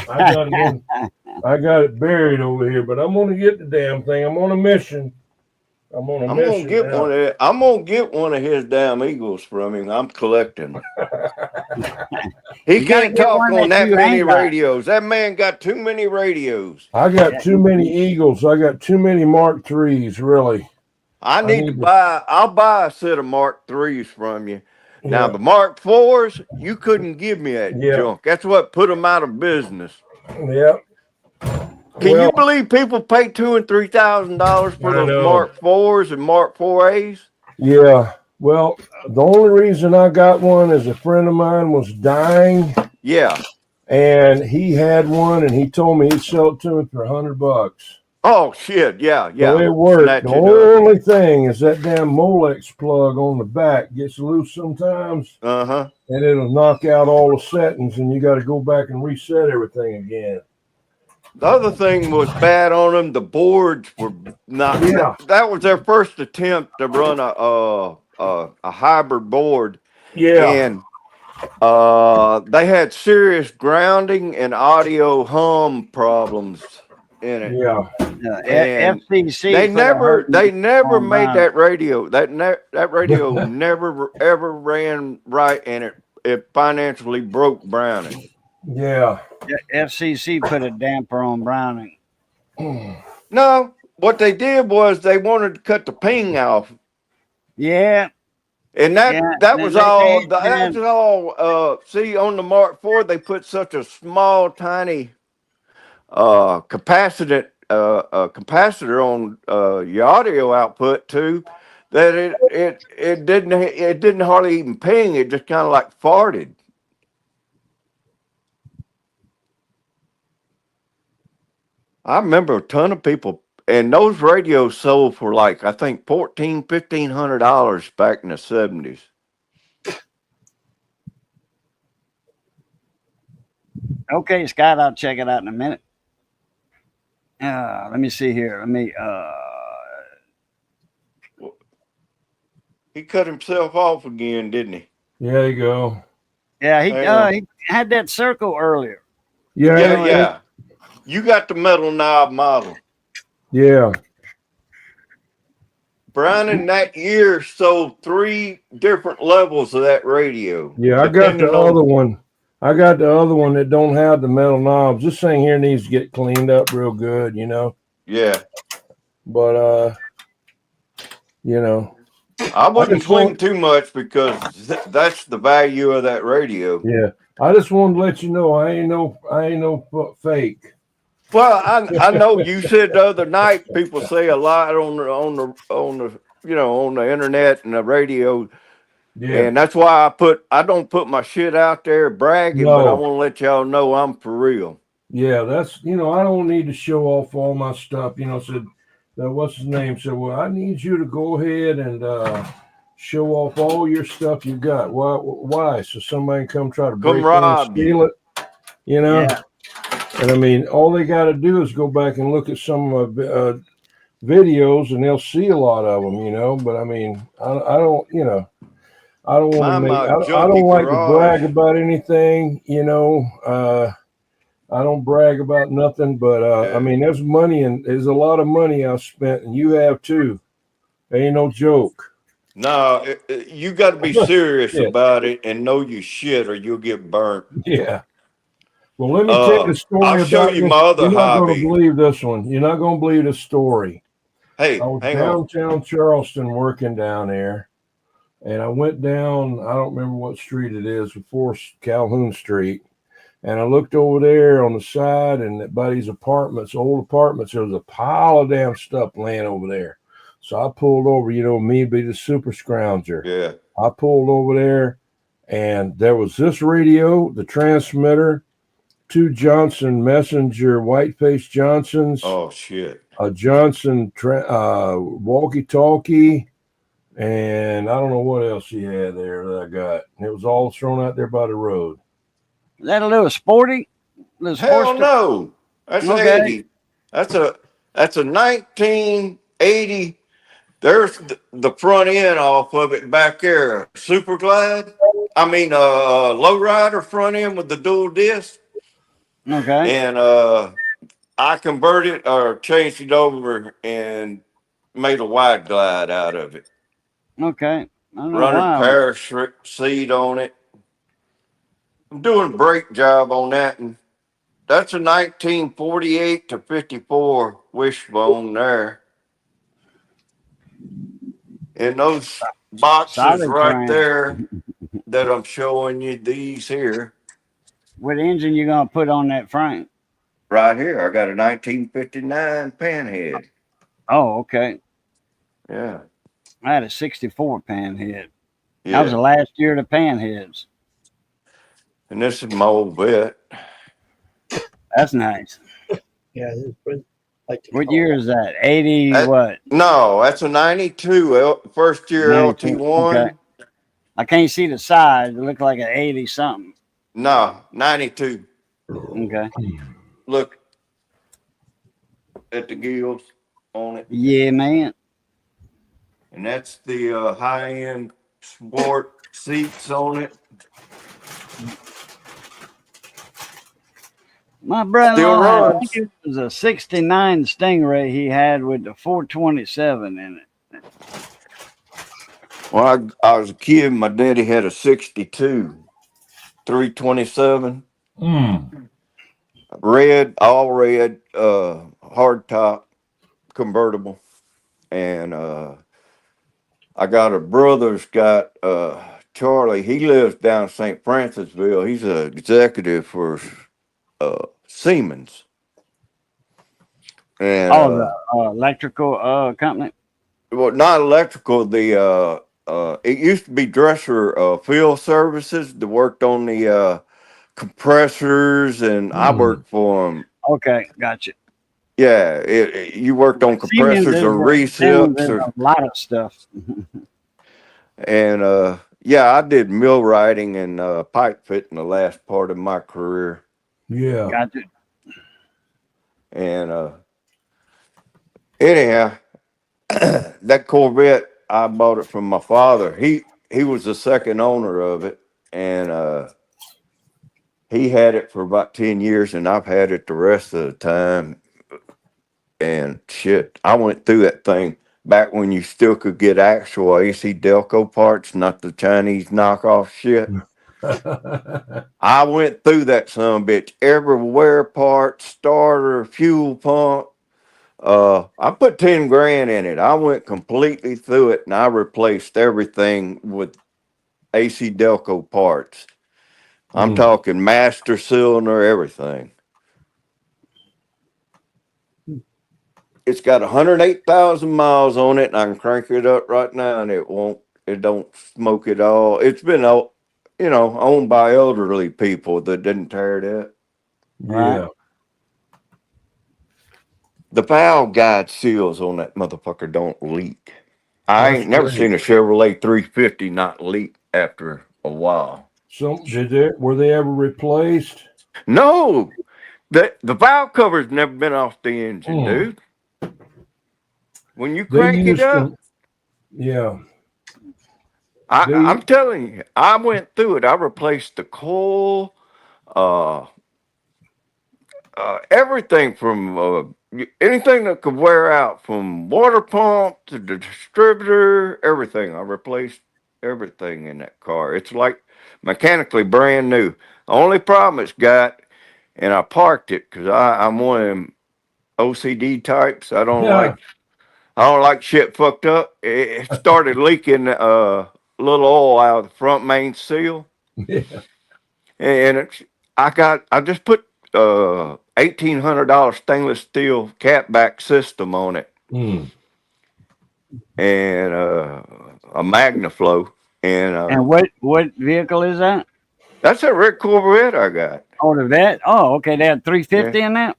I got it buried over here, but I'm gonna get the damn thing. I'm on a mission. I'm on a I'm mission. gonna get now. one of I'm gonna get one of his damn Eagles from him. I'm collecting. He You gotta can't get talk one on that that you many ain't got. radios. That man got too many radios. I got too many Eagles. I got too many Mark IIIs, really. I need to need to- buy. I'll buy a set of Mark IIIs from you. Now Yeah. the Mark IVs, you couldn't give me that Yeah. junk. That's what put them out of business. Yep. Can Well, you believe people pay $2,000 and $3,000 for I those know. Mark IVs and Mark IVs? Yeah. Well, the only reason I got one is a friend of mine was dying, Yeah. and he had one, and he told me he'd sell it to me for $100. Oh shit. Yeah. So Yeah. it worked. Snatch The it up. only thing is that damn Molex plug on the back gets loose sometimes, Uh-huh. and it'll knock out all the settings, and you got to go back and reset everything again. The other thing was bad on them. The boards were not. Yeah. That was their first attempt to run a hybrid board, Yeah. and they had serious grounding and audio hum problems in it. Yeah. And FCC. They put a never hurting on made mine. that radio. That radio never ever ran right, and it financially broke Browning. Yeah. FCC put a damper on Browning. No, what they did was they wanted to cut the ping off. Yeah. And that Yeah, that they- was they- all. they- That was all. See, on the Mark IV, they put such a small, tiny capacitor on your audio output too, that it didn't hardly even ping. It just kind of like farted. I remember a ton of people, and those radios sold for like I think $1,500 back in the 70s. Okay, Scott, I'll check it out in a minute. Let me see here. He cut himself off again, didn't he? There you go. Yeah, Hang he had that circle earlier. Yeah. Yeah. You got the metal knob model. Yeah. Browning that year sold 3 different levels of that radio. Yeah. I got depending the on- other one. I got the other one that don't have the metal knobs. This thing here needs to get cleaned up real good, you know. Yeah. But you know, I wouldn't just swing want- too much because that's the value of that radio. yeah. I just wanted to let you know I ain't no fake. Well, I know you said the other night people say a lot on the internet and the radio, Yeah. and that's why I don't put my shit out there bragging, but I No. want to let y'all know I'm for real. Yeah, that's, I don't need to show off all my stuff. Said, what's his name? Said, well, I need you to go ahead and show off all your stuff you got. Why? Why? So somebody can come try to Come break in and rob you. steal it, Yeah. And I mean, all they got to do is go back and look at some of my videos and they'll see a lot of them, but I mean, I don't, I don't want to make, My I junkie don't like to garage. brag about anything, I don't brag about nothing, but Yeah. I mean, there's a lot of money I've spent, and you have too. Ain't no joke. No, you got to be serious Yeah. about it and know your shit, or you'll get burnt. Yeah. Well, let me tell you a story I'll show about you this. my other You're not going to hobby. believe this one. You're not going to believe this story. Hey, I was hang on. downtown Charleston working down there, and I went down, I don't remember what street it is, before Calhoun Street. And I looked over there on the side, and by these apartments, old apartments, there was a pile of damn stuff laying over there. So I pulled over, me be the super scrounger. Yeah. I pulled over there, and there was this radio, the transmitter, 2 Johnson Messenger Whiteface Johnsons, Oh shit. a Johnson walkie-talkie, and I don't know what else he had there that I got. And it was all thrown out there by the road. Is that a little sporty? Little Hell sports? no. That's Okay. 80. That's a 1980. There's the front end off of it back there. Super Glide. I mean lowrider front end with the dual disc. Okay. And I converted or changed it over and made a wide glide out of it. Okay. I don't know Running why. parachute seat on it. I'm doing a brake job on that, and that's a 1948 to 54 wishbone there. And those boxes Solid right train. there that I'm showing you, these here, What engine you gonna put on that frame? right here, I got a 1959 panhead. Oh, okay. Yeah. I had a 64 panhead. Yeah. That was the last year of the panheads. And this is my old vet. That's nice. Yeah, this is pretty, like What year is that? 80 That- what? No, that's a 92 first year 92, LT1. okay. I can't see the size. It looked like an 80 something. No, 92. Okay. Look at the gills on it. Yeah, man. And that's the high-end sport seats on it. My brother Still I runs. think it was a 69 Stingray he had with the 427 in it. When I was a kid, my daddy had a 62 327 red, all red, hard top convertible. And I got a brother's got Charlie. He lives down St. Francisville. He's an executive for Siemens. And Oh, the electrical company. well, not electrical. The it used to be Dresser Field Services that worked on the compressors, and I worked for them. Okay, gotcha. Yeah, you worked on Siemens compressors is or Siemens recips, is or, a lot of stuff. and yeah, I did millwrighting and pipe fitting the last part of my career. Yeah. Gotcha. And anyhow, that Corvette, I bought it from my father. He was the second owner of it, and he had it for about 10 years, and I've had it the rest of the time. And shit, I went through that thing back when you still could get actual AC Delco parts, not the Chinese knockoff shit. I went through that son of a bitch. Every wear part, starter, fuel pump. I put 10 grand in it. I went completely through it, and I replaced everything with AC Delco parts. I'm talking master cylinder, everything. It's got 108,000 miles on it, and I can crank it up right now, and it don't smoke at all. It's been, owned by elderly people that didn't tear it up. Yeah. the valve guide seals on that motherfucker don't leak. I That's ain't never great. seen a Chevrolet 350 not leak after a while. So were they ever replaced? No, the valve cover's never been off the engine, Mm. dude. When you They crank it used up, to, yeah. I'm telling you, I went through it. I replaced the coil, uh, everything from anything that could wear out, from water pump to the distributor, everything. I replaced everything in that car. It's like mechanically brand new. The only problem it's got, and I parked it because I'm one of them OCD types. I don't like shit fucked up. It started leaking little oil out of the front main seal, Yeah. and I just put $1,800 stainless steel catback system on it, Mm. and a MagnaFlow, and And what vehicle is that? that's a red Corvette I got. Oh, the vet. Oh, okay. They had 350 Yeah. in that.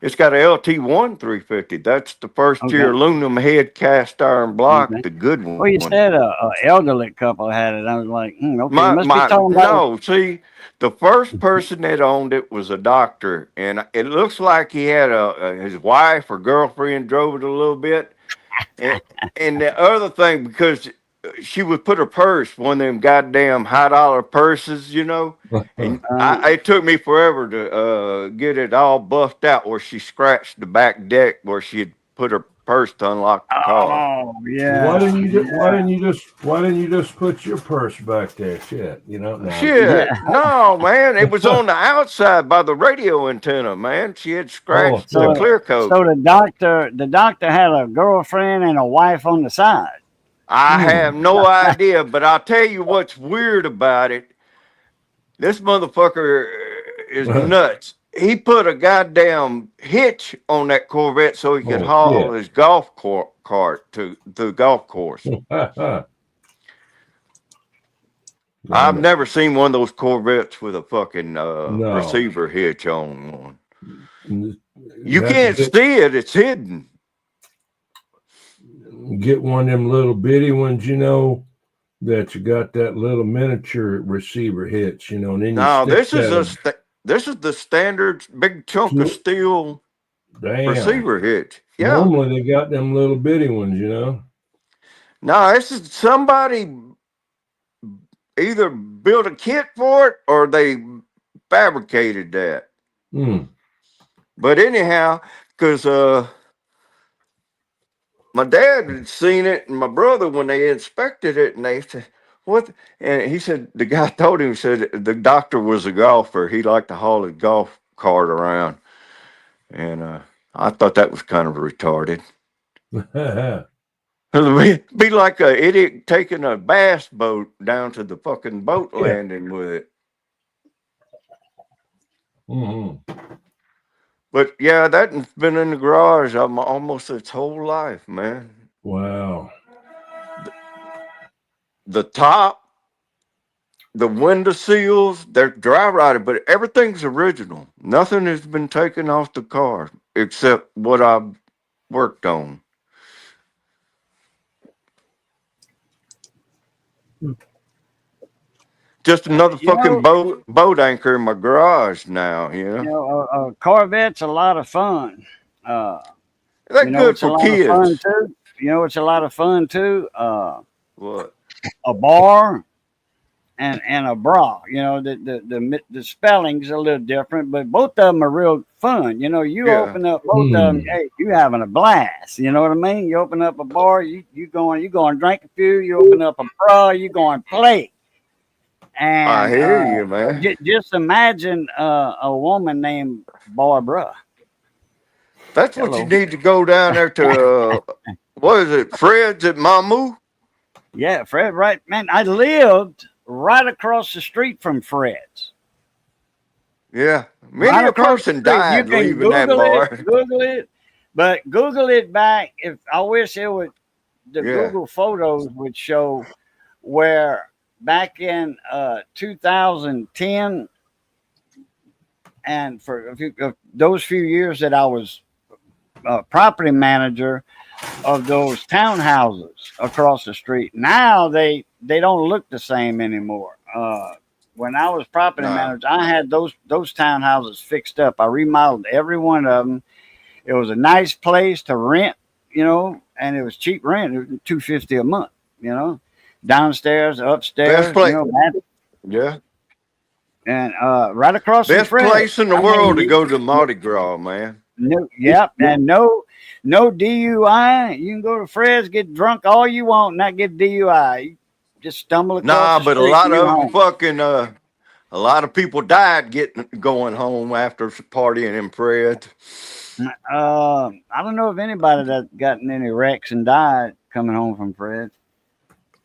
It's got a LT1 350. That's the first Okay. year aluminum head cast iron block, Okay. the good one. Well, you said a elderly couple had it. I was like, okay, you must be My talking about. no, see, the first person that owned it was a doctor, and it looks like he had his wife or girlfriend drove it a little bit, and the other thing, because she would put her purse, one of them goddamn high dollar purses, you know, and it took me forever to get it all buffed out where she scratched the back deck where she had put her purse to unlock the car. Oh, yeah. Why didn't you just put your purse back there? Shit, you know. No. Shit, no, man, it was on the outside by the radio antenna, man. She had scratched the So, clear coat. so the doctor had a girlfriend and a wife on the side. I have no idea, but I'll tell you what's weird about it. This motherfucker is nuts. He put a goddamn hitch on that Corvette so he could haul his golf cart to the golf course. I've never seen one of those Corvettes with a fucking receiver hitch on one. You can't see it; it's hidden. Get one of them little bitty ones, you know, that you got that little miniature receiver hitch, you know. And then no, this is the standard big chunk of steel receiver hitch. Yeah. Normally they got them little bitty ones, you know. No, this is somebody either built a kit for it or they fabricated that. But anyhow, because my dad had seen it and my brother, when they inspected it, and they said, what? And he said, the guy told him, said the doctor was a golfer. He liked to haul his golf cart around. And I thought that was kind of retarded. It'd be like an idiot taking a bass boat down to the fucking boat landing with it. But yeah, that's been in the garage almost its whole life, man. Wow. The top, the window seals, they're dry rotted, but everything's original. Nothing has been taken off the car except what I've worked on. Just another fucking boat anchor in my garage now, you know. Corvette's a lot of fun. They're good for kids. You know, it's a lot of fun too. What? A bar and a bra. You know, the spelling's a little different, but both of them are real fun. You know, you open up both of them, hey, you having a blast. You know what I mean? You open up a bar, you going drink a few. You open up a bra, you going play. And I hear you, man. Just imagine a woman named Barbara. That's what you need to go down there to. What is it, Fred's at Mamu? Yeah, Fred. Right, man. I lived right across the street from Fred's. Yeah, many a person died leaving that bar. Google it, but Google it back. If I wish it would, Google photos would show where. Back in 2010, and for those few years that I was property manager of those townhouses across the street. Now they don't look the same anymore. When I was property Nah. manager, I had those townhouses fixed up. I remodeled every one of them. It was a nice place to rent, you know, and it was cheap rent. It was $250 a month, you know, downstairs, upstairs, Best place. you know, Yeah. and right across from Best Fred. place in the I world mean, to go to Mardi Gras, man. No, yep, and no DUI. You can go to Fred's, get drunk all you want, not get DUI. You just stumble across Nah, the but a street lot and you're of home. fucking a lot of people died going home after partying in Fred. I don't know if anybody that gotten any wrecks and died coming home from Fred's.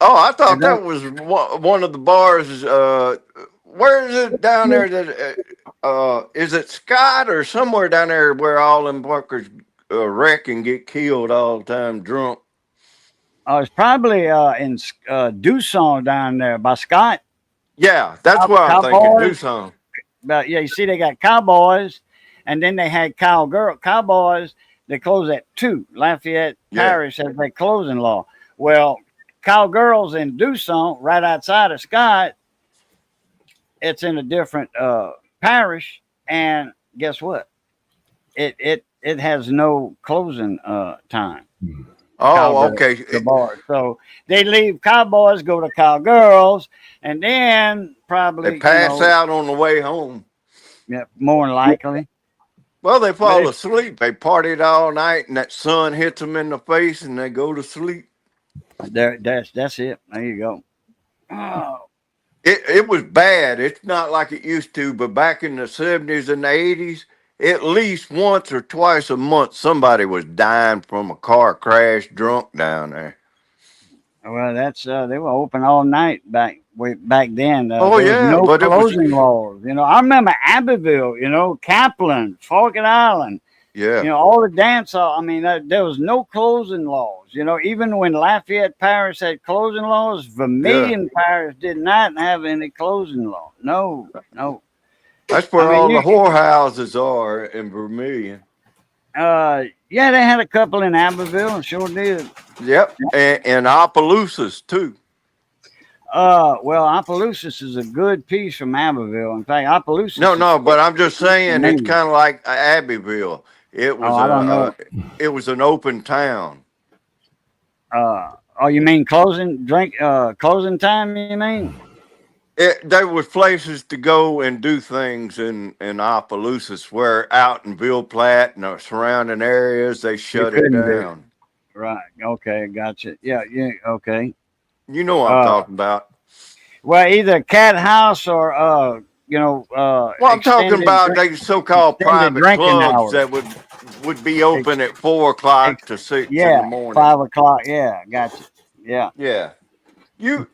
Oh, I thought And that- that was one of the bars. Where is it down there? That is it Scott or somewhere down there where all them fuckers wreck and get killed all the time drunk? It's probably in Doosan down there by Scott. Yeah, that's what I'm thinking. Cowboys. Do something. But yeah, you see, they got Cowboys, and then they had Cowboys. They close at 2. Lafayette Yeah. Parish has their closing law. Well, Cowgirls in Doosan, right outside of Scott, it's in a different parish, and guess what? It has no closing time. Oh, Cowgirls, okay. The bar. So they leave Cowboys, go to Cowgirls, and then probably They pass out on the way home. Yeah, more than likely. Well, they fall But asleep. They partied all night, and that sun hits them in the face, and they go to sleep. That's it. There you go. Oh, It was bad. It's not like it used to, but back in the 70s and the 80s, at least once or twice a month, somebody was dying from a car crash drunk down there. well, that's they were open all night back then. Oh, There was yeah, no but it was- closing laws. You know, I remember Abbeville. You know, Kaplan, Forked Island. Yeah. You know, all the dance hall. I mean, there was no closing laws. You know, even when Lafayette Parish had closing laws, Vermilion Parish did not have any closing law. No. That's where I mean, all you the whorehouses are in Vermilion. Yeah, they had a couple in Abbeville, sure did. Yep. And Opelousas, too. Well, Opelousas is a good piece from Abbeville. In fact, Opelousas. No, but I'm just saying it's Name. kind of like Abbeville. It was I don't know. it was an open town. Oh, you mean closing time? You mean? There was places to go and do things in Opelousas, where out in Ville Platte and the surrounding areas they shut it couldn't do. down. Right. Okay. Gotcha. Yeah. Okay. You know what I'm talking about. Well, either Cat House or Well, I'm talking about they so-called extended private drinking clubs hours. that would be open at 4 o'clock to 6 in the morning. 5 o'clock. Yeah. Gotcha. Yeah. Yeah.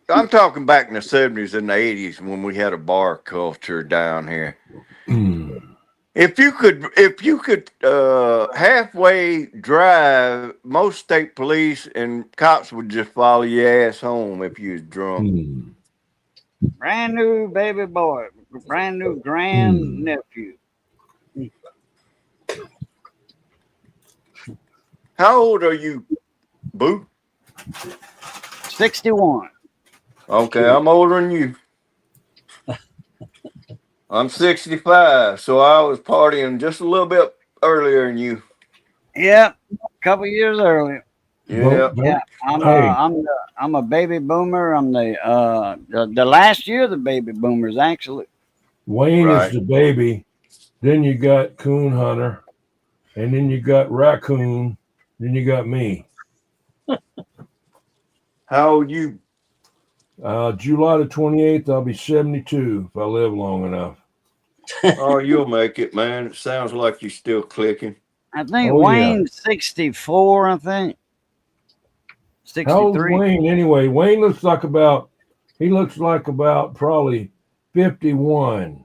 I'm talking back in the 70s and the 80s when we had a bar culture down here. If you could halfway drive, most state police and cops would just follow your ass home if you was drunk. Brand new baby boy, brand new grand nephew. How old are you, Boo? 61. Okay, I'm older than you. I'm 65, so I was partying just a little bit earlier than you. Yep. A couple years earlier. Yeah. Yeah. I'm a baby boomer. I'm the last year of the baby boomers, actually. Wayne Right. is the baby. Then you got Coon Hunter, and then you got Raccoon. Then you got me. How old you? July the 28th, I'll be 72 if I live long enough. Oh, you'll make it, man. It sounds like you're still clicking. I think Oh, yeah. Wayne's 64, I think. How old's 63. Wayne anyway? Wayne looks like about probably 51.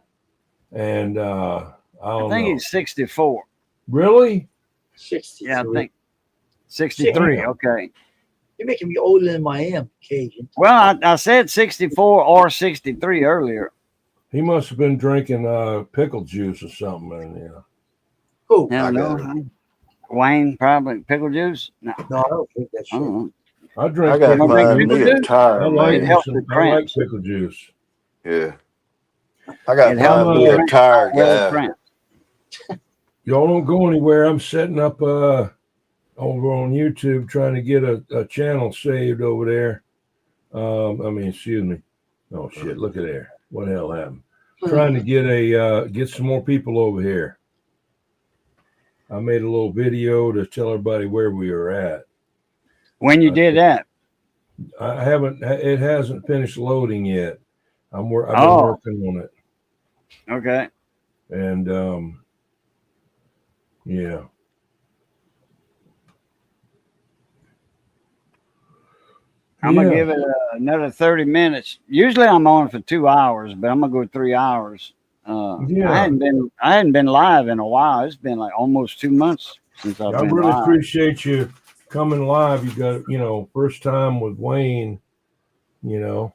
And I don't I think know. he's 64. Really? 63. Yeah, I think 63. Yeah. Okay. You're making me older than I am, Cajun. Well, I said 64 or 63 earlier. He must have been drinking pickle juice or something. And, Who? Yeah, I no. got Wayne, probably pickle juice. No, No, I don't think that's I don't true. know. I drink I gotta pickle drink find pickle me juice. a juice? tire, I like It man. helps some, with I like cramps. pickle juice. Yeah. I gotta It helps I'm find with me a cramps. tire Well, with guy. cramps. Y'all don't go anywhere. I'm setting up over on YouTube trying to get a channel saved over there. Excuse me. Oh shit, look at there. What the hell happened? Trying to get some more people over here. I made a little video to tell everybody where we are at. When you did that, I haven't. It hasn't finished loading yet. I've been Oh. working on it, okay. and yeah. I'm gonna give it another 30 minutes. Usually I'm on for 2 hours, but I'm gonna go 3 hours. Yeah. I hadn't been live in a while. It's been like almost 2 months since I've I been really live. appreciate you coming live. You got, first time with Wayne, What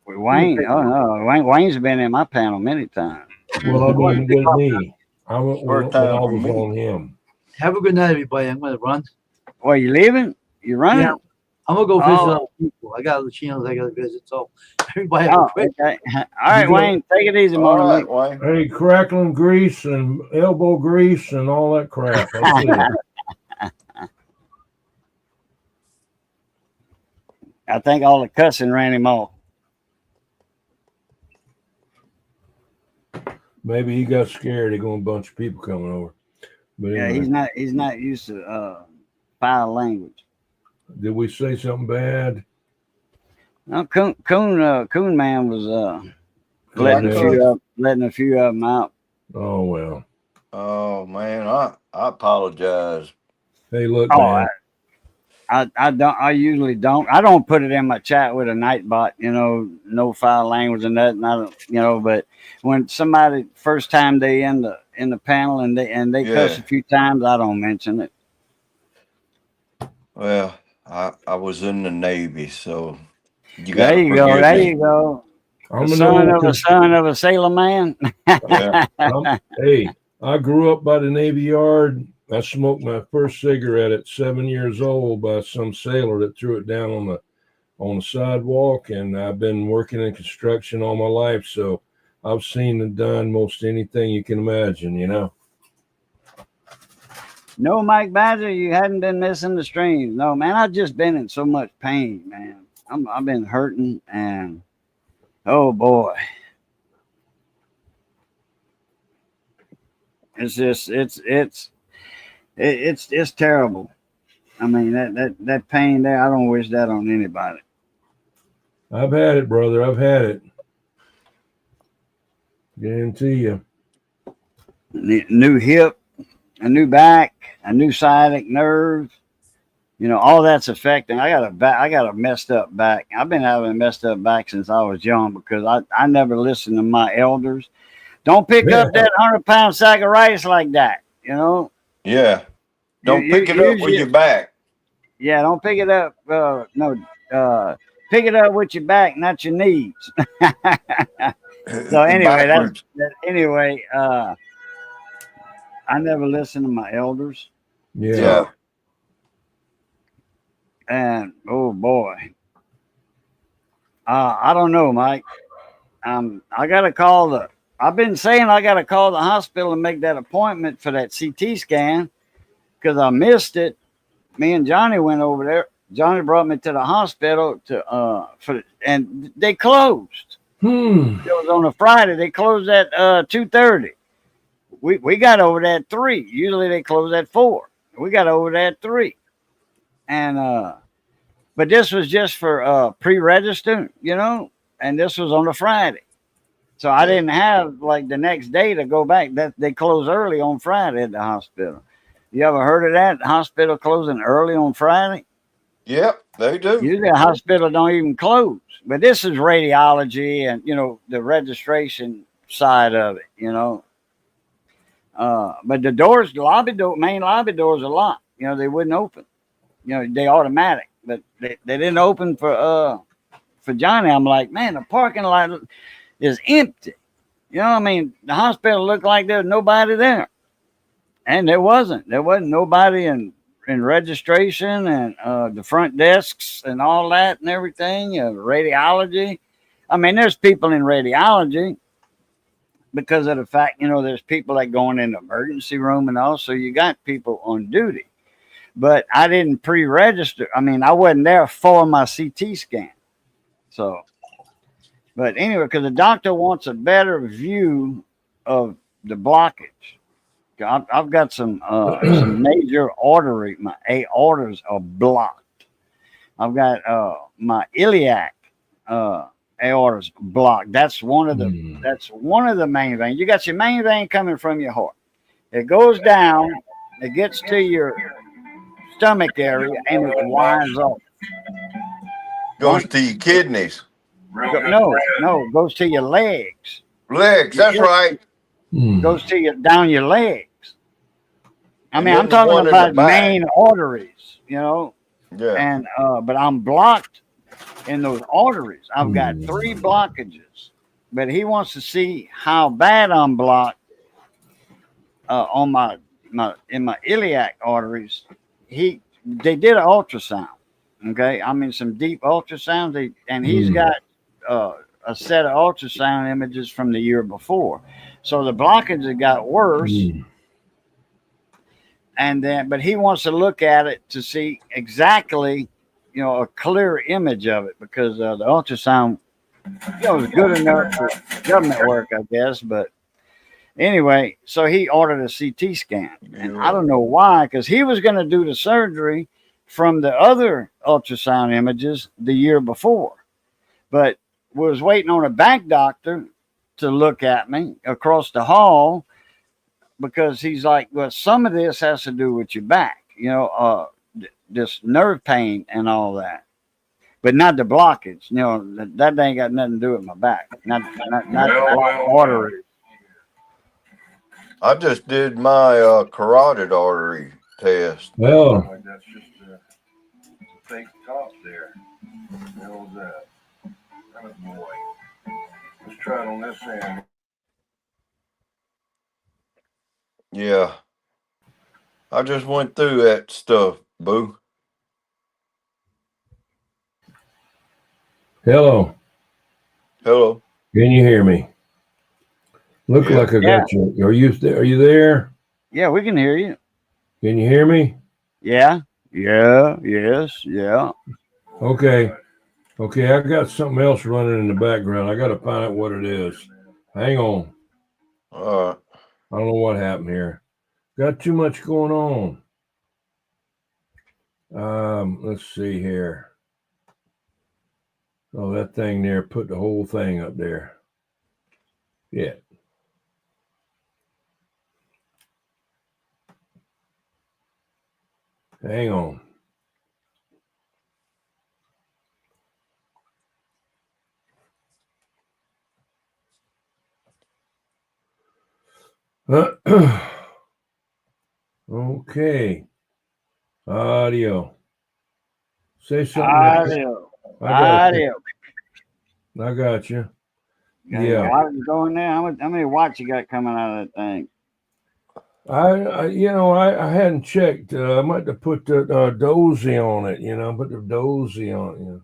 with Wayne? Oh no, Wayne's been in my panel many times. Well, I mean, with me. I went when First I time for was me. on him. Have a good night, everybody. I'm going to run. Well, you leaving? You running? Yeah. I'm going to go visit Oh. other people. I got other channels I got to visit. So everybody have Oh, a quick. okay. All right, You go- Wayne, take it easy, All Mona. right, Wayne. Hey, crackling grease and elbow grease and all that crap. I see it. I think all the cussing ran him off. Maybe he got scared. There going a bunch of people coming over. But Yeah, anyway, he's not used to foul language. did we say something bad? No, Coon Man was letting a few of them out. Oh well. Oh man, I apologize. Hey, look, Oh, man. I usually don't. I don't put it in my chat with a Nightbot, no foul language and that. And I don't, but when somebody first time they in the panel and they cuss Yeah. a few times, I don't mention it. Well, I was in the Navy, so you There gotta you go. forgive There me. you go. I'm The an son old of a son of a sailor man. Yeah. Hey, I grew up by the Navy Yard. I smoked my first cigarette at 7 years old by some sailor that threw it down on the sidewalk, and I've been working in construction all my life, so I've seen and done most anything you can imagine, No, Mike Badger, you hadn't been missing the streams. No, man, I've just been in so much pain, man. I've been hurting, and oh boy, it's just it's terrible. I mean that pain there. I don't wish that on anybody. I've had it, brother. I've had it. Guarantee you. New hip, a new back, a new sciatic nerve. All that's affecting. I got a messed up back. I've been having a messed up back since I was young because I never listened to my elders. Don't pick up that 100-pound sack of rice like that. Yeah. Don't You- pick it you up with usually- your back. Yeah, don't pick it up. Pick it up with your back, not your knees. So anyway, Backwards. I never listened to my elders, Yeah. and oh boy, I don't know, Mike. I gotta call I've been saying I gotta call the hospital and make that appointment for that CT scan because I missed it. Me and Johnny went over there. Johnny brought me to the hospital and they closed. It was on a Friday. They closed at 2:30. We got over there at 3. Usually they close at 4. We got over there at 3. And but this was just for pre-register, and this was on a Friday. So I didn't have like the next day to go back. That they close early on Friday at the hospital. You ever heard of that? Hospital closing early on Friday? Yep, they do. Usually a hospital don't even close. But this is radiology and the registration side of it, but the doors, main lobby doors are locked. They wouldn't open. They automatic, but they didn't open for Johnny. I'm like, man, the parking lot is empty. The hospital looked like there's nobody there. And there wasn't nobody in registration and the front desks and all that and everything. Radiology. I mean, there's people in radiology because of the fact, there's people that go in the emergency room and also you got people on duty. But I didn't pre-register. I mean, I wasn't there for my CT scan. So, but anyway, because the doctor wants a better view of the blockage. I've got some major artery. My aortas are blocked. I've got my iliac aortas blocked. That's one of the main veins. You got your main vein coming from your heart. It goes down. It gets to your stomach area and it winds off. Goes to your kidneys. No, it goes to your legs. Legs, that's right. Goes to down your legs. I And mean, then I'm the one talking in the about back. main arteries, Yeah. and but I'm blocked in those arteries. I've got 3 blockages, but he wants to see how bad I'm blocked on my iliac arteries. They did an ultrasound. Okay, I mean some deep ultrasounds. He's got a set of ultrasound images from the year before. So the blockage had got worse. But he wants to look at it to see exactly, a clear image of it because the ultrasound, was good enough for government work, I guess. But anyway, so he ordered a CT scan, and I don't know why, because he was going to do the surgery from the other ultrasound images the year before, but was waiting on a back doctor to look at me across the hall because he's like, well, some of this has to do with your back, this nerve pain and all that, but not the blockage. That ain't got nothing to do with my back, not artery. I just did my carotid artery test. Well, that's just a fake top there. How's that? That boy. Let's try it on this end. Yeah. I just went through that stuff, boo. Hello. Hello. Can you hear me? Look Yeah. like I got you. Are you there? Yeah, we can hear you. Can you hear me? Yeah. Yes. Okay. I got something else running in the background. I got to find out what it is. Hang on. All right. I don't know what happened here. Got too much going on. Let's see here. Oh, that thing there put the whole thing up there. Yeah. Hang on. Okay. Audio. Say something. Audio. I got you. Yeah. How is it going there? How many watts you got coming out of that thing? I hadn't checked. I might have put the Dozy on it. Put the Dozy on it.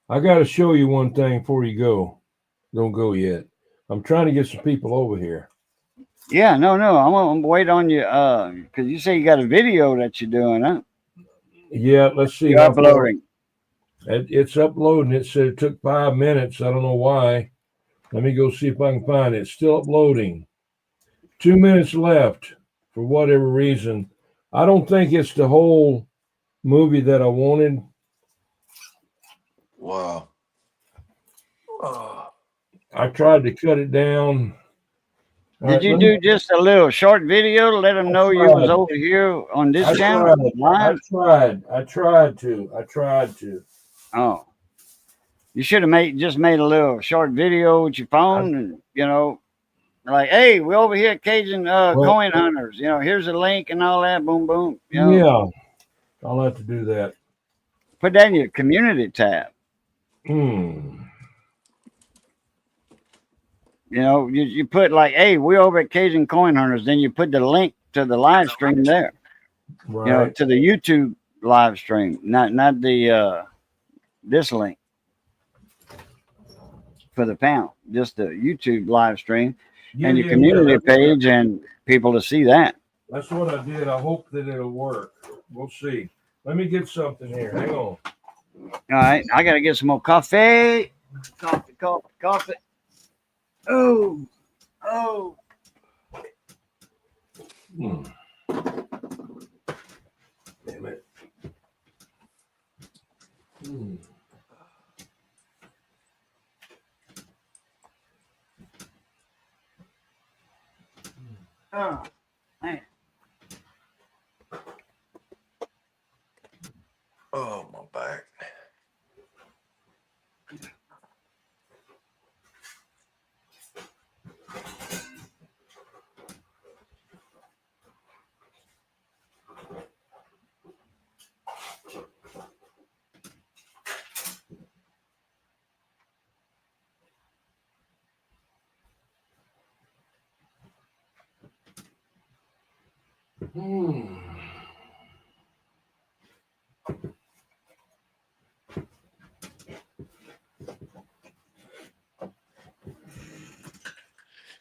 I got to show you one thing before you go. Don't go yet. I'm trying to get some people over here. Yeah, no. I'm gonna wait on you because you say you got a video that you're doing, huh? Yeah, let's see. You're uploading. It's uploading. It said it took 5 minutes. I don't know why. Let me go see if I can find it. It's still uploading. 2 minutes left for whatever reason. I don't think it's the whole movie that I wanted. Wow. I tried to cut it down. Did you do just a little short video to let them know you was over here on this channel? I tried to. Oh, you should have made a little short video with your phone, and like, hey, we're over here at Cajun Coin Hunters. Here's a link and all that. Boom, boom. Yeah, I'll have to do that. Put that in your community tab. You know, you put like, hey, we're over at Cajun Coin Hunters. Then you put the link to the live stream there. You know, Right. to the YouTube live stream, not the this link for the pound, just the YouTube live stream and your community page and people to see that. That's what I did. I hope that it'll work. We'll see. Let me get something here. Hang on. All right, I gotta get some more coffee. Coffee. Oh. Damn it. Oh, man. Oh, my back.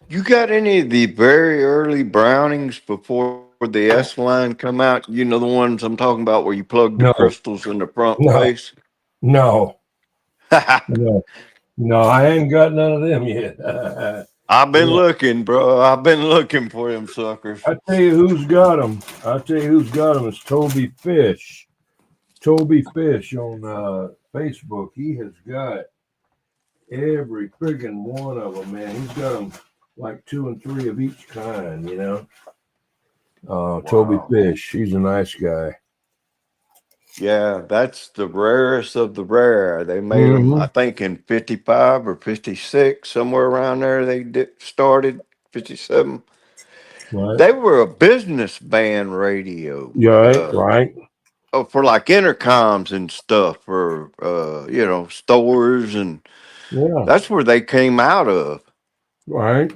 You got any of the very early Brownings before the S line come out? You know the ones I'm talking about where you plug the No. crystals in the front No. face? No. No, I ain't got none of them yet. I've been Yeah. looking, bro. I've been looking for them suckers. I tell you who's got them. It's Toby Fish. Toby Fish on Facebook. He has got every friggin' one of them, man. He's got them like 2 and 3 of each kind, you know. Toby Fish. He's a nice guy. Yeah, that's the rarest of the rare. They made them, I think, in 55 or 56, somewhere around there. They started 57. Right. They were a business band radio. Yeah, right. For like intercoms and stuff for you know, stores, and Yeah, that's where they came out of. right.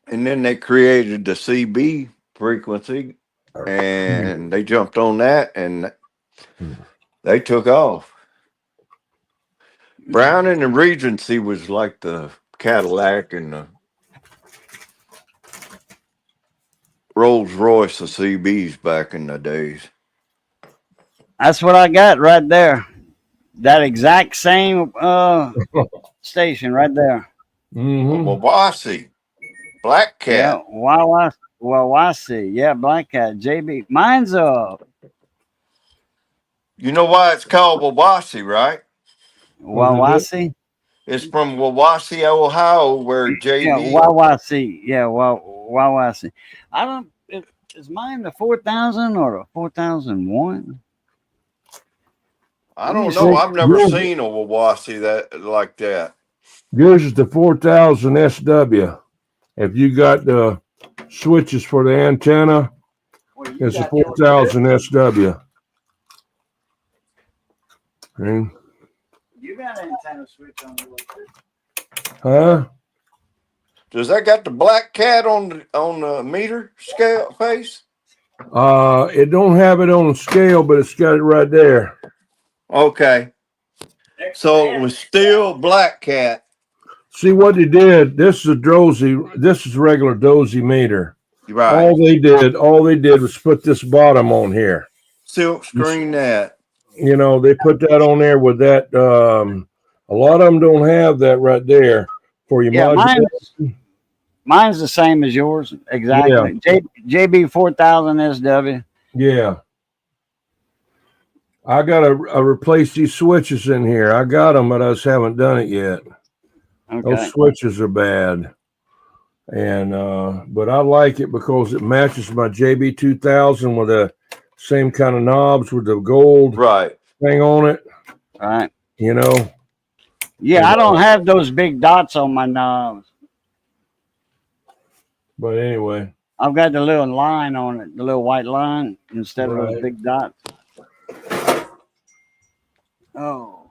And then they created the CB frequency and they jumped on that and they took off. Browning and Regency was like the Cadillac and the Rolls Royce of CBs back in the days. That's what I got right there. That exact same station right there. Wawasee, Black Cat. Yeah, Wawasee. Yeah, Black Cat. JB. Mine's You know why it's called Wawasee, right? Wawasee. It's from Wawasee, Ohio, where Yeah, JB. Wawasee. Yeah, Wawasee. I don't. Is mine the 4000 or the 4001? I don't know. I've never seen a Wawasee that like that. Yours is the 4000 SW. If you got the switches for the antenna, it's a 4000 SW. Okay. You got an antenna switch on yours. Huh? Does that got the Black Cat on the meter scale face? It don't have it on the scale, but it's got it right there. Okay. So it was still Black Cat. See what they did? This is a Dozy. This is a regular Dozy meter. Right. All they did was put this bottom on here. Silk screen that. You know, they put that on there with that. A lot of them don't have that right there for your modulation. Mine's the same as yours. Exactly. Yeah. JB 4000 SW. Yeah. I got to replace these switches in here. I got them, but I just haven't done it yet. Okay. Those switches are bad. And but I like it because it matches my JB 2000 with the same kind of knobs with the gold thing on it. Right. You know. Yeah, I don't have those big dots on my knobs. But anyway. I've got the little line on it, the little white line instead of those big dots. Oh.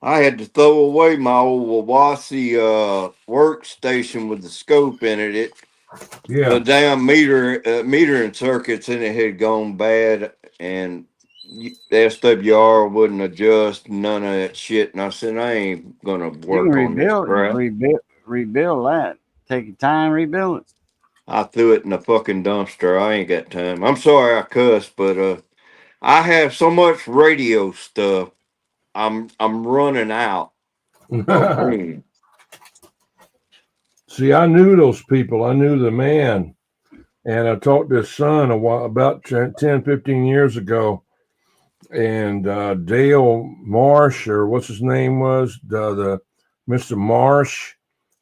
I had to throw away my old Wawasi workstation with the scope in it. The Yeah. damn metering circuits in it had gone bad, and the SWR wouldn't adjust none of that shit. And I said, I ain't gonna You can work on this crap. rebuild that. Take your time, rebuild it. I threw it in the fucking dumpster. I ain't got time. I'm sorry I cussed, but I have so much radio stuff. I'm running out of room. See, I knew those people. I knew the man. And I talked to his son about 10, 15 years ago. And Dale Marsh, or what's his name was, the Mr. Marsh,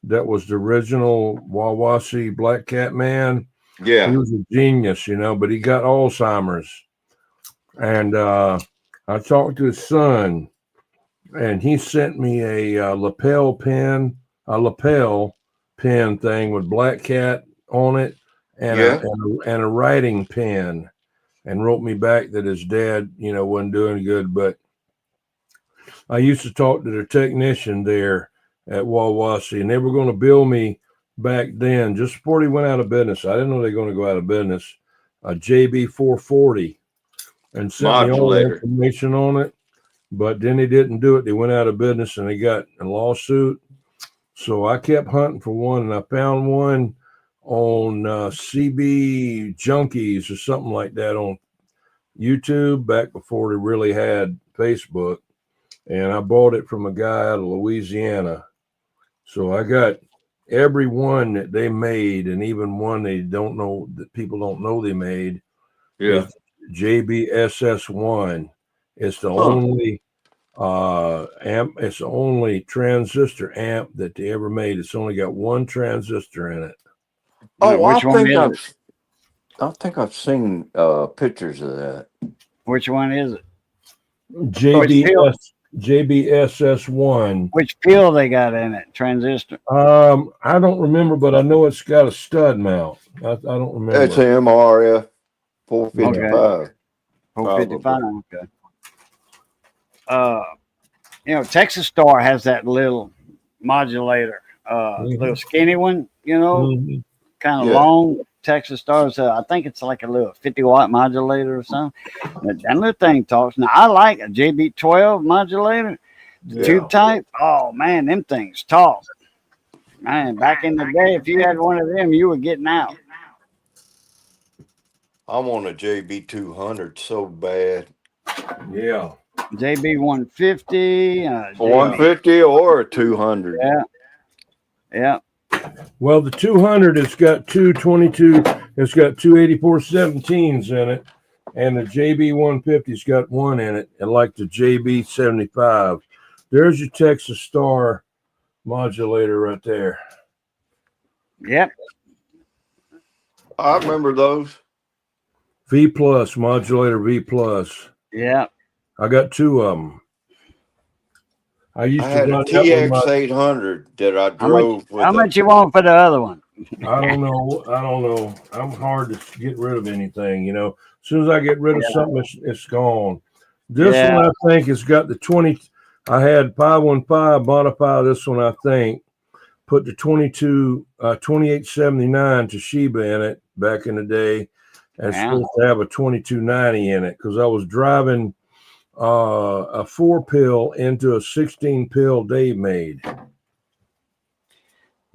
that was the original Wawasi Black Cat man. Yeah. He was a genius, but he got Alzheimer's. And I talked to his son, and he sent me a lapel pen thing with Black Cat on it, and a writing pen, and wrote me back that his dad, wasn't doing good. But I used to talk to the technician there at Wawasi, and they were going to bill me back then, just before he went out of business. I didn't know they were going to go out of business. A JB 440, and sent me all the information on it. But then they didn't do it. They went out of business, and they got a lawsuit. So I kept hunting for one, and I found one on CB Junkies or something like that on YouTube back before they really had Facebook. And I bought it from a guy out of Louisiana. So I got every one that they made, and even one they don't know, that people don't know they made. Yeah. JBSS1. It's the only amp. It's the only transistor amp that they ever made. It's only got one transistor in it. Oh, Which one is it? I think I've seen pictures of that. Which one is it? JBSS1. Which pill they got in it? Transistor. I don't remember, but I know it's got a stud mount. I don't remember. It's an MRF 455. Okay. 455. Okay. Texas Star has that little modulator, little skinny one, kind of long. Texas Stars, I think it's like a little 50-watt modulator or something. That little thing talks. Now, I like a JB12 modulator, the tube type. Oh, man, them things talk. Man, back in the day, if you had one of them, you were getting out. I'm on a JB200 so bad. Yeah. JB150. 150 or a 200. Yeah. Yeah. Well, the 200, it's got two 22, it's got two 8417s in it, and the JB150's got one in it, and like the JB75. There's your Texas Star modulator right there. Yep. I remember those. V plus modulator, V plus. Yeah. I got two of them. I had a TX800 that I drove with. How much you want for the other one? I don't know. I'm hard to get rid of anything, As soon as I get rid of something, it's gone. This one, I think, has got the 20. I had 515 modify this one, I think. Put the 2879 Toshiba in it back in the day. And it's supposed to have a 2290 in it because I was driving a 4-pill into a 16-pill Dave made.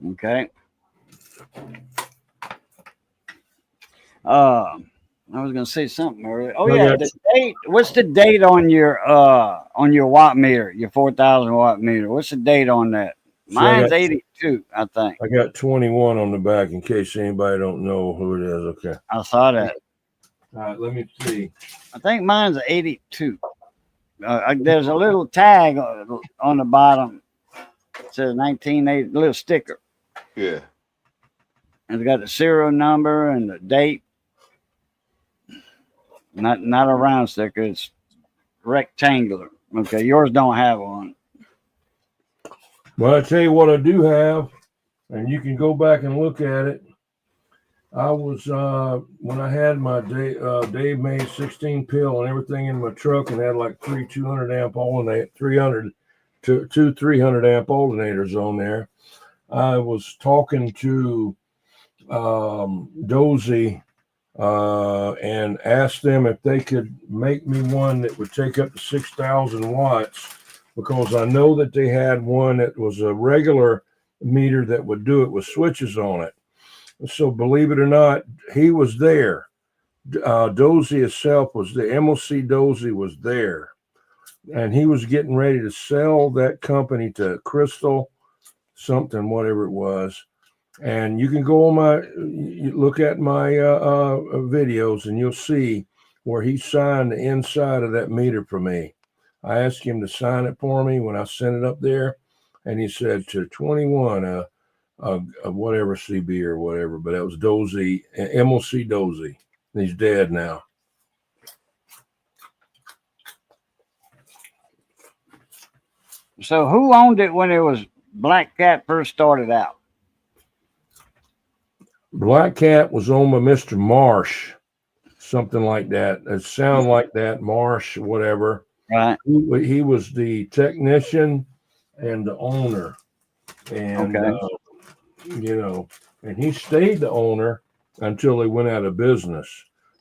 Okay. I was gonna say something earlier. Oh yeah, the date. What's the date on your watt meter, your 4,000 watt meter? What's the date on that? Mine's 82, I think. I got 21 on the back in case anybody don't know who it is. Okay. I saw that. All right, let me see. I think mine's 82. There's a little tag on the bottom. It says 1980, little sticker. Yeah. And it's got the serial number and the date. Not a round sticker. It's rectangular. Okay, yours don't have one. Well, I tell you what I do have, and you can go back and look at it. I was when I had my Dave made 16 pill and everything in my truck, and had like 3 200 amp all in that 300 two 300 amp alternators on there. I was talking to Dozy and asked them if they could make me one that would take up to 6,000 watts, because I know that they had one that was a regular meter that would do it with switches on it. So believe it or not, he was there. Dozy itself was the MOC Dozy was there, and he was getting ready to sell that company to Crystal something, whatever it was. And you can go on look at my videos, and you'll see where he signed the inside of that meter for me. I asked him to sign it for me when I sent it up there, and he said to 21, whatever CB or whatever, but that was Dozy, MOC Dozy. He's dead now. So who owned it when it was Black Cat first started out? Black Cat was owned by Mr. Marsh, something like that. It sounded like that, Marsh, whatever. Right. He was the technician and the owner. And, and he stayed the owner until he went out of business.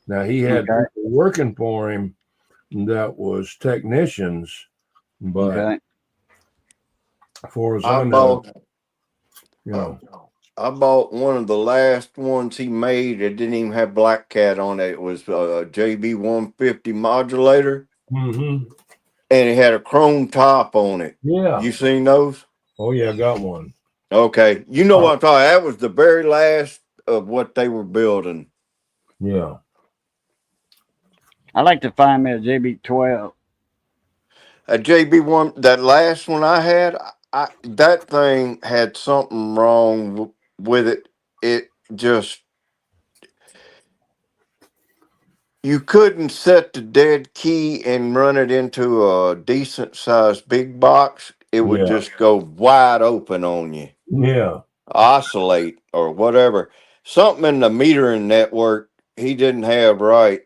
Now, he had people working for him that was technicians, but for as I know, I bought one of the last ones he made. It didn't even have Black Cat on it. It was a JB 150 modulator. Mm-hmm. And it had a chrome top on it. Yeah. You seen those? Oh, yeah, I got one. Okay. You know what I'm talking about. That was the very last of what they were building. Yeah. I like to find me a JB12. A JB1, that last one I had, that thing had something wrong with it. It just, you couldn't set the dead key and run it into a decent sized big box. It would just go wide open on you. Yeah. Oscillate or whatever. Something in the metering network he didn't have right.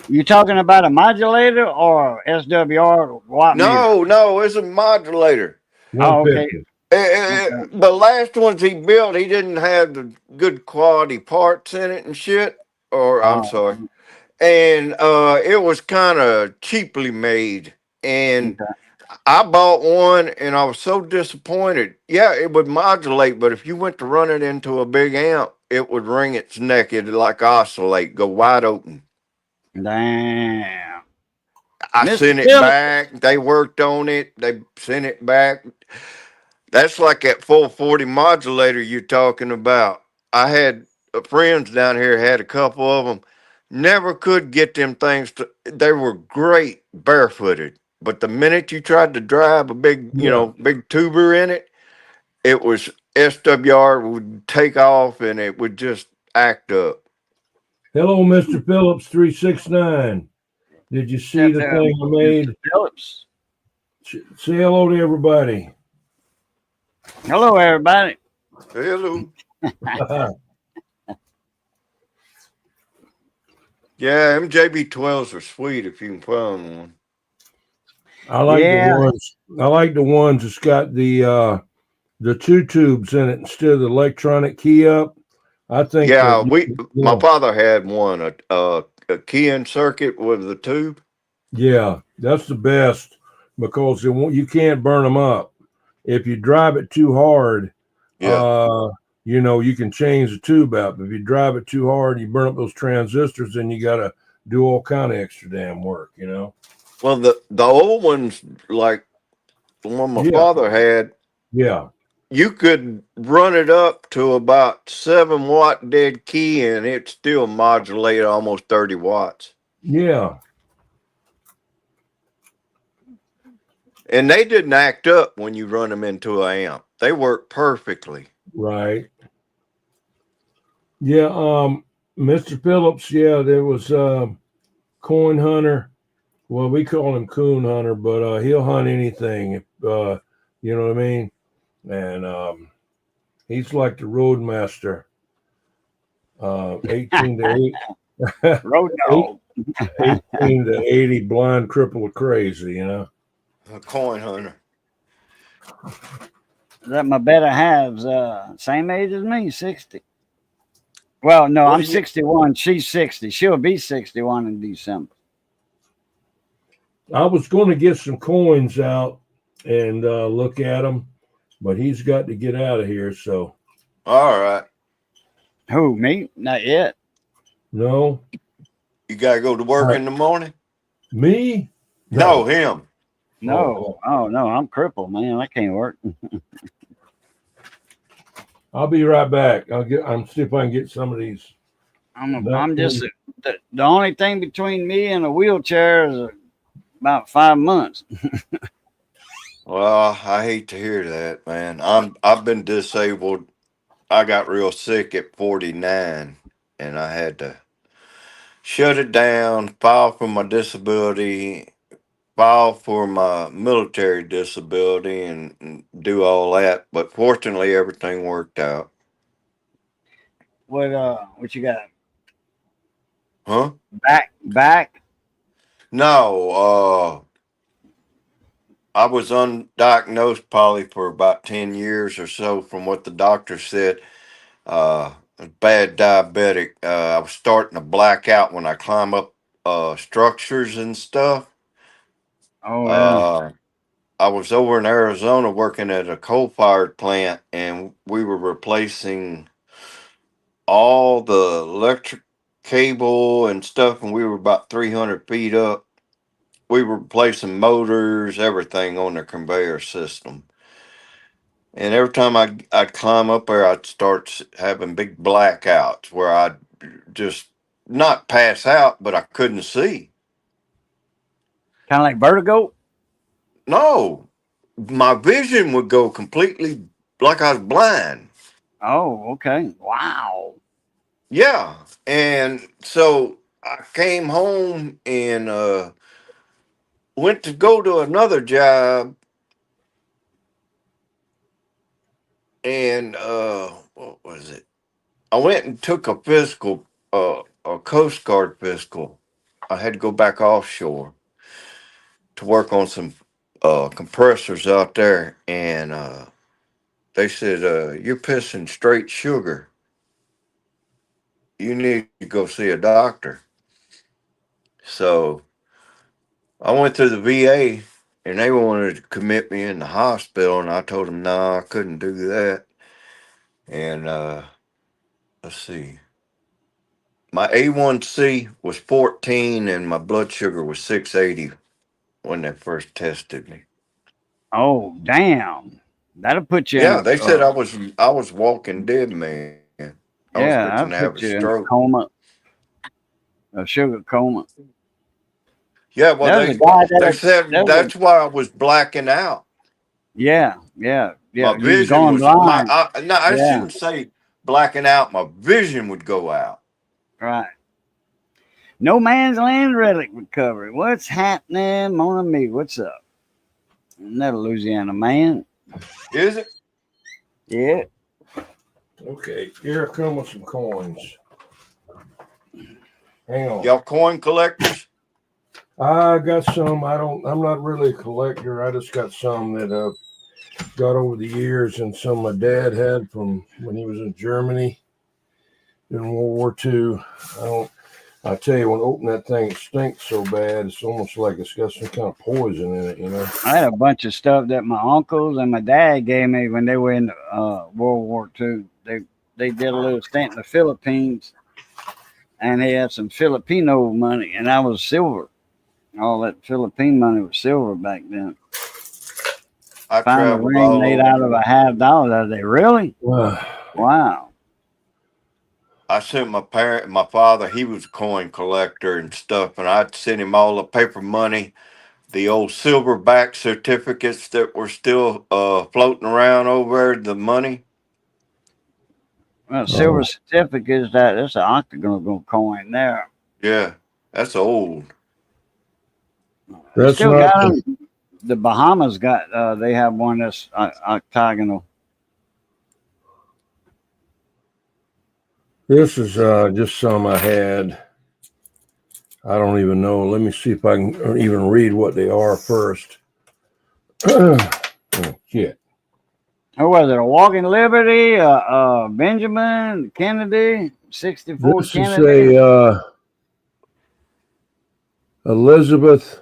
You talking about a modulator or SWR watt meter? No, it's a modulator. Oh, okay. The last ones he built, he didn't have the good quality parts in it and shit. Or I'm sorry. And it was kind of cheaply made. And I bought one and I was so disappointed. Yeah, it would modulate, but if you went to run it into a big amp, it would wring its neck. It'd like oscillate, go wide open. Damn. I sent it back. They worked on it. They sent it back. That's like that 440 modulator you're talking about. I had friends down here, had a couple of them. Never could get them things to, they were great barefooted. But the minute you tried to drive a big, big tuber in it, it was SWR would take off and it would just act up. Hello, Mr. Phillips 369. Did you see the thing I made? Phillips. Say hello to everybody. Hello, everybody. Hello. Yeah, MJB12s are sweet if you can find one. I like the ones that's got the two tubes in it instead of the electronic key up. I think. Yeah, my father had one, a key in circuit with the tube. Yeah, that's the best because you can't burn them up. If you drive it too hard, you can change the tube out. But if you drive it too hard, you burn up those transistors, and you got to do all kind of extra damn work, Well, the old ones, like the one my father had, you could run it up to about 7-watt dead key, and it still modulate almost 30 watts. Yeah. And they didn't act up when you run them into an amp. They work perfectly. Right. Yeah. Mr. Phillips. Yeah, there was Coin Hunter. Well, we call him Coon Hunter, but he'll hunt anything. If you know what I mean. And he's like the roadmaster. 18 to 8. Road dog. 18 to 80, blind, cripple, or crazy, you know. A coin hunter. That my better halves, same age as me, 60. Well, no, What I'm do you- 61. She's 60. She'll be 61 in December. I was going to get some coins out and look at them, but he's got to get out of here. So, All right. Who, me? Not yet. no, You gotta go to work in the morning? me? No, him. No. Oh, no, I'm crippled, man. I can't work. I'll be right back. I'm see if I can get some of these. I'm just the only thing between me and a wheelchair is about 5 months. Well, I hate to hear that, man. I've been disabled. I got real sick at 49 and I had to shut it down, file for my disability, file for my military disability and do all that. But fortunately everything worked out. What you got? Huh? Back? No, I was undiagnosed probably for about 10 years or so from what the doctor said. Bad diabetic. I was starting to black out when I climb up structures and stuff. Oh, yeah. I was over in Arizona working at a coal-fired plant, and we were replacing all the electric cable and stuff, and we were about 300 feet up. We were replacing motors, everything on the conveyor system. And every time I'd climb up there, I'd start having big blackouts where I'd just not pass out, but I couldn't see. Kind of like vertigo? No, my vision would go completely like I was blind. Oh, okay. Wow. Yeah. And so I came home and went to go to another job. And what was it? I went and took a physical, a Coast Guard physical. I had to go back offshore to work on some compressors out there, and they said, "You're pissing straight sugar. You need to go see a doctor." So I went to the VA, and they wanted to commit me in the hospital, and I told them, "No, I couldn't do that." And let's see. My A1C was 14 and my blood sugar was 680 when they first tested me. Oh, damn. That'll put you in Yeah, a they said I was walking dead, man. I was yeah, fixing that'll to have put a you in a stroke. coma, a sugar coma. Yeah, well There's a guy they said there's a, that's why I was blacking out. yeah. My You was vision going was blind. no, I Yeah, shouldn't say blacking out. My vision would go out. right. No man's land relic recovery. What's happening, Mona Me? What's up? Another Louisiana man. Is it? Yeah. Okay, here I come with some coins. Hang on. Y'all coin collectors? I got some. I'm not really a collector. I just got some that I've got over the years, and some my dad had from when he was in Germany in World War II. I tell you, when I open that thing, it stinks so bad. It's almost like it's got some kind of poison in it, you know. I had a bunch of stuff that my uncles and my dad gave me when they were in World War II. They did a little stint in the Philippines, and they had some Filipino money, and that was silver. All that Philippine money was silver back then. I Found a traveled ring all made over. out of a $50. Are they really? Wow. I sent my father, he was a coin collector and stuff, and I'd send him all the paper money, the old silverback certificates that were still floating around over there, the money. Well, silver certificate that's an octagonal coin there. Yeah, that's old. That's Still not. got them. The Bahamas got they have one that's octagonal. This is just some I had. I don't even know. Let me see if I can even read what they are first. Oh, shit. Who was it? A Walking Liberty, Benjamin Kennedy, 64 This is Kennedy. a Elizabeth.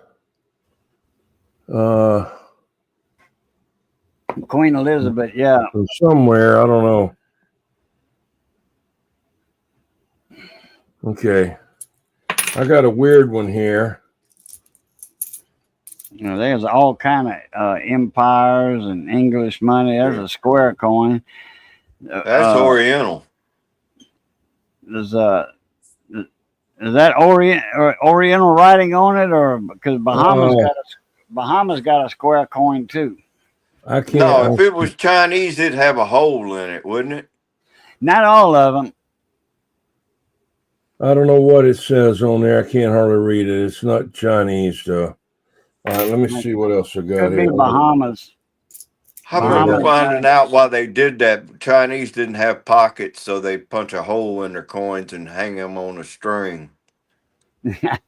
Queen Elizabeth, yeah. From somewhere. I don't know. Okay. I got a weird one here. You know, there's all kind of empires and English money. There's a square coin. That's Oriental. There's is that Oriental writing on it, or because Bahamas got a square coin too? I can't. No, if it was Chinese, it'd have a hole in it, wouldn't it? Not all of them. I don't know what it says on there. I can't hardly read it. It's not Chinese, though. All right, let me see what else I got Could be here. Bahamas. How about finding out why they did that? Chinese didn't have pockets, so they punch a hole in their coins and hang them on a string. Look at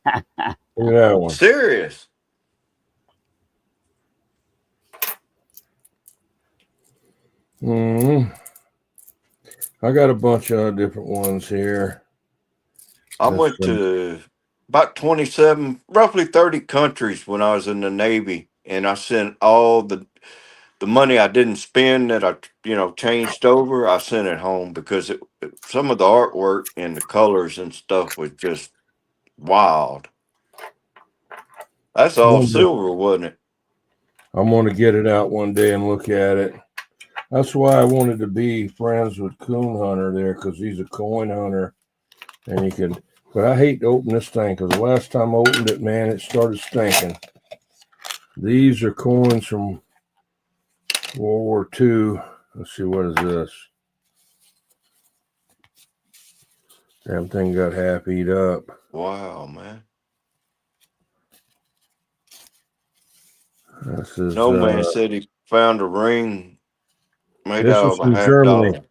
that one. Serious. I got a bunch of different ones here. I went to about 27, roughly 30 countries when I was in the Navy, and I sent all the money I didn't spend that I changed over. I sent it home because some of the artwork and the colors and stuff was just wild. That's all silver, wasn't it? I'm going to get it out one day and look at it. That's why I wanted to be friends with Coon Hunter there, because he's a coin hunter, and he can. But I hate to open this thing because the last time I opened it, man, it started stinking. These are coins from World War II. Let's see, what is this? Damn thing got half eat up. Wow, man. This is, no man said he found a ring made this out is of a from half Germany. dollar.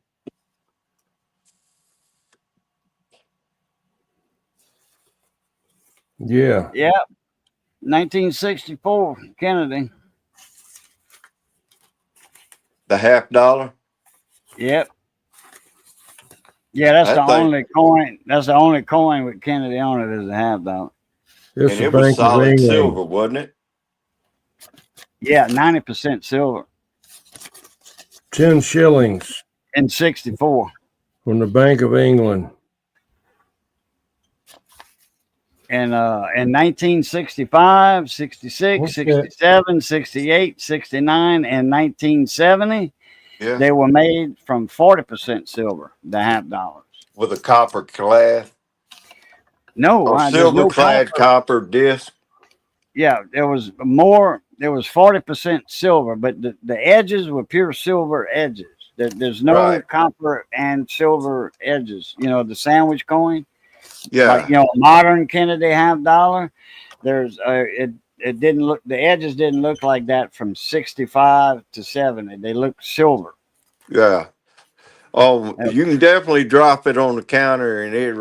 Yeah. Yeah. 1964, Kennedy. The half dollar? Yep. Yeah, that's the only coin. That's the only coin with Kennedy on it is a half dollar. This And is it was Bank of solid England. silver, wasn't it? Yeah, 90% silver 10 shillings in 64. from the Bank of England. And in 1965, 66, Okay. 67, 68, 69, and 1970, Yeah. they were made from 40% silver, the half dollars. With a copper clad No, or there's silver no clad copper disc. Yeah, there was more. There was 40% silver, but the edges were pure silver edges. There's no Right. copper and silver edges. You know, the sandwich coin, Yeah. like, a modern Kennedy half dollar. There's it didn't look. The edges didn't look like that from 65 to 70. They looked silver. Yeah. Oh, you can definitely drop it on the counter and it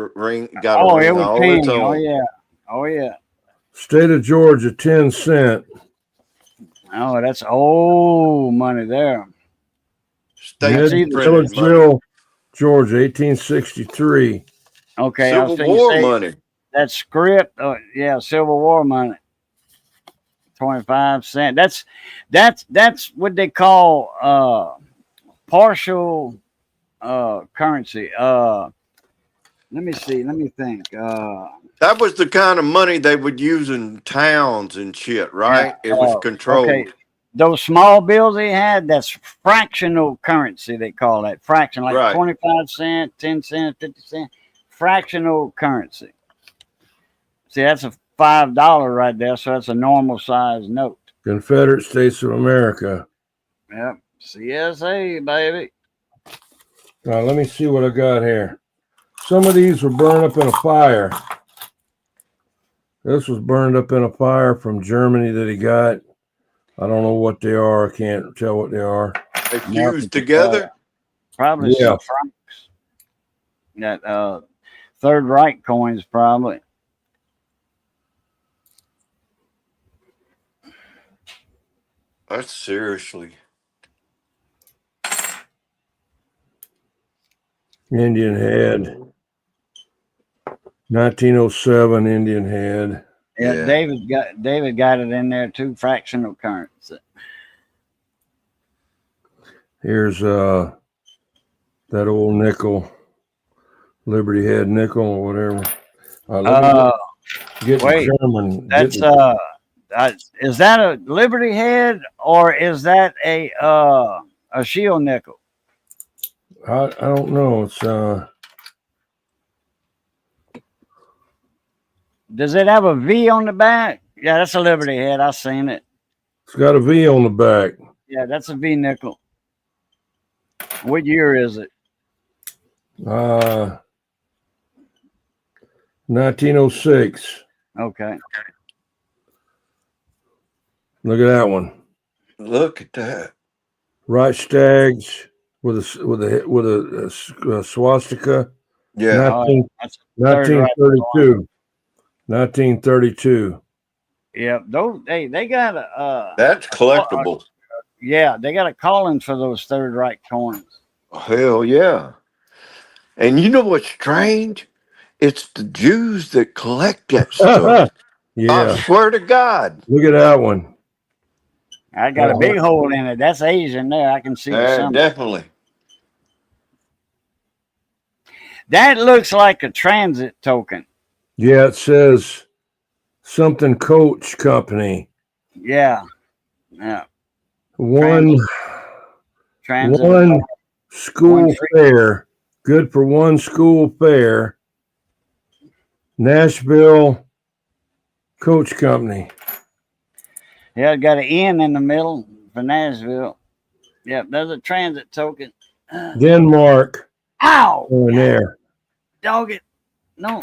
got a Oh, ring it was all ping. its Oh own. yeah. Oh yeah. State of Georgia, 10 cent. Oh, that's old money there. State either printed money. Milledgeville, Georgia, 1863. Okay, I was Civil thinking War say money. that script. Yeah, Civil War money. 25 cents. That's what they call partial currency. Let me see. Let me think. That was the kind of money they would use in towns and shit, right? It was controlled. Okay. Those small bills they had, that's fractional currency, they call that. Fraction, like Right. 25 cent, 10 cent, 50 cent. Fractional currency. See, that's a $5 right there, so that's a normal size note. Confederate States of America. Yep. CSA, baby. Now, let me see what I got here. Some of these were burned up in a fire. This was burned up in a fire from Germany that he got. I don't know what they are. I can't tell what they are. They fused together. Probably Yeah. some francs. That Third Reich coins, probably. That's seriously. Indian Head, 1907 Indian Head. Yeah, Yeah. David got it in there too. Fractional currency. Here's that old nickel, Liberty Head nickel or whatever. Let me get wait, the German. That's is that a Liberty Head or is that a shield nickel? I don't know. It's Does it have a V on the back? Yeah, that's a Liberty Head. I seen it. it's got a V on the back. Yeah, that's a V nickel. What year is it? 1906. Okay. Look at that one. Look at that. Reichstags with a swastika. Yeah. 1932. 1932. Yeah, those they got a That's collectible. yeah, they got a calling for those Third Reich coins. Hell yeah. And you know what's strange? It's the Jews that collect that stuff. Yeah. I swear to God. Look at that one. I got a big hole in it. That's Asian there. I can see the symbol. Definitely. That looks like a transit token. Yeah, it says something Coach Company. Yeah. Yeah. One Transit. school fair. Good for one school fair. Nashville Coach Company. Yeah, it got an N in the middle for Nashville. Yep, there's a transit token. Denmark. Ow! On there. Dog it. No.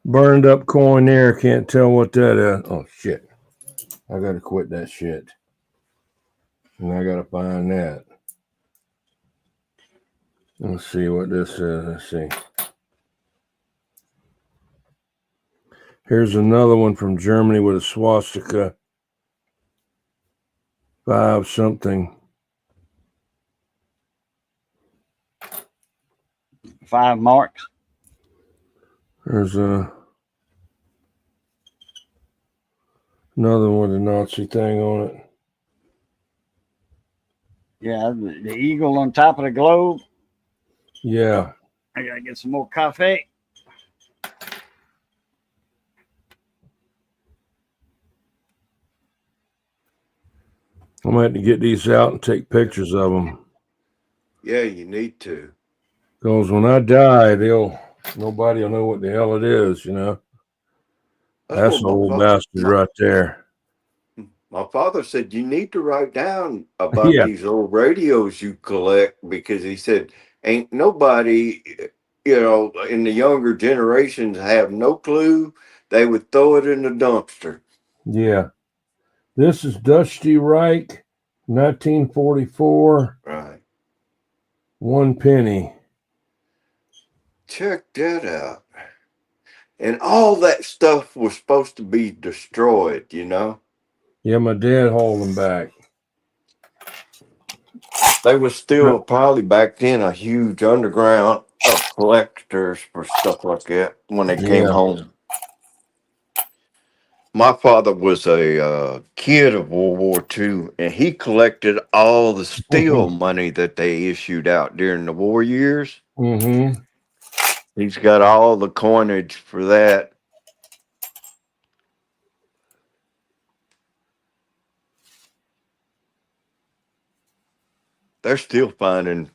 Burned up coin there. Can't tell what that is. Oh, shit. I got to quit that shit. And I got to find that. Let's see what this is. Let's see. Here's another one from Germany with a swastika. 5 something. 5 marks. There's another one with a Nazi thing on it. Yeah, the eagle on top of the globe. Yeah. I gotta get some more coffee. I'm going to have to get these out and take pictures of them. Yeah, you need to. Because when I die, nobody will know what the hell it is, you know. That's an old bastard right there. My father said, you need to write down about these old radios you collect, because he said, ain't nobody, in the younger generations have no clue. They would throw it in the dumpster. Yeah. This is Dusty Reich, 1944. Right. 1 penny. Check that out. And all that stuff was supposed to be destroyed, you know? Yeah, my dad hauled them back. They were still probably back then a huge underground of collectors for stuff like that when they came home. My father was a kid of World War II, and he collected all the steel money that they issued out during the war years. Mm-hmm. He's got all the coinage for that. They're still finding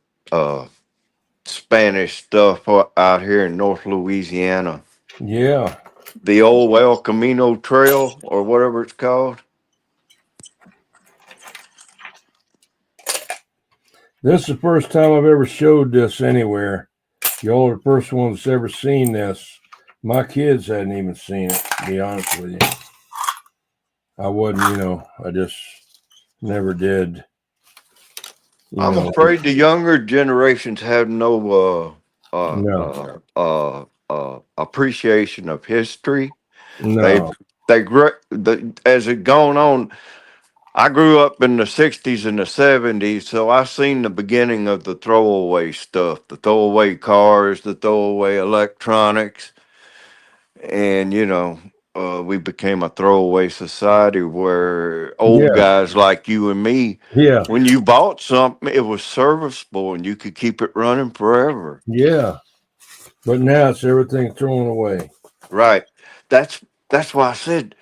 Spanish stuff out here in North Louisiana. Yeah. The old El Camino Trail, or whatever it's called. This is the first time I've ever showed this anywhere. Y'all are the first ones that's ever seen this. My kids hadn't even seen it, to be honest with you. I wasn't, I just never did. I'm afraid the younger generations have no appreciation of history. No. As it gone on, I grew up in the 60s and the 70s, so I seen the beginning of the throwaway stuff, the throwaway cars, the throwaway electronics. And, we became a throwaway society where old Yeah. guys like you and me, Yeah. when you bought something, it was serviceable and you could keep it running forever. Yeah. But now it's everything thrown away. Right. That's why I said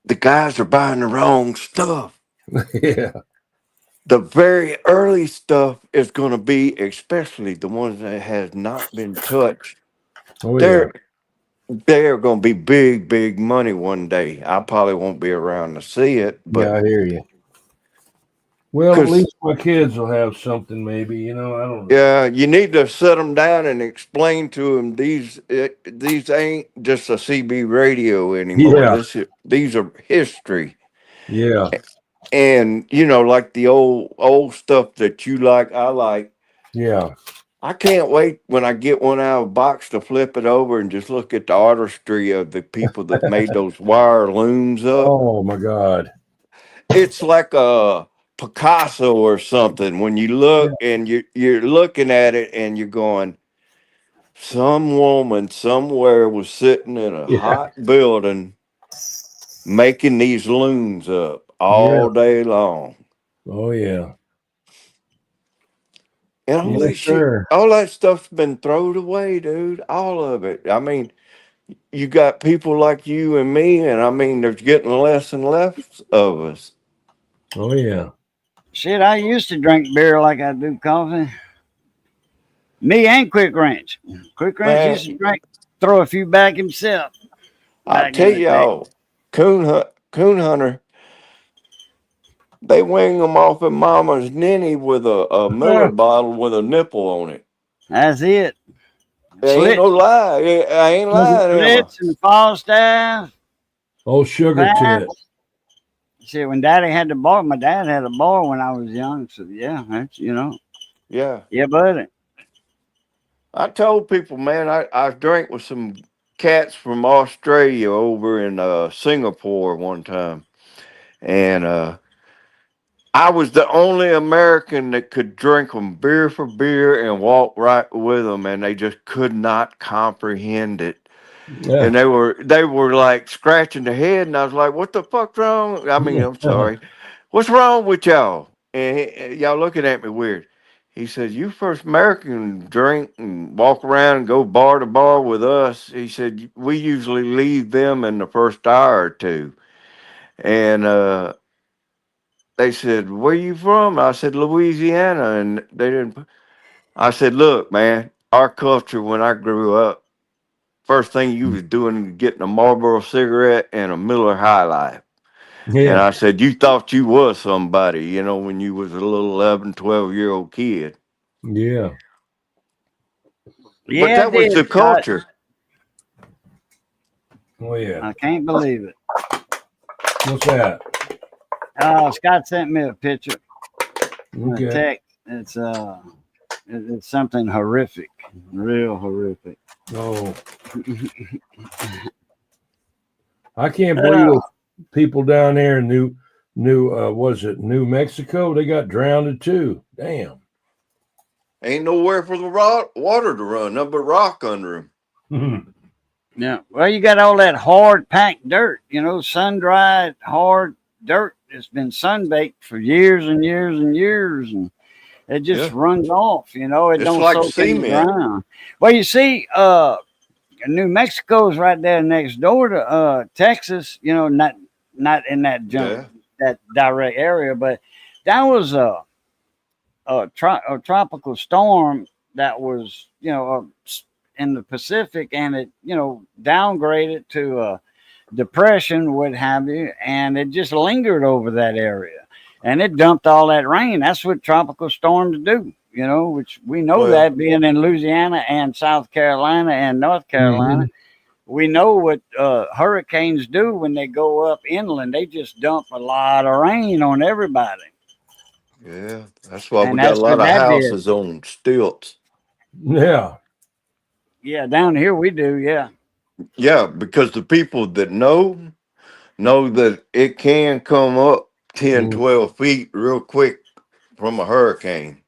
the guys are buying the wrong stuff. Yeah. The very early stuff is going to be, especially the ones that has not been touched. Oh, yeah. They're going to be big, big money one day. I probably won't be around to see it, Yeah, but I hear you. Well, at 'cause- least my kids will have something, maybe. I don't know. yeah, you need to sit them down and explain to them these ain't just a CB radio anymore. Yeah. These are history. Yeah. And like the old stuff that you like, I like. Yeah. I can't wait when I get one out of a box to flip it over and just look at the artistry of the people that made those wire looms up. Oh, my God. It's like a Picasso or something. When you look and you're looking at it and you're going, some woman somewhere was sitting in a Yeah. hot building making these looms up all day long. Oh, yeah. And all Yes, that shit, sir. all that stuff's been thrown away, dude. All of it. I mean, you got people like you and me, and I mean, there's getting less and less of us. Oh, yeah. Shit, I used to drink beer like I do coffee. Me and Quick Ranch. Quick Ranch Man. used to drink, throw a few back himself. I back tell in the day. y'all, coon hunter, they wing them off of Mama's ninny with a Miller bottle with a nipple on it. That's it. There ain't no lie. I ain't lying, am I? Slits and Falstaff. Oh, sugar Pat. tit. See, when Daddy had the bar, my dad had a bar when I was young. So yeah, that's Yeah. yeah, buddy. I told people, man, I drank with some cats from Australia over in Singapore one time. And I was the only American that could drink them beer for beer and walk right with them, and they just could not comprehend it. Yeah. And they were like scratching their head, and I was like, "What the fuck's wrong?" I mean, I'm sorry, what's wrong with y'all? And y'all looking at me weird. He says, "You first American drink and walk around and go bar to bar with us." He said, "We usually leave them in the first hour or two." And they said, "Where you from?" I said, "Louisiana." And they didn't. I said, "Look, man, our culture when I grew up, first thing you was doing was getting a Marlboro cigarette and a Miller High Life." And Yeah. I said, "You thought you was somebody, when you was a little 11, 12-year-old kid." Yeah. But Yeah, that was the Scott. culture. Oh, yeah. I can't believe it. What's that? Scott sent me a picture. A Okay. text. It's something horrific, real horrific. Oh. I can't believe those people down there in New Mexico? They got drowned too. Damn. Ain't nowhere for the water to run, nothing but rock under them. Yeah. Well, you got all that hard packed dirt, sun dried hard dirt. It's been sunbaked for years and years and years, and it just runs off. It It's don't like soak in the cement. ground. Well, you see, New Mexico's right there next door to Texas. Not in that that direct area, but that was a tropical storm that was in the Pacific, and it downgraded to a depression, what have you, and it just lingered over that area, and it dumped all that rain. That's what tropical storms do, which we know that being in Louisiana and South Carolina and North Carolina. Mm-hmm. We know what hurricanes do when they go up inland. They just dump a lot of rain on everybody. Yeah, that's why we got a lot of houses on stilts. Yeah. Yeah, down here we do, yeah. Yeah, because the people that know that it can come up 10, 12 feet real quick from a hurricane.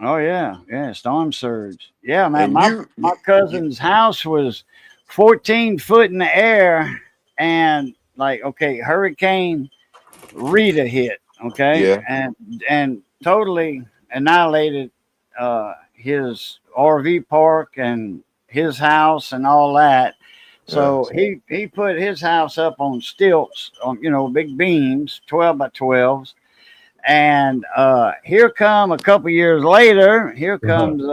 Oh yeah, storm surge. Yeah, man. And My cousin's house was 14 foot in the air, and like, okay, Hurricane Rita hit, okay, Yeah. and totally annihilated his RV park and his house and all that. So he put his house up on stilts, on big beams, 12 by 12s. And here come a couple years later, here comes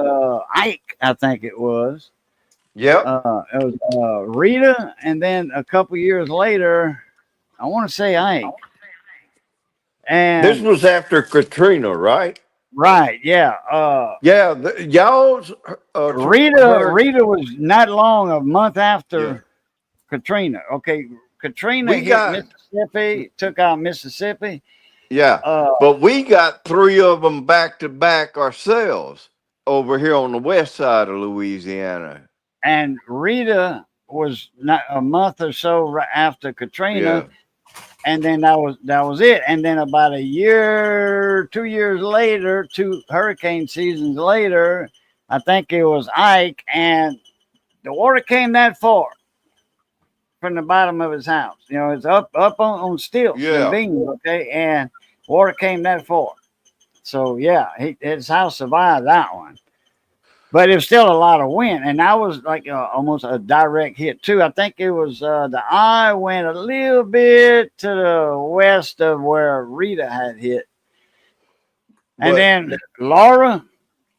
Ike, I think it was. Yep. It was Rita, and then a couple years later, I want to say Ike. And This was after Katrina, right? right, yeah. Yeah. Y'all's Rita was not long, a month after Katrina. Okay, Katrina We hit got- Mississippi, took out Mississippi. Yeah. But we got 3 of them back to back ourselves over here on the west side of Louisiana. And Rita was not a month or so after Katrina, and then that was it. And then about a year, 2 years later, 2 hurricane seasons later, I think it was Ike, and the water came that far from the bottom of his house. It's up on stilts and beams, okay, and water came that far. So yeah, his house survived that one. But it was still a lot of wind, and that was like almost a direct hit too. I think it was the eye went a little bit to the west of where Rita had hit, and then Laura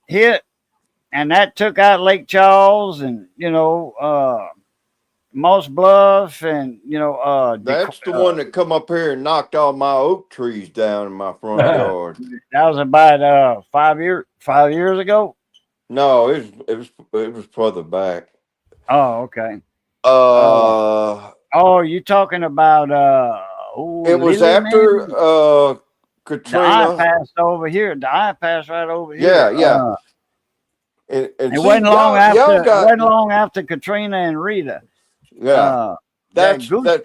hit, and that took out Lake Charles and Moss Bluff, and That's the one that come up here and knocked all my oak trees down in my front yard. that was about 5 years ago. No, it was further back. Oh, okay. Uh, You talking about it was Lily, after maybe? The eye Katrina. passed over here. The eye passed right over Yeah, here. yeah. And It see, wasn't long after. y'all It got, wasn't long after Katrina and Rita. yeah, That that's right.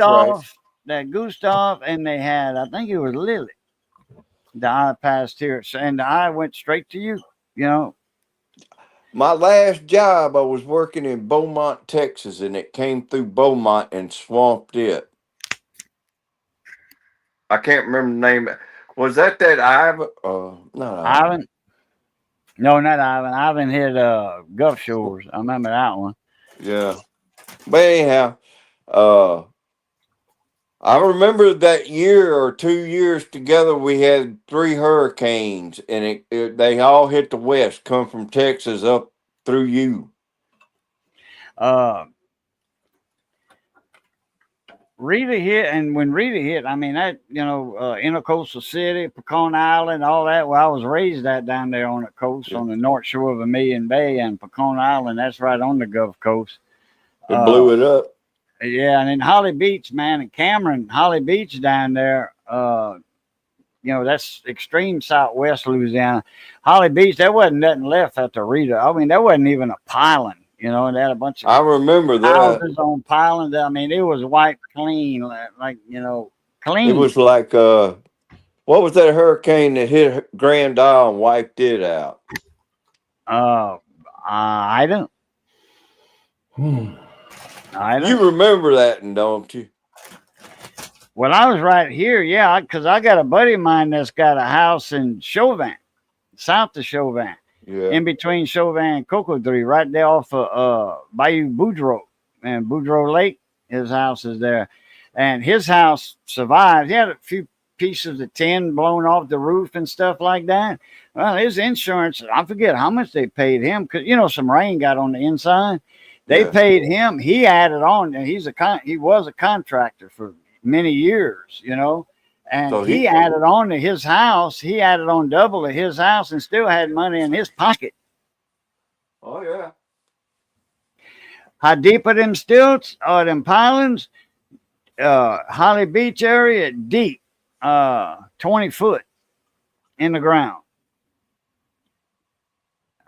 Gustav, and they had, I think it was Lily. The eye passed here, and the eye went straight to you. My last job, I was working in Beaumont, Texas, and it came through Beaumont and swamped it. I can't remember the name. Was that Ivan? No, Ivan. No, not Ivan. Ivan hit Gulf Shores. I remember that one. Yeah. But anyhow, I remember that year or 2 years together, we had 3 hurricanes, and they all hit the west, come from Texas up through you. Rita hit, and when Rita hit, I mean that Intercoastal City, Pecan Island, all that. Well, I was raised down there on the coast, on the north shore of Vermilion Bay, and Pecan Island. That's right on the Gulf Coast. It blew it up. Yeah, and in Holly Beach, man, and Cameron, Holly Beach down there. That's extreme southwest Louisiana. Holly Beach, there wasn't nothing left after Rita. I mean, there wasn't even a piling. And they had a bunch of I remember that. houses on pilings. I mean, it was wiped clean, clean. It was like, what was that hurricane that hit Grand Isle and wiped it out? I don't. I don't. You remember that, don't you? Well, I was right here, yeah, because I got a buddy of mine that's got a house in Chauvin, south of Chauvin. Yeah. In between Chauvin and Cocodrie, right there off of Bayou Boudreaux and Boudreaux Lake. His house is there. And his house survived. He had a few pieces of tin blown off the roof and stuff like that. Well, his insurance, I forget how much they paid him, because, some rain got on the inside. They paid him. He added on, and he was a contractor for many years, And so he added on to his house. He added on double to his house and still had money in his pocket. Oh, yeah. How deep are them stilts or them pilings? Holly Beach area, deep, 20 foot in the ground.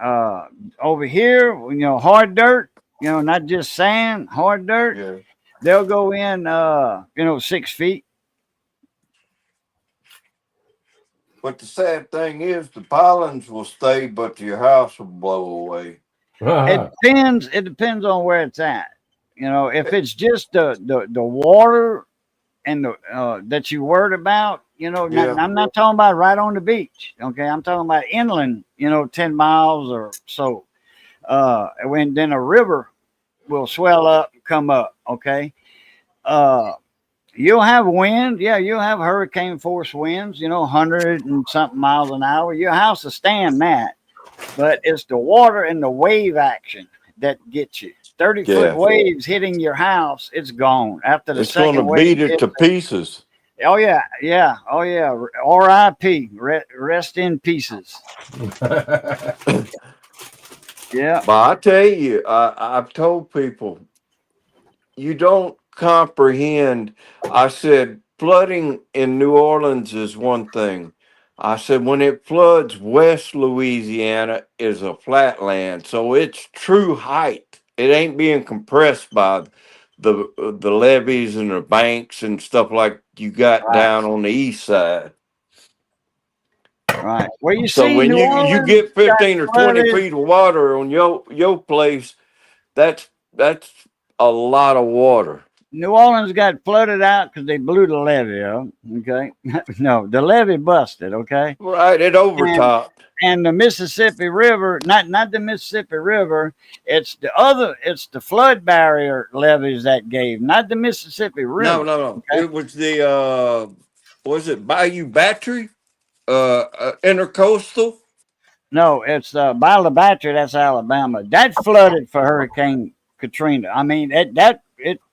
Over here, hard dirt, not just sand, hard dirt. Yeah. They'll go in, 6 feet. But the sad thing is, the pilings will stay, but your house will blow away. It depends. It depends on where it's at. You know, if it's just the water and the that you worried about, you know, Yeah. I'm not talking about right on the beach. Okay, I'm talking about inland. You know, 10 miles or so. When then a river will swell up and come up. Okay. You'll have wind. Yeah, you'll have hurricane force winds, you know, 100 and something miles an hour. Your house will stand that. But it's the water and the wave action that gets you. 30-foot Yeah. waves hitting your house, it's gone. After the It's second going to wave beat it hits to pieces. oh, yeah. Yeah. Oh, yeah. R.I.P. Rest in pieces. Yeah. But I tell you, I've told people, you don't comprehend. I said, flooding in New Orleans is one thing. I said, when it floods, West Louisiana is a flatland, so it's true height. It ain't being compressed by the levees and the banks and stuff like you got Right. down on the east side. Right. Well, you So see, when New you Orleans get got 15 or 20 flooded. feet of water on your place, that's a lot of water. New Orleans got flooded out because they blew the levee up. Okay. No, the levee busted. Okay. Right, it overtopped. And the Mississippi River, not the Mississippi River, it's the flood barrier levees that gave, not the Mississippi River. No. Okay? It was was it Bayou Battery? Intercoastal? No, it's by La Battery, that's Alabama. That flooded for Hurricane Katrina. I mean, it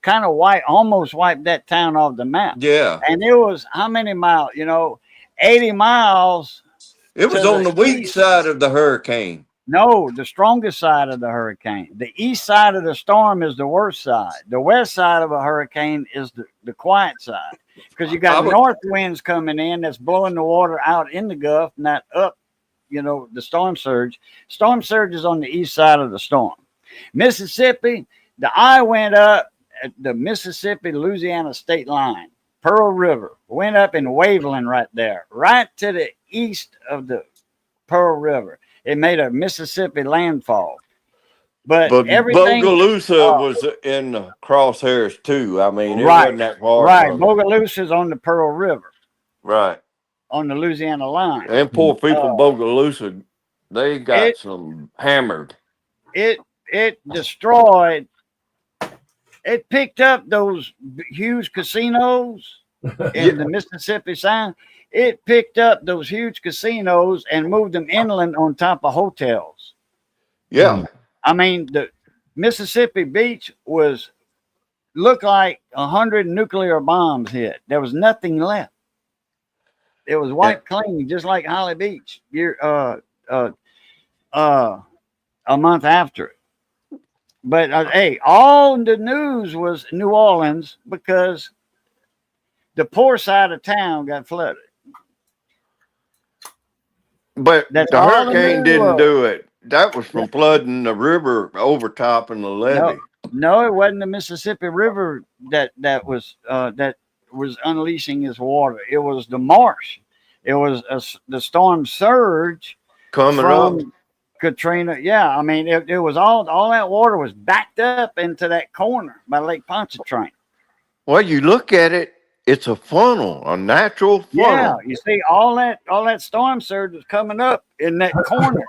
kind of almost wiped that town off the map. Yeah. And it was how many miles? You know, 80 miles. It was to on the weak east. side of the hurricane. No, the strongest side of the hurricane. The east side of the storm is the worst side. The west side of a hurricane is the quiet side. Because you got north winds coming in that's blowing the water out in the Gulf, not up, you know, the storm surge. Storm surge is on the east side of the storm. Mississippi, the eye went up at the Mississippi-Louisiana state line. Pearl River went up in Waveland right there, right to the east of the Pearl River. It made a Mississippi landfall. But everything. Bogalusa was in the crosshairs too. I mean, it Right, wasn't that far. Right. From it. Bogalusa is on the Pearl River, Right. on the Louisiana line. And poor people, Bogalusa, they got some hammered. It destroyed. It picked up those huge casinos in the Mississippi Sound. It picked up those huge casinos and moved them inland on top of hotels. Yeah. I mean, the Mississippi beach looked like 100 nuclear bombs hit. There was nothing left. It was wiped clean, just like Holly Beach. A month after it. But hey, all the news was New Orleans because the poor side of town got flooded. But That's the all hurricane it didn't was. do it. That was from flooding the river overtopping the levee. No, it wasn't the Mississippi River that was unleashing its water. It was the marsh. It was the storm surge Coming from up. Katrina. Yeah, I mean, it was all that water was backed up into that corner by Lake Pontchartrain. Well, you look at it, it's a funnel, a natural funnel. Yeah, you see, all that storm surge was coming up in that corner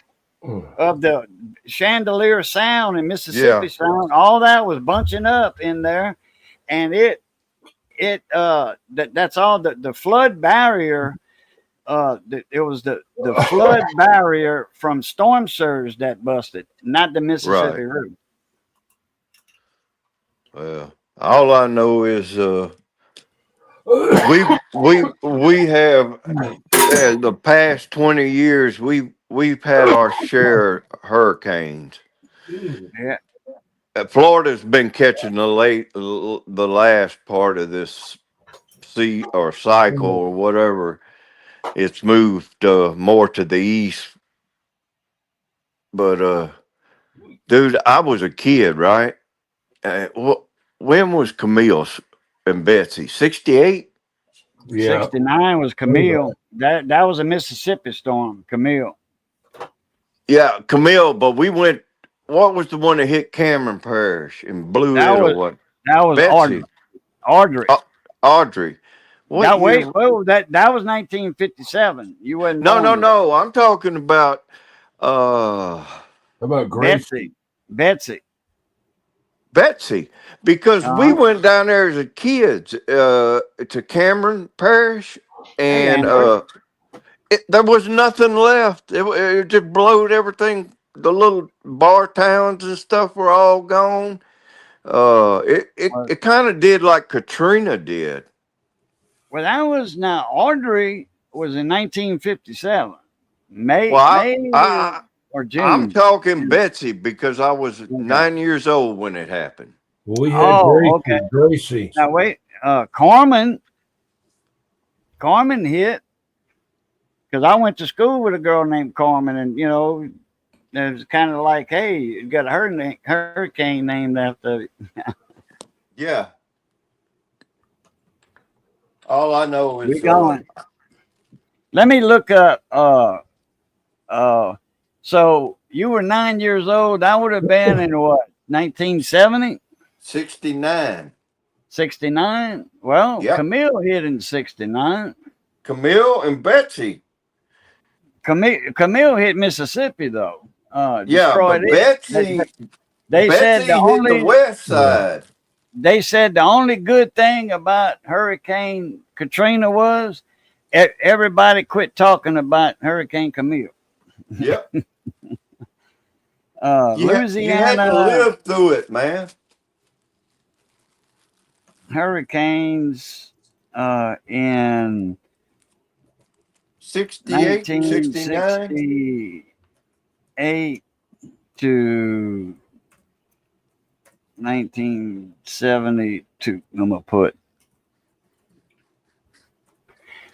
of the Chandelier Sound and Mississippi Sound. All that was bunching up in there, and that's all the flood barrier. It was the flood barrier from storm surge that busted, not the Mississippi River. Well, all I know is we have the past 20 years we've had our share of hurricanes. Yeah. Florida's been catching the last part of this cycle or whatever. It's moved more to the east. But dude, I was a kid, right? When was Camille and Betsy? 68? Yeah. 69 was Camille. That was a Mississippi storm, Camille. Yeah, Camille, but we went. What was the one that hit Cameron Parish and blew That it or was what? that was Betsy. Audrey. Audrey. What That year? that was 1957. You wasn't No, born no, yet. no. I'm talking about How about Grace? Betsy. because we Uh-huh. went down there as a kids to Cameron Parish Hey, and Andrew. there was nothing left. It just blowed everything. The little bar towns and stuff were all gone. It kind of did like Katrina did. Well, that was now Audrey was in 1957. May Well, or June. I'm talking Betsy because I was 9 years old when it happened. Well, we had Gracie. Now wait, Carmen hit because I went to school with a girl named Carmen, and you know, it was kind of like, hey, you got a hurricane named after. Yeah. All I know is We going. Let me look up. So you were 9 years old. That would have been in what, 1970? 69. 69? Well, Yep. Camille hit in 69. Camille and Betsy. Camille hit Mississippi though. Yeah, Destroyed but it. Betsy, They said Betsy hit the west side. They said the only good thing about Hurricane Katrina was everybody quit talking about Hurricane Camille. Yep. Louisiana. You had to live through it, man. Hurricanes in 68, 69. 1968 to 1972. I'm gonna put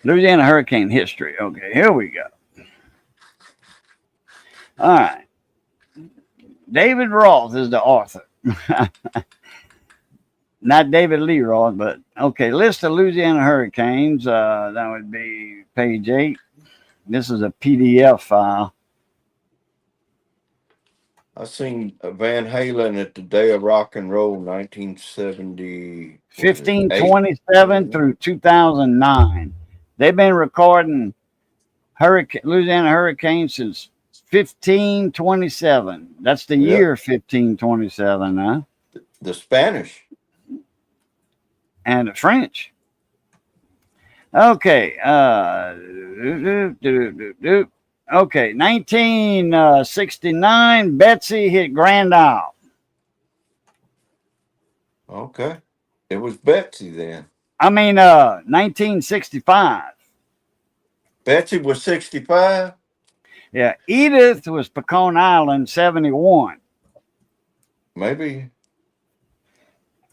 Louisiana hurricane history. Okay, here we go. All right. David Roth is the author. Not David Lee Roth, but okay. List of Louisiana hurricanes. That would be page 8. This is a PDF file. I seen Van Halen at the Day of Rock and Roll, 1970. 1527 through 2009. They've been recording Louisiana hurricanes since 1527. That's the year 1527, huh? The Spanish. And the French. Okay. Okay. 1969, Betsy hit Grand Isle. Okay. It was Betsy then. 1965. Betsy was 65? Yeah. Edith was Pecan Island, 71. Maybe.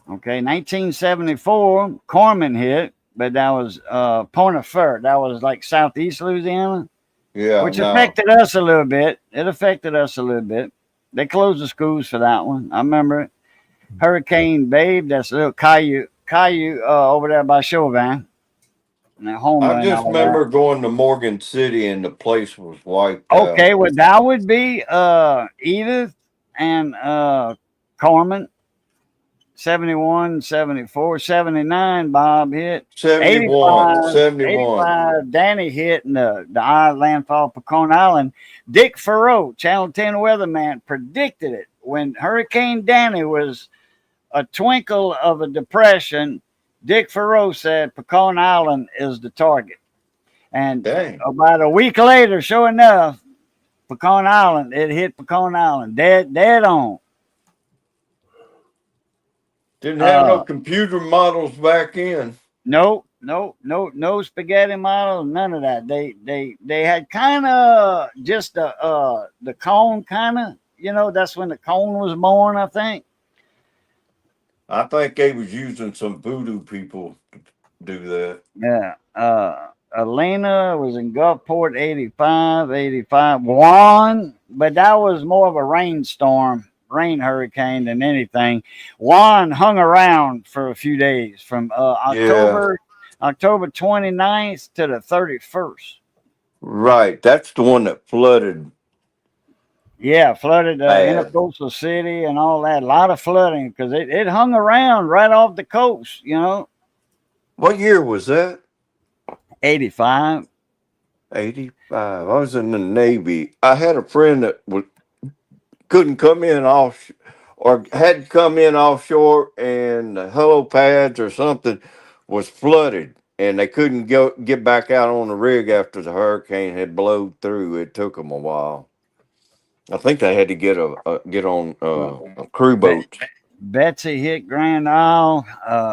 Okay. 1974, Carmen hit, but that was Point of Fur. That was like southeast Louisiana. Yeah. Which affected us a little bit. It affected us a little bit. They closed the schools for that one. I remember it. Hurricane Babe, that's a little Caillou over there by Chauvin. I just remember going to Morgan City and the place was wiped out. Okay, well, that would be Edith and Carmen. 71, 74, 79, Bob hit. 71, 85, Danny hit in the landfall of Pecan Island. Dick Farrow, Channel 10 weatherman, predicted it when Hurricane Danny was a twinkle of a depression. Dick Farrow said Pecan Island is the target. And about a week later, sure enough, Pecan Island, it hit Pecan Island, dead on. Didn't have no computer models back in. No spaghetti models, none of that. They had kind of just the cone, kind of. You know, that's when the cone was born, I think. I think they was using some voodoo people to do that. Yeah. Elena was in Gulfport, 85. Juan, but that was more of a rain hurricane than anything. Juan hung around for a few days from October October 29th to the 31st. Right. That's the one that flooded. Yeah, flooded Bad. Intercoastal City and all that. A lot of flooding because it hung around right off the coast, you know. What year was that? 85. 85. I was in the Navy. I had a friend that couldn't come in off or had to come in offshore, and the hello pads or something was flooded, and they couldn't get back out on the rig after the hurricane had blowed through. It took them a while. I think they had to get on a crew boat. Betsy hit Grand Isle,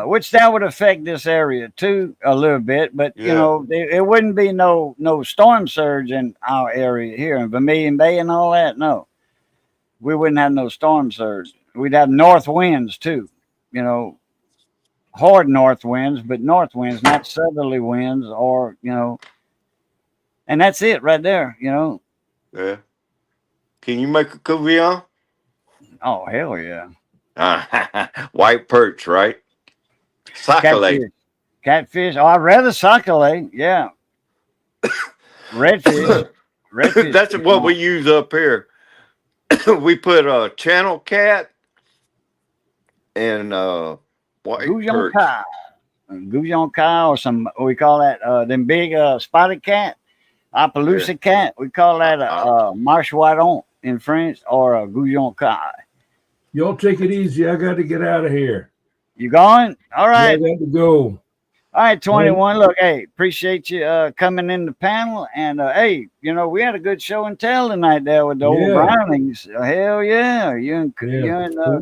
which that would affect this area too a little bit, but you Yeah. know, it wouldn't be no storm surge in our area here in Vermilion Bay and all that. No, we wouldn't have no storm surge. We'd have north winds too, you know, hard north winds, but north winds, not southerly winds, or you know, and that's it right there, you know. Yeah. Can you make a cuvillon? Oh hell yeah, White perch, right? Sac-a-lait. catfish. Oh, I'd rather sac-a-lait. Yeah, redfish. Redfish. That's what we use up here. We put a channel cat and white Goujon perch. Kai. Goujon Kai, or some, we call that, them big spotted cat, Appaloosa cat. We call that a Marche White in French, or a Goujon Kai. Y'all take it easy. I got to get out of here. You going? All Yeah, I right. got to go. All right, 21. Look, hey, appreciate you coming in the panel. And, hey, you know, we had a good show and tell tonight there with the old Yeah. Brownings. Hell yeah. You and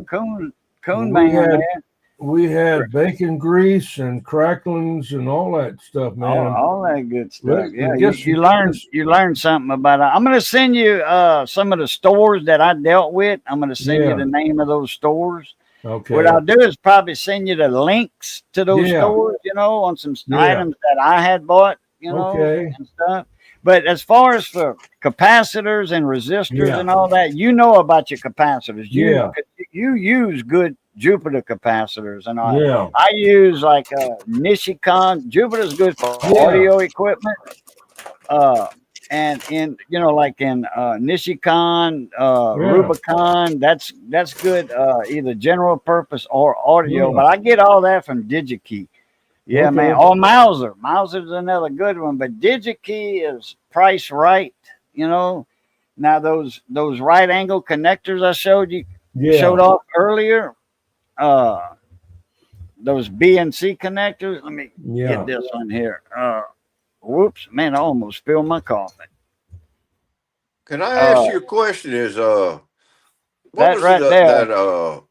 Coon Man there. We had bacon grease and cracklings and all that stuff, man. All that good stuff. Well, Yeah, I guess you learned something about it. I'm gonna send you some of the stores that I dealt with. I'm gonna send you the name of those stores. Okay. What I'll do is probably send you the links to those Yeah. stores, you know, on some Yeah. items that I had bought, you know, Okay. and stuff. But as far as for capacitors and resistors Yeah. and all that, you know about your capacitors. Yeah. You use good Jupiter capacitors and all. Yeah. I use like Nishikon. Jupiter's good for Yeah. audio equipment. And in, you know, like in Nishikon, Rubicon, that's good, either general purpose or audio. Yeah. But I get all that from DigiKey. Yeah, Okay. man. Or Mauser. Mauser's another good one, but DigiKey is priced right, you know. Now those right angle connectors I showed off earlier, those BNC connectors. Let me get this one here. Whoops, man, I almost spilled my coffee. Can I ask you a question? Is what that was right there? that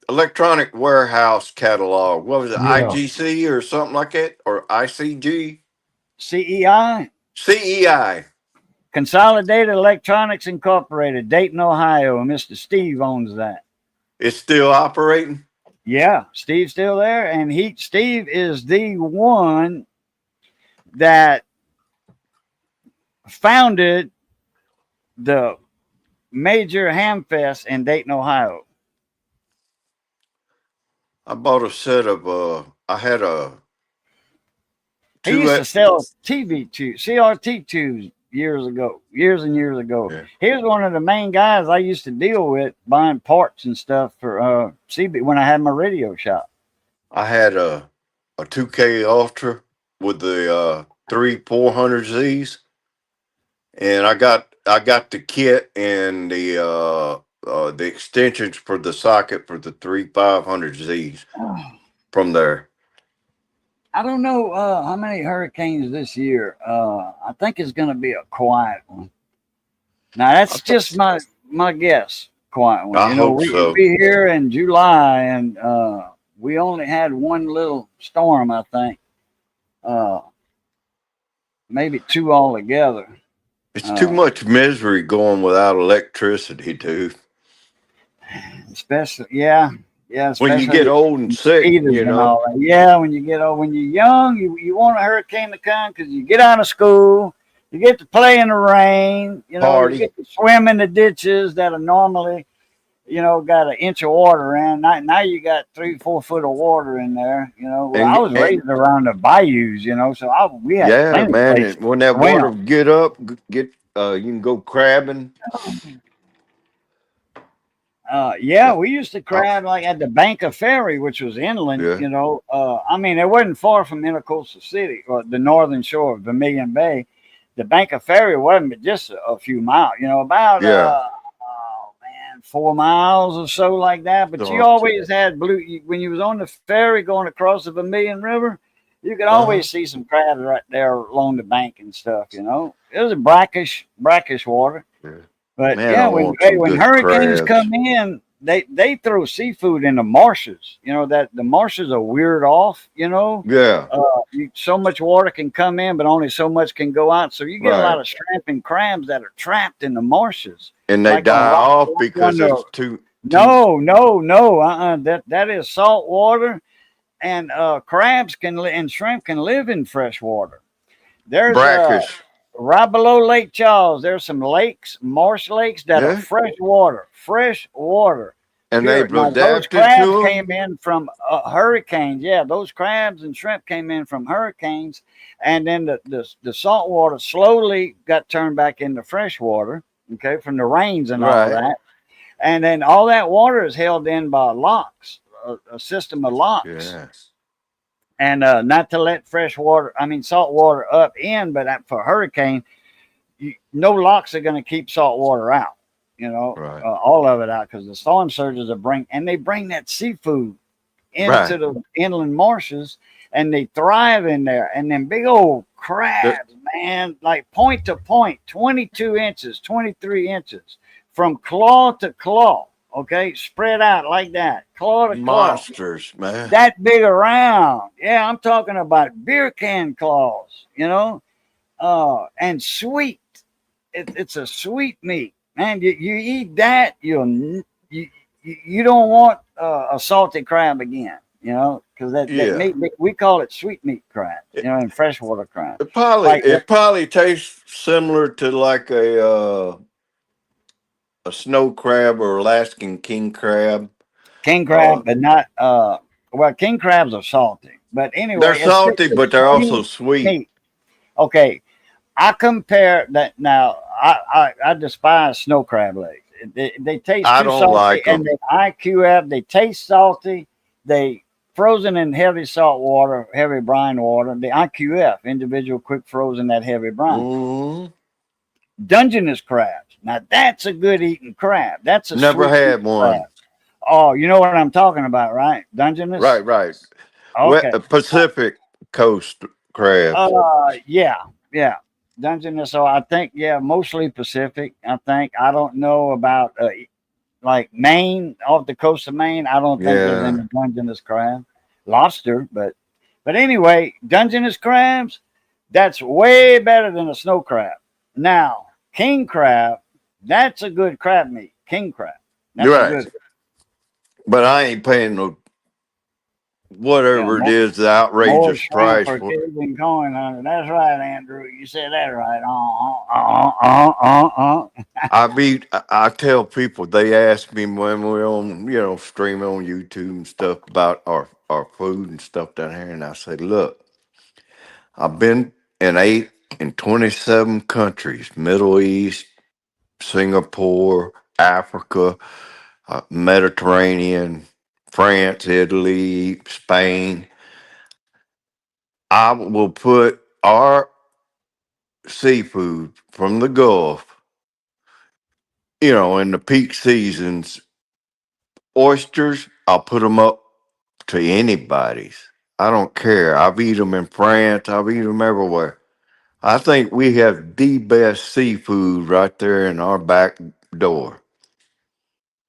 electronic warehouse catalog? What was it? Yeah. IGC or something like that, or ICG? CEI, CEI. Consolidated Electronics Incorporated, Dayton, Ohio. Mr. Steve owns that. It's still operating. Yeah, Steve's still there, and Steve is the one that founded the major ham fest in Dayton, Ohio. I bought a set of I had a He used to sell TV tubes, CRT tubes years and years ago. Yeah. He was one of the main guys I used to deal with buying parts and stuff for CB when I had my radio shop. I had a 2K Ultra with the 400Zs, and I got the kit and the extensions for the socket for the 500Zs from there. I don't know how many hurricanes this year. I think it's going to be a quiet one. Now that's just my guess. Quiet one. I hope we so. could be here in July, and we only had one little storm. I think, maybe two altogether. It's too much misery going without electricity, dude. Especially, yeah. When you get old and sick, you know. Yeah, when you get old, when you're young, you want a hurricane to come because you get out of school, you get to play in the rain, you know, Party. you get to swim in the ditches that are normally, got an inch of water in. Now you got 3-4 foot of water in there. Well, I was And raised around the bayous. So we had yeah, plenty of man, places when to that water swim. get up, you can go crabbing. Yeah, we used to Uh, crab like at the Banker Ferry, which was inland. yeah, I mean, it wasn't far from Intercoastal City or the northern shore of Vermilion Bay. The Banker Ferry wasn't but just a few miles. About yeah. 4 miles or so like that. But you So, always had when you was on the ferry going across the Vermilion River. You could uh-huh. always see some crabs right there along the bank and stuff. It was a brackish water. Yeah. But Man, yeah, I when want some when good hurricanes crabs. come in, they throw seafood in the marshes. That the marshes are weird off. Yeah, So much water can come in, but only so much can go out. So you get a right. lot of shrimp and crabs that are trapped in the marshes, And they like on die rock, off like because on the it's too. no. That is salt water, and crabs and shrimp can live in fresh water. There's Brackish. right below Lake Charles. There's some lakes, marsh lakes that are Yeah, fresh water, and pure. they've Now those adapted crabs to them. came in from hurricanes. Yeah, those crabs and shrimp came in from hurricanes, and then the salt water slowly got turned back into fresh water. Okay, from the rains and all Right. that. And then all that water is held in by locks, a system of locks, Yeah. and not to let salt water up in, but for hurricane, no locks are going to keep salt water out. Right. All of it out because the storm surges they bring that seafood into Right. the inland marshes, and they thrive in there. And then big old crabs, man, like point to point, 22 inches, 23 inches, from claw to claw. Okay, spread out like that, claw to claw. Monsters, man. That big around. Yeah, I'm talking about beer can claws. And sweet. It's a sweet meat, man. You eat that, you don't want a salty crab again. Because that Yeah. meat, we call it sweet meat crab. And freshwater crab. It probably tastes similar to like a snow crab or Alaskan king crab. King crab, but not king crabs are salty. But anyway, They're salty, but they're also sweet. meat. Okay, I compare that now. I despise snow crab legs. They taste I too don't salty, like 'em. and the IQF. They taste salty. They frozen in heavy salt water, heavy brine water. The IQF, individual quick frozen, that heavy brine. Mhm. Dungeness crabs. Now that's a good eating crab. That's a Never sweet had meat one. crab. Oh, you know what I'm talking about, right? Dungeness. Right. Okay. Pacific Coast crabs. Yeah. Dungeness. So I think, mostly Pacific. I don't know about like Maine, off the coast of Maine. I don't think there's Yeah. any Dungeness crab. Lobster, but anyway, Dungeness crabs. That's way better than a snow crab. Now, king crab. That's a good crab meat. King crab. That's You're a right. good. But I ain't paying no whatever it is, the More outrageous shrimp price for for. Cuban coin hunter. That's right, Andrew. You said that right. I tell people, they ask me when we're on, streaming on YouTube and stuff about our food and stuff down here. And I say, look, I've been in 27 countries, Middle East, Singapore, Africa, Mediterranean, France, Italy, Spain. I will put our seafood from the Gulf, in the peak seasons, oysters, I'll put them up to anybody's. I don't care. I've eaten them in France. I've eaten them everywhere. I think we have the best seafood right there in our back door.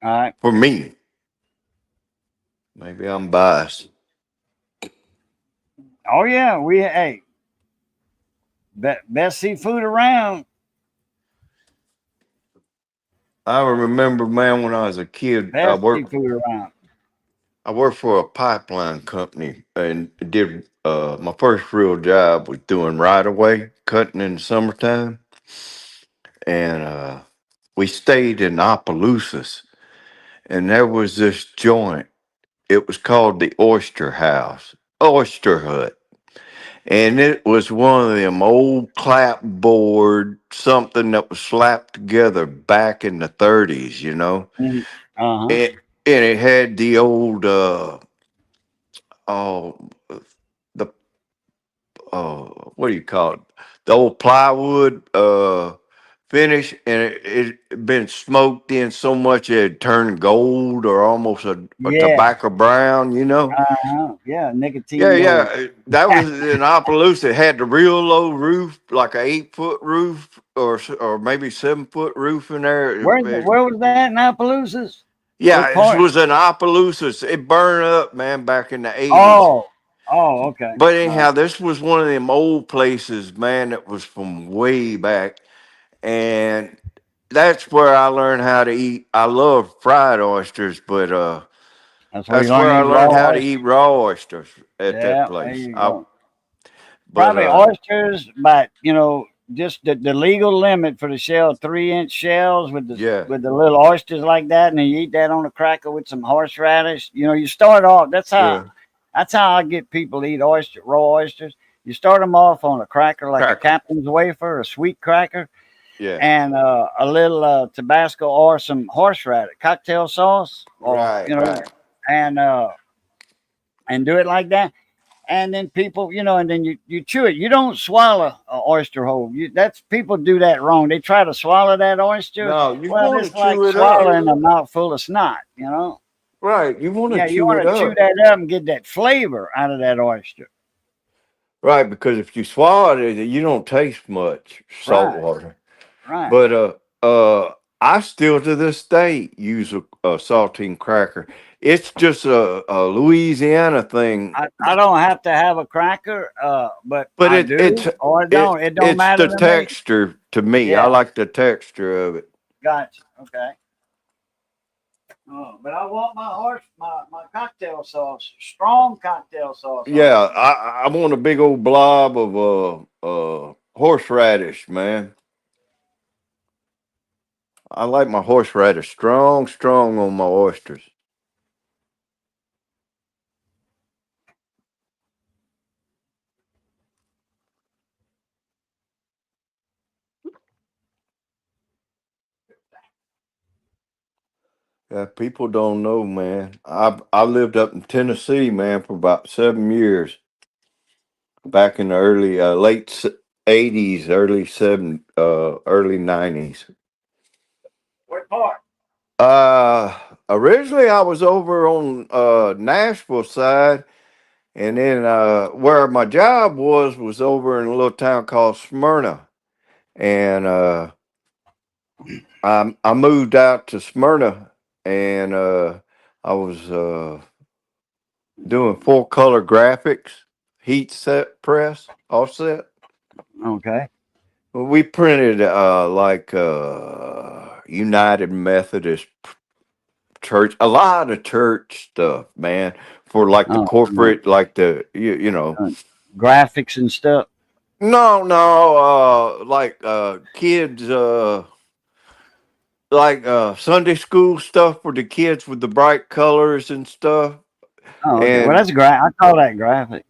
All right. For me. Maybe I'm biased. Oh yeah, best seafood around. I remember, man, when I was a kid, Best seafood around. I worked for a pipeline company and did my first real job was doing right away cutting in the summertime, and we stayed in Opelousas, and there was this joint. It was called the Oyster House, Oyster Hut. And it was one of them old clapboard, something that was slapped together back in the 30s, you know? Uh-huh. And it had the old, oh, the, what do you call it? The old plywood, finish, and it had been smoked in so much it had turned gold or almost a Yeah. tobacco brown, you know? Uh-huh. Yeah, nicotine. Yeah, gold. yeah. That was in Opelousas. It had the real low roof, like a 8-foot roof or maybe 7-foot roof in there. Where was that in Opelousas? Yeah, What it part? was in Opelousas. It burned up, man, back in the 80s. Oh, okay. But anyhow, this was one of them old places, man, that was from way back. And that's where I learned how to eat. I love fried oysters, but That's where that's you learn where to I eat learned raw how to oysters. eat raw oysters at Yeah, that there place. you go. But Probably oysters, but just the legal limit for the shell, 3-inch shells with yeah, the little oysters like that, and then you eat that on a cracker with some horseradish. You start off. That's yeah, how I get people to eat raw oysters. You start them off on a cracker like a cracker. captain's wafer, a sweet cracker, Yeah, and a little Tabasco or some horseradish cocktail sauce, or right, right. and do it like that. And then people, and then you chew it. You don't swallow an oyster whole. That's people do that wrong. They try to swallow that oyster. No, you Well, want it's to like chew it swallowing up. a mouthful of snot. Right, you want to Yeah, you chew want it to chew up. that up and get that flavor out of that oyster. Right, because if you swallow it, you don't taste much salt Right. water. Right. But I still to this day use a saltine cracker. It's just a Louisiana thing. I don't have to have a cracker, but But I do or I don't. It don't it's matter the to me. texture to me. I Yeah. like the texture of it. Gotcha. Okay. Oh, but I want my cocktail sauce, strong cocktail sauce. Yeah, I want a big old blob of horseradish, man. I like my horseradish strong on my oysters. Yeah, people don't know, man. I lived up in Tennessee, man, for about 7 years. Back in the early late '80s, early '90s. What part? Originally I was over on Nashville side, and then where my job was over in a little town called Smyrna, and I moved out to Smyrna, and I was doing full color graphics, heat set press, offset. Okay. Well, we printed like United Methodist Church, a lot of church stuff, man, for like the Oh, corporate, like the you know. Graphics and stuff. No, like kids, like Sunday school stuff for the kids with the bright colors and stuff. Oh, okay. And Well, that's I call that graphic.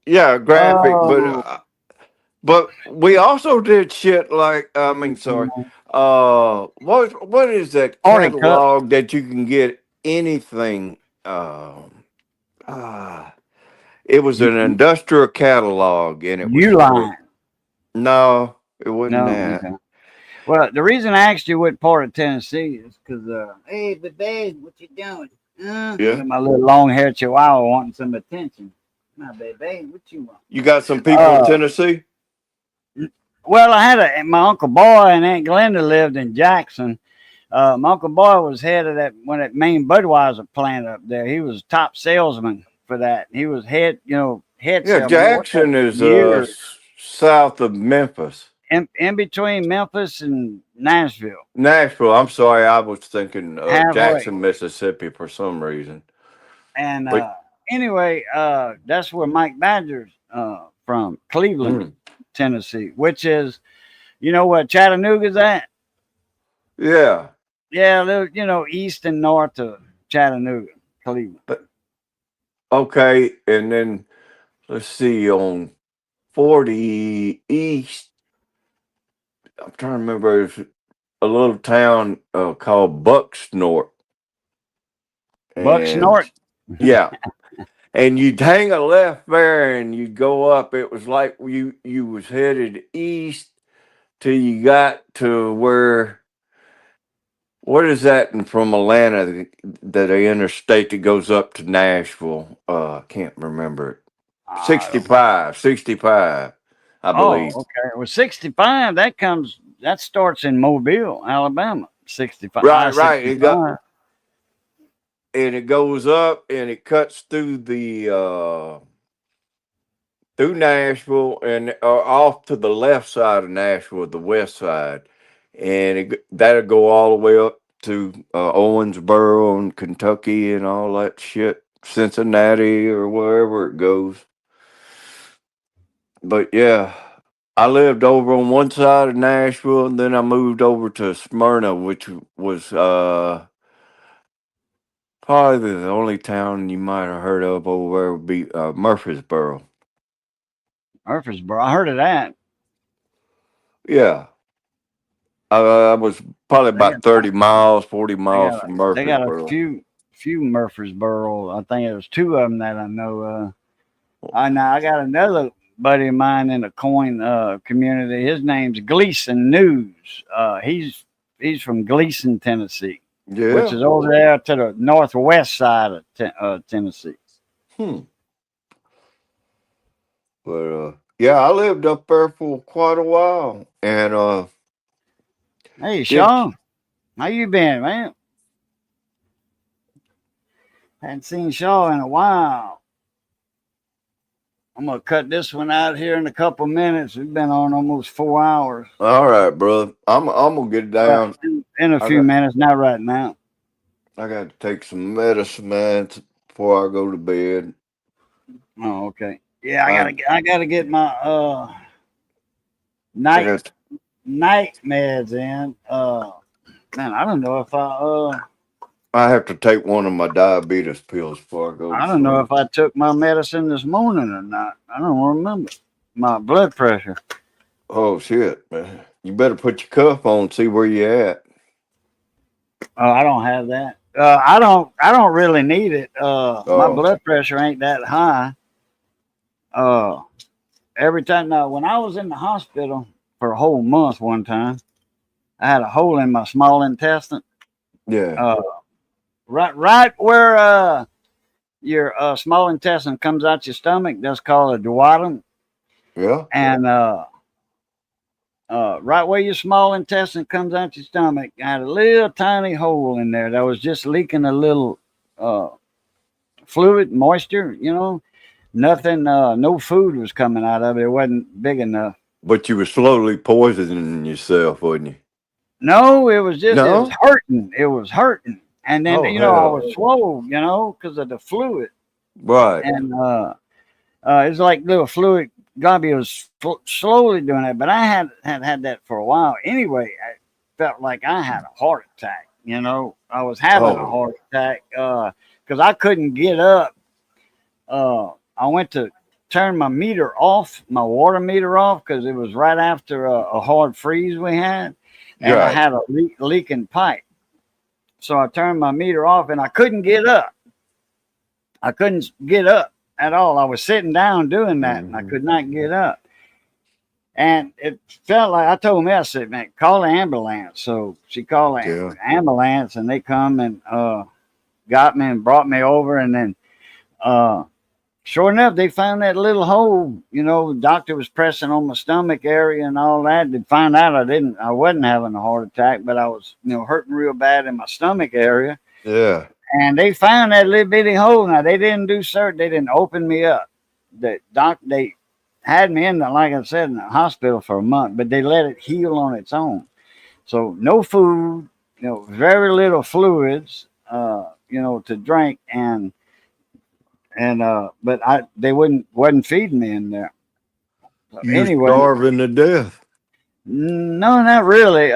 yeah, graphic, Oh. but we also did shit like sorry. What is that Corny cut. catalog that you can get anything? It was an industrial catalog, and it was Uline. no, it wasn't No. that. Okay. Well, the reason I asked you what part of Tennessee is because, hey, baby, what you doing? Yeah. My little long-haired chihuahua wanting some attention. My baby, what you want? You got some people in Tennessee? Well, I had my Uncle Boy and Aunt Glenda lived in Jackson. My Uncle Boy was head of that main Budweiser plant up there. He was top salesman for that. He was head Yeah, salesman. Jackson is south of Memphis. In between Memphis and Nashville. Nashville. I'm sorry, I was thinking Halfway. Jackson, Mississippi for some reason. And anyway, that's where Mike Badger's from, Cleveland, Tennessee, which is, you know what Chattanooga's at? Yeah. Yeah, east and north of Chattanooga, Cleveland. Okay, and then let's see on 40 East. I'm trying to remember. It's a little town called Bucksnort, and Bucksnort. yeah, and you'd hang a left there, and you'd go up. It was like you was headed east till you got to where. What is that from Atlanta? That the interstate that goes up to Nashville. I can't remember it. I don't know. 65, I Oh, believe. okay. Well, 65. That starts in Mobile, Alabama. 65. Right. I-65. And it goes up and it cuts through through Nashville and off to the left side of Nashville, the west side, and that'll go all the way up to Owensboro and Kentucky and all that shit, Cincinnati or wherever it goes. But yeah, I lived over on one side of Nashville, and then I moved over to Smyrna, which was probably the only town you might have heard of over there would be Murfreesboro. Murfreesboro. I heard of that. Yeah, I was probably They got about 30 miles, 40 they miles got from they got a Murfreesboro. few Murfreesboro. I think there's two of them that I know. I got another buddy of mine in the coin community. His name's Gleason News. He's from Gleason, Tennessee, which Yeah. is over there to the northwest side of Tennessee. Hmm. But yeah, I lived up there for quite a while, and Hey, it Sean, how you been, man? Hadn't seen Shaw in a while. I'm gonna cut this one out here in a couple minutes. We've been on almost 4 hours. all right, brother. I'm gonna get down. In a I few got minutes, not right now. I got to take some medicine, man, before I go to bed. Oh, okay. Yeah, I I gotta get my I night got night meds in. Man, I don't know if I have to take one of my diabetes pills before I go to I don't know sleep. if I took my medicine this morning or not. I don't remember. My blood pressure. Oh shit, man! You better put your cuff on, see where you at. Oh, I don't have that. I don't really need it. My Oh, blood pressure ain't that high. Uh, every time now, when I was in the hospital for a whole month one time, I had a hole in my small intestine. yeah, Uh, right where your small intestine comes out your stomach. That's called a duodenum, yeah. and right where your small intestine comes out your stomach, I had a little tiny hole in there that was just leaking a little uh, fluid, moisture. Nothing. No food was coming out of it. It wasn't big enough. But you were slowly poisoning yourself, wasn't you? No, it was No. hurting. It was hurting, and then Oh I was hell, swole, because of the fluid, right. and it's like little fluid. Gabi was slowly doing it, but I had that for a while. Anyway, I felt like I had a heart attack. I was having a Oh, heart attack because I couldn't get up. I went to turn my meter off, my water meter off, because it was right after a hard freeze we had, and I right. had a leaking pipe. So I turned my meter off, and I couldn't get up. I couldn't get up at all. I was sitting down doing that, and I Hmm. could not get up. And it felt like I told me, I said, man, call the ambulance. So she called the Yeah. ambulance, and they come and got me and brought me over. And then, sure enough, they found that little hole. The doctor was pressing on my stomach area and all that. They found out I wasn't having a heart attack, but I was, hurting real bad in my stomach area. Yeah. And they found that little bitty hole. Now they didn't do surgery. They didn't open me up. They had me like I said, in the hospital for a month, but they let it heal on its own. So no food, very little fluids, to drink, but they wasn't feeding me in there. So You were anyway, starving to death. No, not really.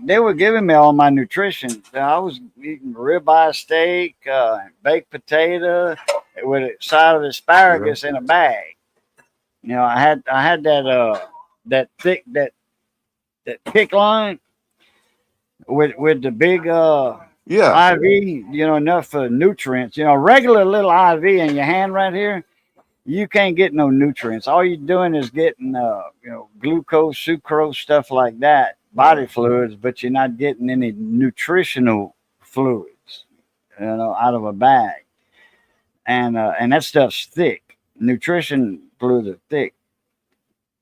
They were giving me all my nutrition. I was eating ribeye steak, baked potato with a side of asparagus in a bag. You know, I had that thick that pick line with the big Yeah. IV. You know, enough for nutrients. You know, regular little IV in your hand right here. You can't get no nutrients. All you're doing is getting, glucose, sucrose, stuff like that, body fluids, but you're not getting any nutritional fluids, out of a bag. And that stuff's thick. Nutrition fluids are thick.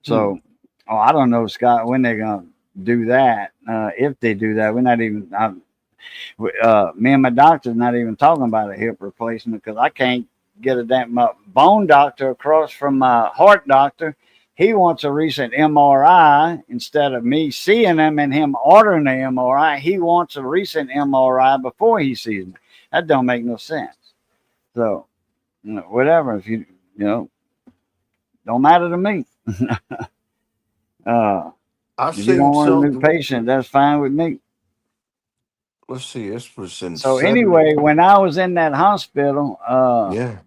So, I don't know, Scott, when they're gonna do that. If they do that, we're not even. Me and my doctor's not even talking about a hip replacement because I can't get a damn my bone doctor across from my heart doctor. He wants a recent MRI instead of me seeing him and him ordering the MRI. He wants a recent MRI before he sees me. That don't make no sense. So, whatever. If don't matter to me. I If you seen don't want a new something. patient, that's fine with me. Let's see. This was in So anyway, when I was in that hospital, Yeah.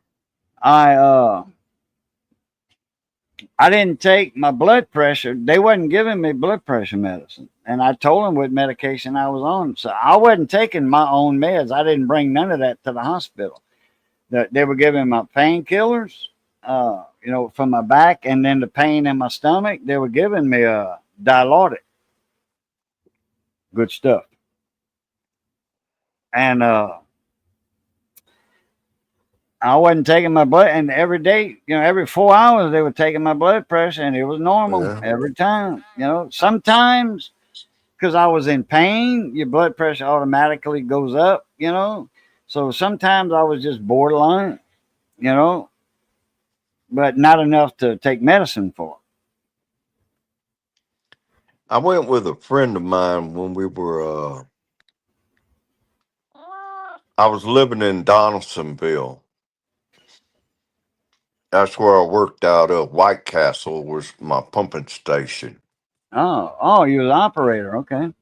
I didn't take my blood pressure. They wasn't giving me blood pressure medicine, and I told them what medication I was on. So I wasn't taking my own meds. I didn't bring none of that to the hospital. They were giving my painkillers, for my back, and then the pain in my stomach. They were giving me a Dilaudid. Good stuff. And I wasn't taking my blood, and every day, every 4 hours, they were taking my blood pressure, and it was normal Yeah. every time. Sometimes because I was in pain, your blood pressure automatically goes up. So sometimes I was just borderline, but not enough to take medicine for. I went with a friend of mine when we were. I was living in Donaldsonville. That's where I worked out of. White Castle was my pumping station. Oh, you was an operator, okay.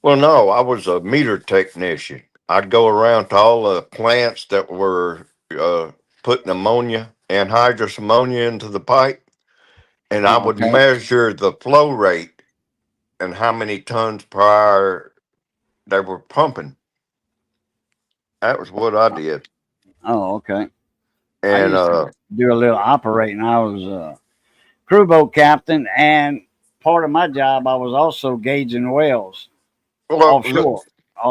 Well, no, I was a meter technician. I'd go around to all the plants that were putting ammonia, anhydrous ammonia into the pipe, and I Oh, would okay. measure the flow rate and how many tons per hour they were pumping. That was what I did. Oh, okay. I And used to do a little operating. I was a crew boat captain, and part of my job, I was also gauging wells well, look, offshore.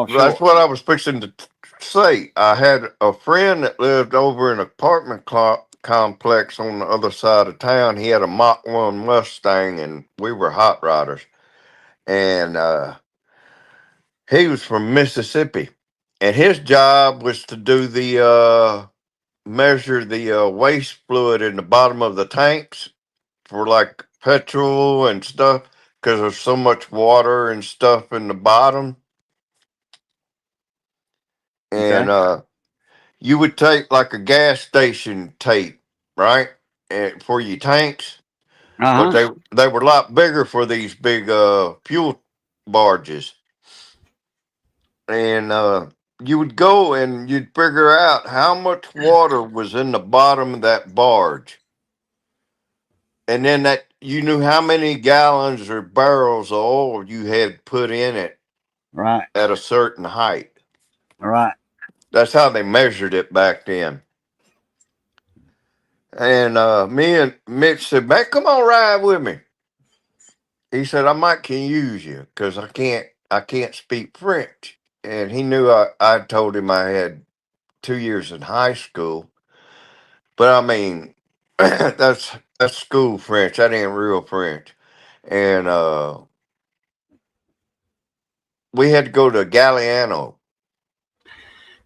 that's what I was fixing to say. I had a friend that lived over in an apartment complex on the other side of town. He had a Mach 1 Mustang, and we were hot rodders. And he was from Mississippi. And his job was to do the measure the waste fluid in the bottom of the tanks for like petrol and stuff because there's so much water and stuff in the bottom. And Okay. you would take like a gas station tape, right? And for your tanks, but Uh huh. they were a lot bigger for these big fuel barges. And you would go and you'd figure out how much water was in the bottom of that barge. And then that you knew how many gallons or barrels of oil you had put in it Right. at a certain height. Right. That's how they measured it back then. And me and Mitch said, "Man, come on, ride with me." He said, "I might can use you because I can't speak French." And he knew I told him I had 2 years in high school, but I mean, that's school French. That ain't real French. And we had to go to Galliano.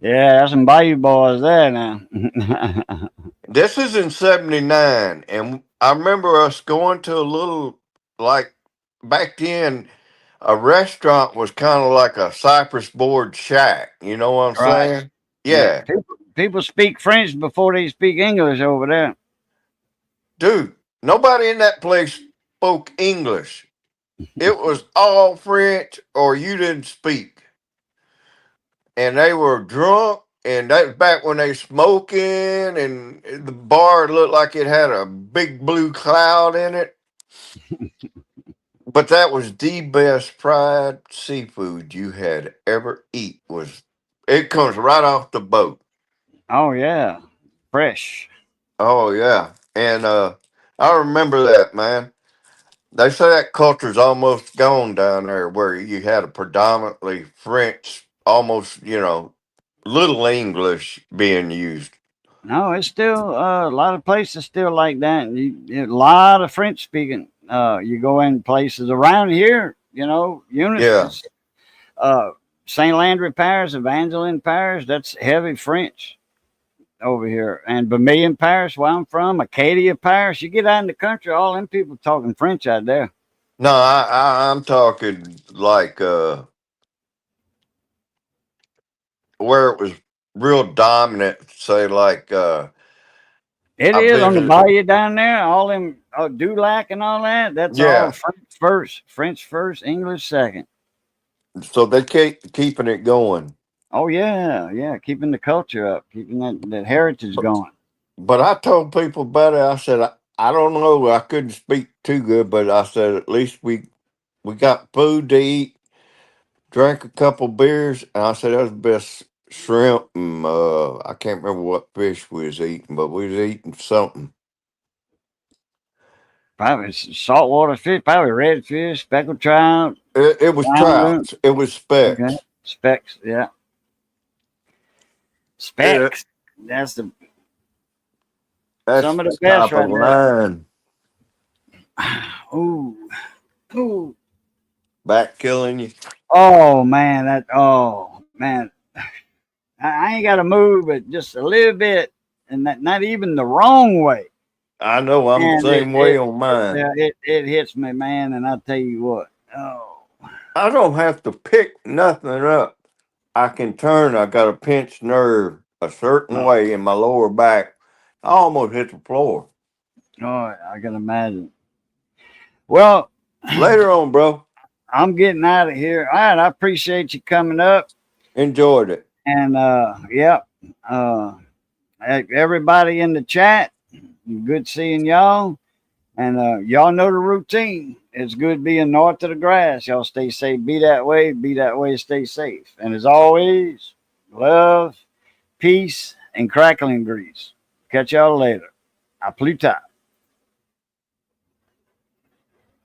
Yeah, there's some Bayou boys there now. This is in '79, and I remember us going to a little, like, back then. A restaurant was kind of like a cypress board shack. You know what I'm Right. saying? Yeah. Yeah, People speak French before they speak English over there. dude. Nobody in that place spoke English. it was all French or you didn't speak. And they were drunk, and that was back when they smoking, and the bar looked like it had a big blue cloud in it. But that was the best fried seafood you had ever eat. It comes right off the boat. Oh yeah, fresh. Oh yeah. And I remember that, man. They say that culture's almost gone down there where you had a predominantly French, almost, little English being used. No, it's still a lot of places still like that. A lot of French speaking. You go in places around here, Yeah. Eunice, St. Landry Parish, Evangeline Parish. That's heavy French over here. And Vermilion Parish, where I'm from, Acadia Parish. You get out in the country, all them people talking French out there. No, I'm talking like where it was real dominant, say like It I is on the visited. bayou down there. All them Dulac and all that. That's all Yeah. French first, English second. So they keeping it going. Oh yeah, keeping the culture up, keeping that heritage going. But I told people about it. I said I don't know. I couldn't speak too good, but I said at least we got food to eat, drank a couple beers, and I said that was the best shrimp and I can't remember what fish we was eating, but we was eating something. Probably saltwater fish, probably redfish, speckled trout, It was Round trout. It was specks. okay, specks, yeah, specks. That's some of the best top right of there. line. Ooh. Back killing you. Oh man, I ain't got to move it just a little bit, and not even the wrong way. I know I'm the Man, same way on mine. yeah, it hits me, man, and I tell you what. Oh, I don't have to pick nothing up. I can turn. I got a pinched nerve a certain way in my lower back. I almost hit the floor. oh, I can imagine. Well, Later on, bro. I'm getting out of here. All right, I appreciate you coming up, Enjoyed it. and yep, everybody in the chat. Good seeing y'all, and y'all know the routine. It's good being north of the grass. Y'all stay safe. Be that way. Stay safe. And as always, love, peace, and crackling grease. Catch y'all later. A plus tard.